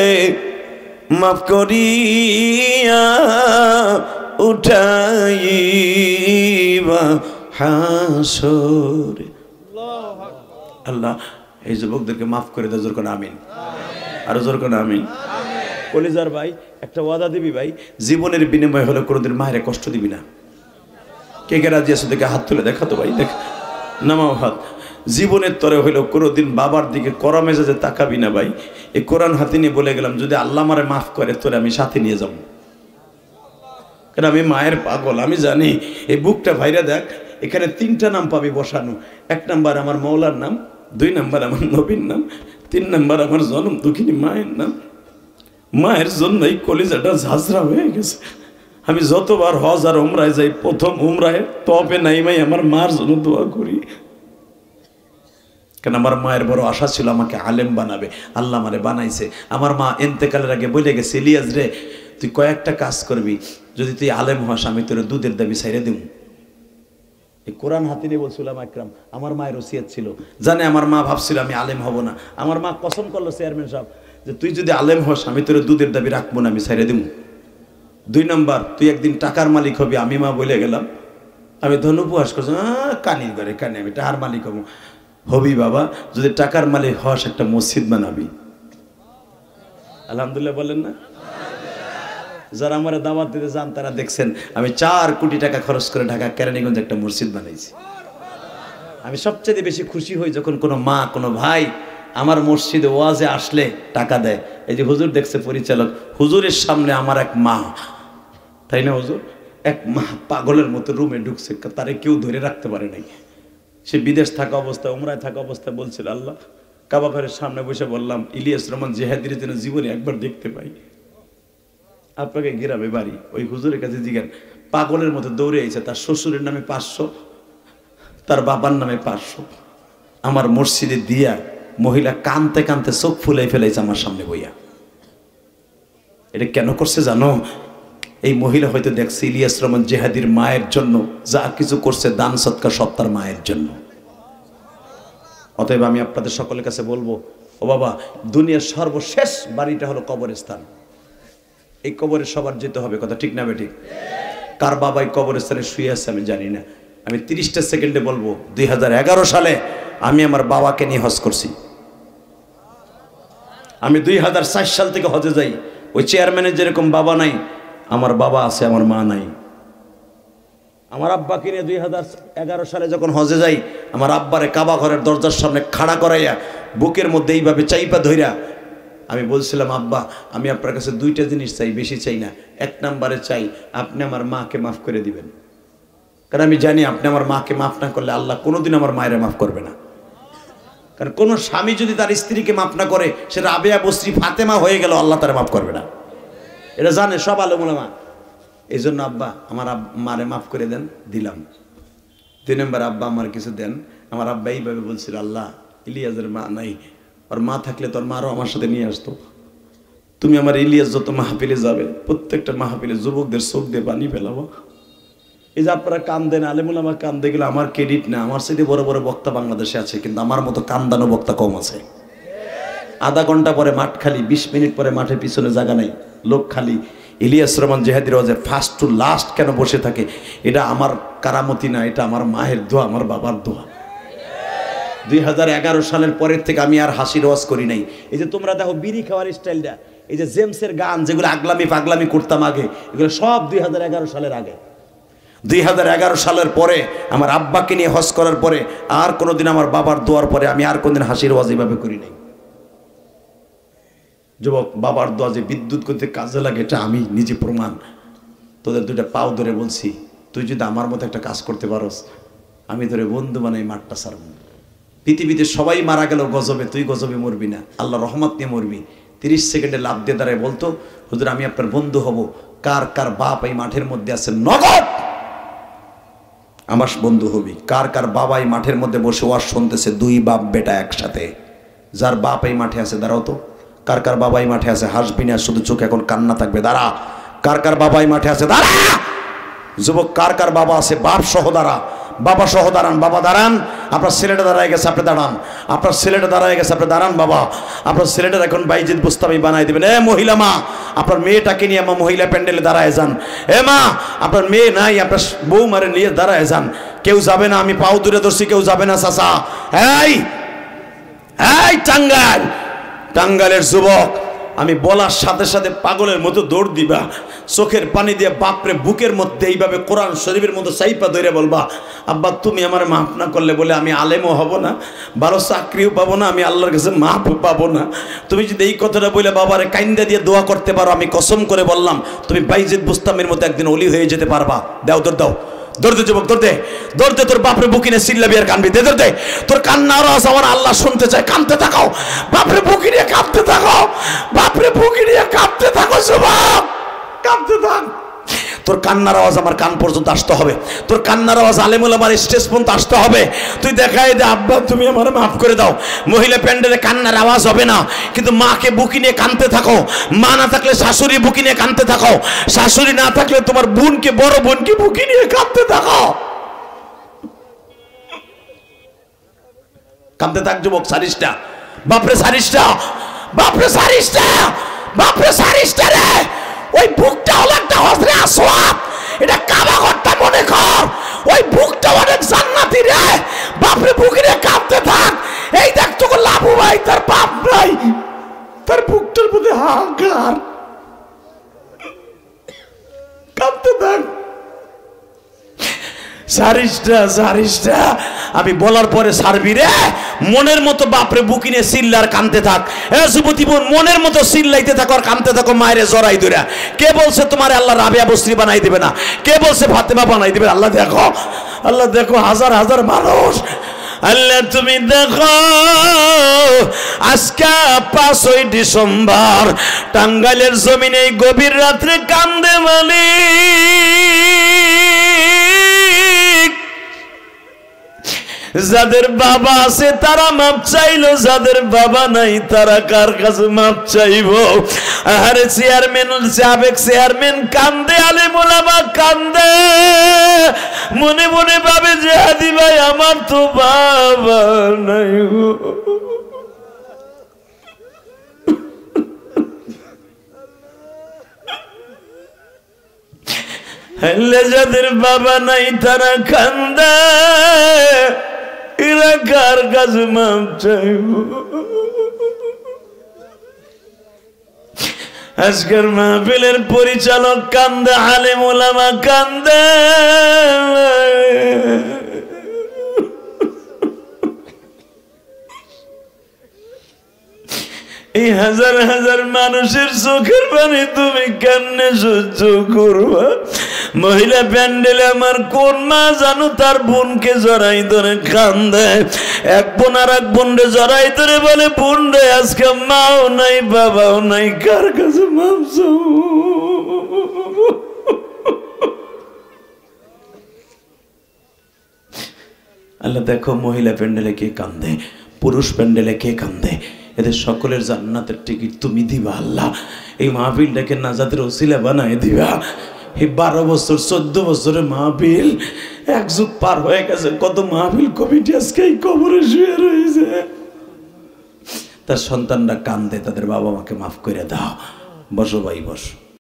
[SPEAKER 2] মাফ করিয়া উঠাইবা হাসরে। আল্লাহ এই যুবকদেরকে মাফ করে দাও, জোর করে আমিন, আরো জোর করে আমিন। কলিজার ভাই, একটা ওয়াদা দিবি ভাই, জীবনের বিনিময় হলে কোনোদিন মায়ের কষ্ট দিবি না। কে কে রাজি আছে দেখে হাত তুলে দেখাতো ভাই, দেখ, নামাও হাত। জীবনের তরে হইলেও কোনোদিন বাবার দিকে কড়া মেজাজে তাকাবি না ভাই। এই কোরআন হাতে নিয়ে বলে গেলাম, যদি আল্লাহ আমারে মাফ করে তোরে আমি সাথে নিয়ে যাব, কারণ আমি মায়ের পাগল। আমি জানি এই বুকটা ভাইরা দেখ, এখানে 3টা নাম পাবি বসানো। 1 নাম্বার আমার মওলার নাম, 2 নাম্বার আমার নবীর নাম, 3 নাম্বার আমার জনম দুঃখিনী মায়ের নাম। মায়ের জন্যই কলিজাটা ঝাঁঝরা হয়ে গেছে। আমি যতবার হজ আর উমরায় যাই, প্রথম উমরায় তবে নাইমাই আমার মার জন্য দোয়া করি, কারণ আমার মায়ের বড় আশা ছিল আমাকে আলেম বানাবে। আল্লাহ আমারে বানাইছে। আমার মা এন্তেকালের আগে বলে গেছে, ইলিয়াস রে, তুই কয়েকটা কাজ করবি, যদি তুই আলেম হস আমি তোর দুধের দাবি ছাইরে দেব। এই কোরআন হাতে নিয়ে বলছিলাম আকরাম, আমার মায়ের ওসিয়ত ছিল, জানে আমার মা ভাবছিল আমি আলেম হব না। আমার মা কসম করলো চেয়ারম্যান সাহেব, যে তুই যদি আলেম হস আমি তোর দুধের দাবি রাখবো না, আমি ছাইরে দেব। 2 নাম্বার, তুই একদিন টাকার মালিক হবি। আমি মা বলে গেলাম, আমি ধন উপহাস করছি, কানির ঘরে কানি, আমি টাকার মালিক হবো। হবি বাবা, যদি টাকার মালিক হস একটা মসজিদ বানাবি। আলহামদুলিল্লাহ বলেন না? যারা আমার দাওয়াত দিতে যান তারা দেখছেন আমি 4 কোটি টাকা খরচ করে ঢাকা কেরানীগঞ্জে একটা মসজিদ বানাইছি। আমি সবচেয়ে বেশি খুশি হই যখন কোনো মা, কোনো ভাই আমার মসজিদে ওয়াজে আসলে টাকা দেয়। এই যে হুজুর দেখছে পরিচালক, হুজুরের সামনে আমার এক মা, তাই না হুজুর, এক মা পাগলের মতো রুমে ঢুকছে, তারে কেউ ধরে রাখতে পারে নাই। সে বিদেশ থাকা অবস্থায়, উমরায় থাকা অবস্থায় বলছিল, আল্লাহ কাবা ঘরের সামনে বসে বললাম, ইলিয়াস রহমান জেহাদির যেন জীবনে একবার দেখতে পাই। আপনাকে গ্রামে বাড়ি, ওই হুজুরের কাছে জিজ্ঞান, পাগলের মতো দৌড়ে আইছে, তার শ্বশুরের নামে 500, তার বাবার নামে 500। আমার মসজিদে দিয়া মহিলা কানতে কানতে চোখ ফুলাই ফেলাইছে আমার সামনে বইয়া। এটা কেন করছে জানো? এই মহিলা হয়তো দেখছে ইলিয়াস রহমান জেহাদির মায়ের জন্য যা কিছু করছে, দান সৎকার সব তার মায়ের জন্য। অতএব আমি আপনাদের সকলের কাছে বলবো, ও বাবা, দুনিয়ার সর্বশেষ বাড়িটা হলো কবরস্থান। এই কবরে সবার যেতে হবে, কথা ঠিক না বেঠিক? কার বাবা এই কবরস্থানে শুয়ে আছে আমি জানি না। আমি 30টা সেকেন্ডে বলবো, 2011 সালে আমি আমার বাবাকে নিয়ে হজ করছি। আমি 2004 সাল থেকে হজে যাই। ওই চেয়ারম্যানের যেরকম বাবা নাই, আমার বাবা আছে, আমার মা নাই। আমার আব্বাকে নিয়ে 2011 সালে যখন হজে যাই, আমার আব্বারে কাবা ঘরের দরজার সামনে খাড়া করাইয়া বুকের মধ্যে এইভাবে চাইপা ধইরা আমি বলছিলাম, আব্বা আমি আপনার কাছে 2টা জিনিস চাই, বেশি চাই না। 1 নম্বরে চাই আপনি আমার মাকে মাফ করে দিবেন, কারণ আমি জানি আপনি আমার মাকে মাফ না করলে আল্লাহ কোনোদিন আমার মায়ের মাফ করবে না। কারণ কোনো স্বামী যদি তার স্ত্রীকে মাফ না করে, সে রাবেয়া বসরি ফাতেমা হয়ে গেল, আল্লাহ তারা মাফ করবে না। এটা জানে সব আলেম ওলামা। এই জন্য আব্বা আমার মারে মাফ করে দেন, দিলাম। 2 নম্বর, আব্বা আমার কিছু দেন। আমার আব্বা এইভাবে বলছিল, আল্লাহ ইলিয়াসের মা নাই, ওর মা থাকলে তোর মারও আমার সাথে নিয়ে আসতো। তুমি আমার ইলিয়াস যত মাহফিলে যাবে, প্রত্যেকটা মাহফিলে যুবকদের চোখ দিয়ে পানি ফেলাবো। এই যে আপনারা কান দেন, আলেমুল আমার কান দেখলে আমার ক্রেডিট না, আমার সাথে বড় বড় বক্তা বাংলাদেশে আছে, কিন্তু আমার মতো কান্দানো বক্তা কম আছে। আধা ঘন্টা পরে মাঠ খালি, 20 মিনিট পরে মাঠের পিছনে জায়গা নাই, লোক খালি। ইলিয়াস রহমান জেহাদির ওয়াজে ফার্স্ট টু লাস্ট কেন বসে থাকে? এটা আমার কারামতি না, এটা আমার মায়ের দোয়া, আমার বাবার দোয়া। 2011 সালের পরের থেকে আমি আর হাসির ওয়াজ করি নাই। এই যে তোমরা দেখো বিড়ি খাওয়ার স্টাইলটা, এই যে জেমসের গান যেগুলো আগলামি পাগলামি করতাম আগে, এগুলো সব 2011 সালের আগে। 2011 সালের পরে আমার আব্বাকে নিয়ে হজ করার পরে আর কোনোদিন আমার বাবার দোয়ার পরে আমি আর কোনোদিন হাসির ওয়াজ এইভাবে করি নাই। যুবক, বাবার দোয়া যে বিদ্যুৎ করতে কাজে লাগে, এটা আমি নিজে প্রমাণ। তোদের 2টা পাও ধরে বলছি, তুই যদি আমার মতো একটা কাজ করতে পারোস, আমি ধরে বন্ধু বানাই মাঠটা সারব। পৃথিবীতে সবাই মারা গেল গজবে, তুই গজবে মরবি না, আল্লাহ রহমত নিয়ে মরবি। 30 সেকেন্ডে লাভ দিয়ে দাঁড়ায় বলতো, হুজুর আমি আপনার বন্ধু হব, কার কার বাপ এই মাঠের মধ্যে আছে? নগদ আমার বন্ধু হবি। কার কার বাবা এই মাঠের মধ্যে বসে ওয়াজ শুনতেছে, 2 বাপ বেটা একসাথে? যার বাপ এই মাঠে আছে দাঁড়াও তো। কার কার বাবা এই মাঠে আছে? হাসবি না, শুধু চোখে এখন কান্না থাকবে, দাঁড়া। কার কার বাবা এই মাঠে আছে? দাঁড়া। যুবক, কার কার বাবা আছে? বাপ সহ দাঁড়া, বাবা সহ দাঁড়ান। বাবা দাঁড়ান, আপনার ছেলেটা দাঁড়ায় গেছে, আপনি দাঁড়ান। আপনার ছেলেটা দাঁড়ায় গেছে, আপনি দাঁড়ান। বাবা, আপনার ছেলেটার এখন বাইজিদ বুস্তামি বানাই দিবেন। এ মহিলা মা, আপনার মেয়েটাকে নিয়ে আমার মহিলা প্যান্ডেলে দাঁড়ায় যান। এ মা, আপনার মেয়ে নাই, আপনার বউ মারে নিয়ে দাঁড়ায় যান। কেউ যাবে না, আমি পাও দূরে ধরছি, কেউ যাবে না। চাচা, এই এই টাঙ্গাইল, টাঙ্গাইলের যুবক, আমি বলার সাথে সাথে পাগলের মতো দৌড় দিবা, চোখের পানি দিয়ে বাপরে বুকের মধ্যে এইভাবে কোরআন শরীফের মতো সাইপা ধরে বলবা, আব্বা তুমি আমার মাফ না করলে বলে আমি আলেমও হব না, ভালো চাকরিও পাবো না, আমি আল্লাহর কাছে মাফও পাবো না। তুমি যদি এই কথাটা বলে বাবারে কাইন্দা দিয়ে দোয়া করতে পারো, আমি কসম করে বললাম তুমি বাইজিদ বুস্তামের মতো একদিন ওলি হয়ে যেতে পারবা। দাও দৌড় দাও, দৌড়তে যুবক, দৌড়তে দৌড়তে, তোর বাপরে বুকিনে চিল্লাবি আর কানবি, দে দৌড়তে। তোর কান্নার আওয়াজ আমার আল্লাহ শুনতে চায়, কানতে থাকো, বাপরে বুকি নিয়ে কাঁপতে থাকো, বাপরে বুকি নিয়ে কাঁপতে থাকো যুবক, কাঁপতে থাক। তোর কান্নার আওয়াজ আমার কান পর্যন্ত আসতে হবে, তোর কান্নার আওয়াজ আলেমুল আমার স্টেজ পর্যন্ত আসতে হবে। তুই দেখাই দে, আব্বা তুমি আমার মাফ করে দাও। মহিলা প্যান্ডেলে কান্নার আওয়াজ হবে না, কিন্তু মাকে বুকি নিয়ে কানতে থাকো। মা না থাকলে শাশুড়ি বুকি নিয়ে কানতে থাকো, শাশুড়ি না থাকলে তোমার বোনকে, বড় বোনকে বুকি নিয়ে কাঁদতে থাকো। কাঁদতে থাক যুবক, সারিসটা, বাপরে সারিসটা, বাপরে সারিসটা, বাপরে সারিসটা রে। ওই বুকটা হলো একটা হজরে আসওয়াদ, এটা কাবা ঘরটা মনে কর, ওই বুকটা অনেক জান্নাতি রে। বাপরে বুকে নিয়ে কাঁদতে থাক। এই দেখ তোকে লাভু ভাই, তার বাপ নাই, তার বুকটার মধ্যে হাহাকার, কাঁদতে থাক। সারিসটা, সারিসটা, আমি বলার পরে সারবি রে। মনের মতো বাপরে বুকি নিয়ে চিল্লার কানতে থাক। এ যুবতী বোন, মনের মতো চিল্লাইতে থাকো আর কানতে থাকো মায়েরে জড়াই ধরে। কে বলছে তোমার আল্লাহ রাবেয়া বসরি বানাই দিবে না? কে বলছে ফাতেমা বানাই দিবে? আল্লাহ দেখো, আল্লাহ দেখো, হাজার হাজার মানুষ। আল্লাহ তুমি দেখো, আজকে 5ই ডিসেম্বর টাঙ্গাইলের জমিনে এই গভীর রাত্রে কান্দে মালিক। যাদের বাবা আছে তারা মাপ চাইলো, যাদের বাবা নাই তারা কার কাছে মাপ চাইবো? আরে চেয়ারম্যান, সাবেক চেয়ারম্যান কান্দে, আলেম ওলামা কান্দে, মনে মনে ভাবে যে হাদি ভাই আমার তো বাবা নাই গো। হলে যাদের বাবা নাই তারা কান্দে, এরা কার কাছে মাপ চাইব? আজকের মাহফিলের পরিচালক কান্দে, আলেম ওলামা কান্দে, এই হাজার হাজার মানুষের চোখের পানি তুমি কেমনে সহ্য করবা? মহিলা প্যান্ডেলে আমার কোন মা জানো তার বোনকে জড়াই ধরে কান্দে, এক বোন আর এক বোনরে জড়াই ধরে বলে বোন রে আজকে মাও নাই বাবাও নাই, কার কাছে মাপ চাও? আল্লাহ দেখো মহিলা প্যান্ডেলে কে কান্দে, পুরুষ প্যান্ডেলে কে কান্দে, এদের সকলের জান্নাতের টিকিট তুমি দিবা আল্লাহ। এই মাহফিলটাকে নাজাতের ওসিলা বানায় দিবা। এই 12 বছর 14 বছরের মাহফিল এক যুগ পার হয়ে গেছে, কত মাহফিল কমিটি আজকে এই কবরে শুয়ে রয়েছে। তার সন্তানরা কান্দে, তাদের বাবা মাকে মাফ করে দাও। বসো ভাই বসো।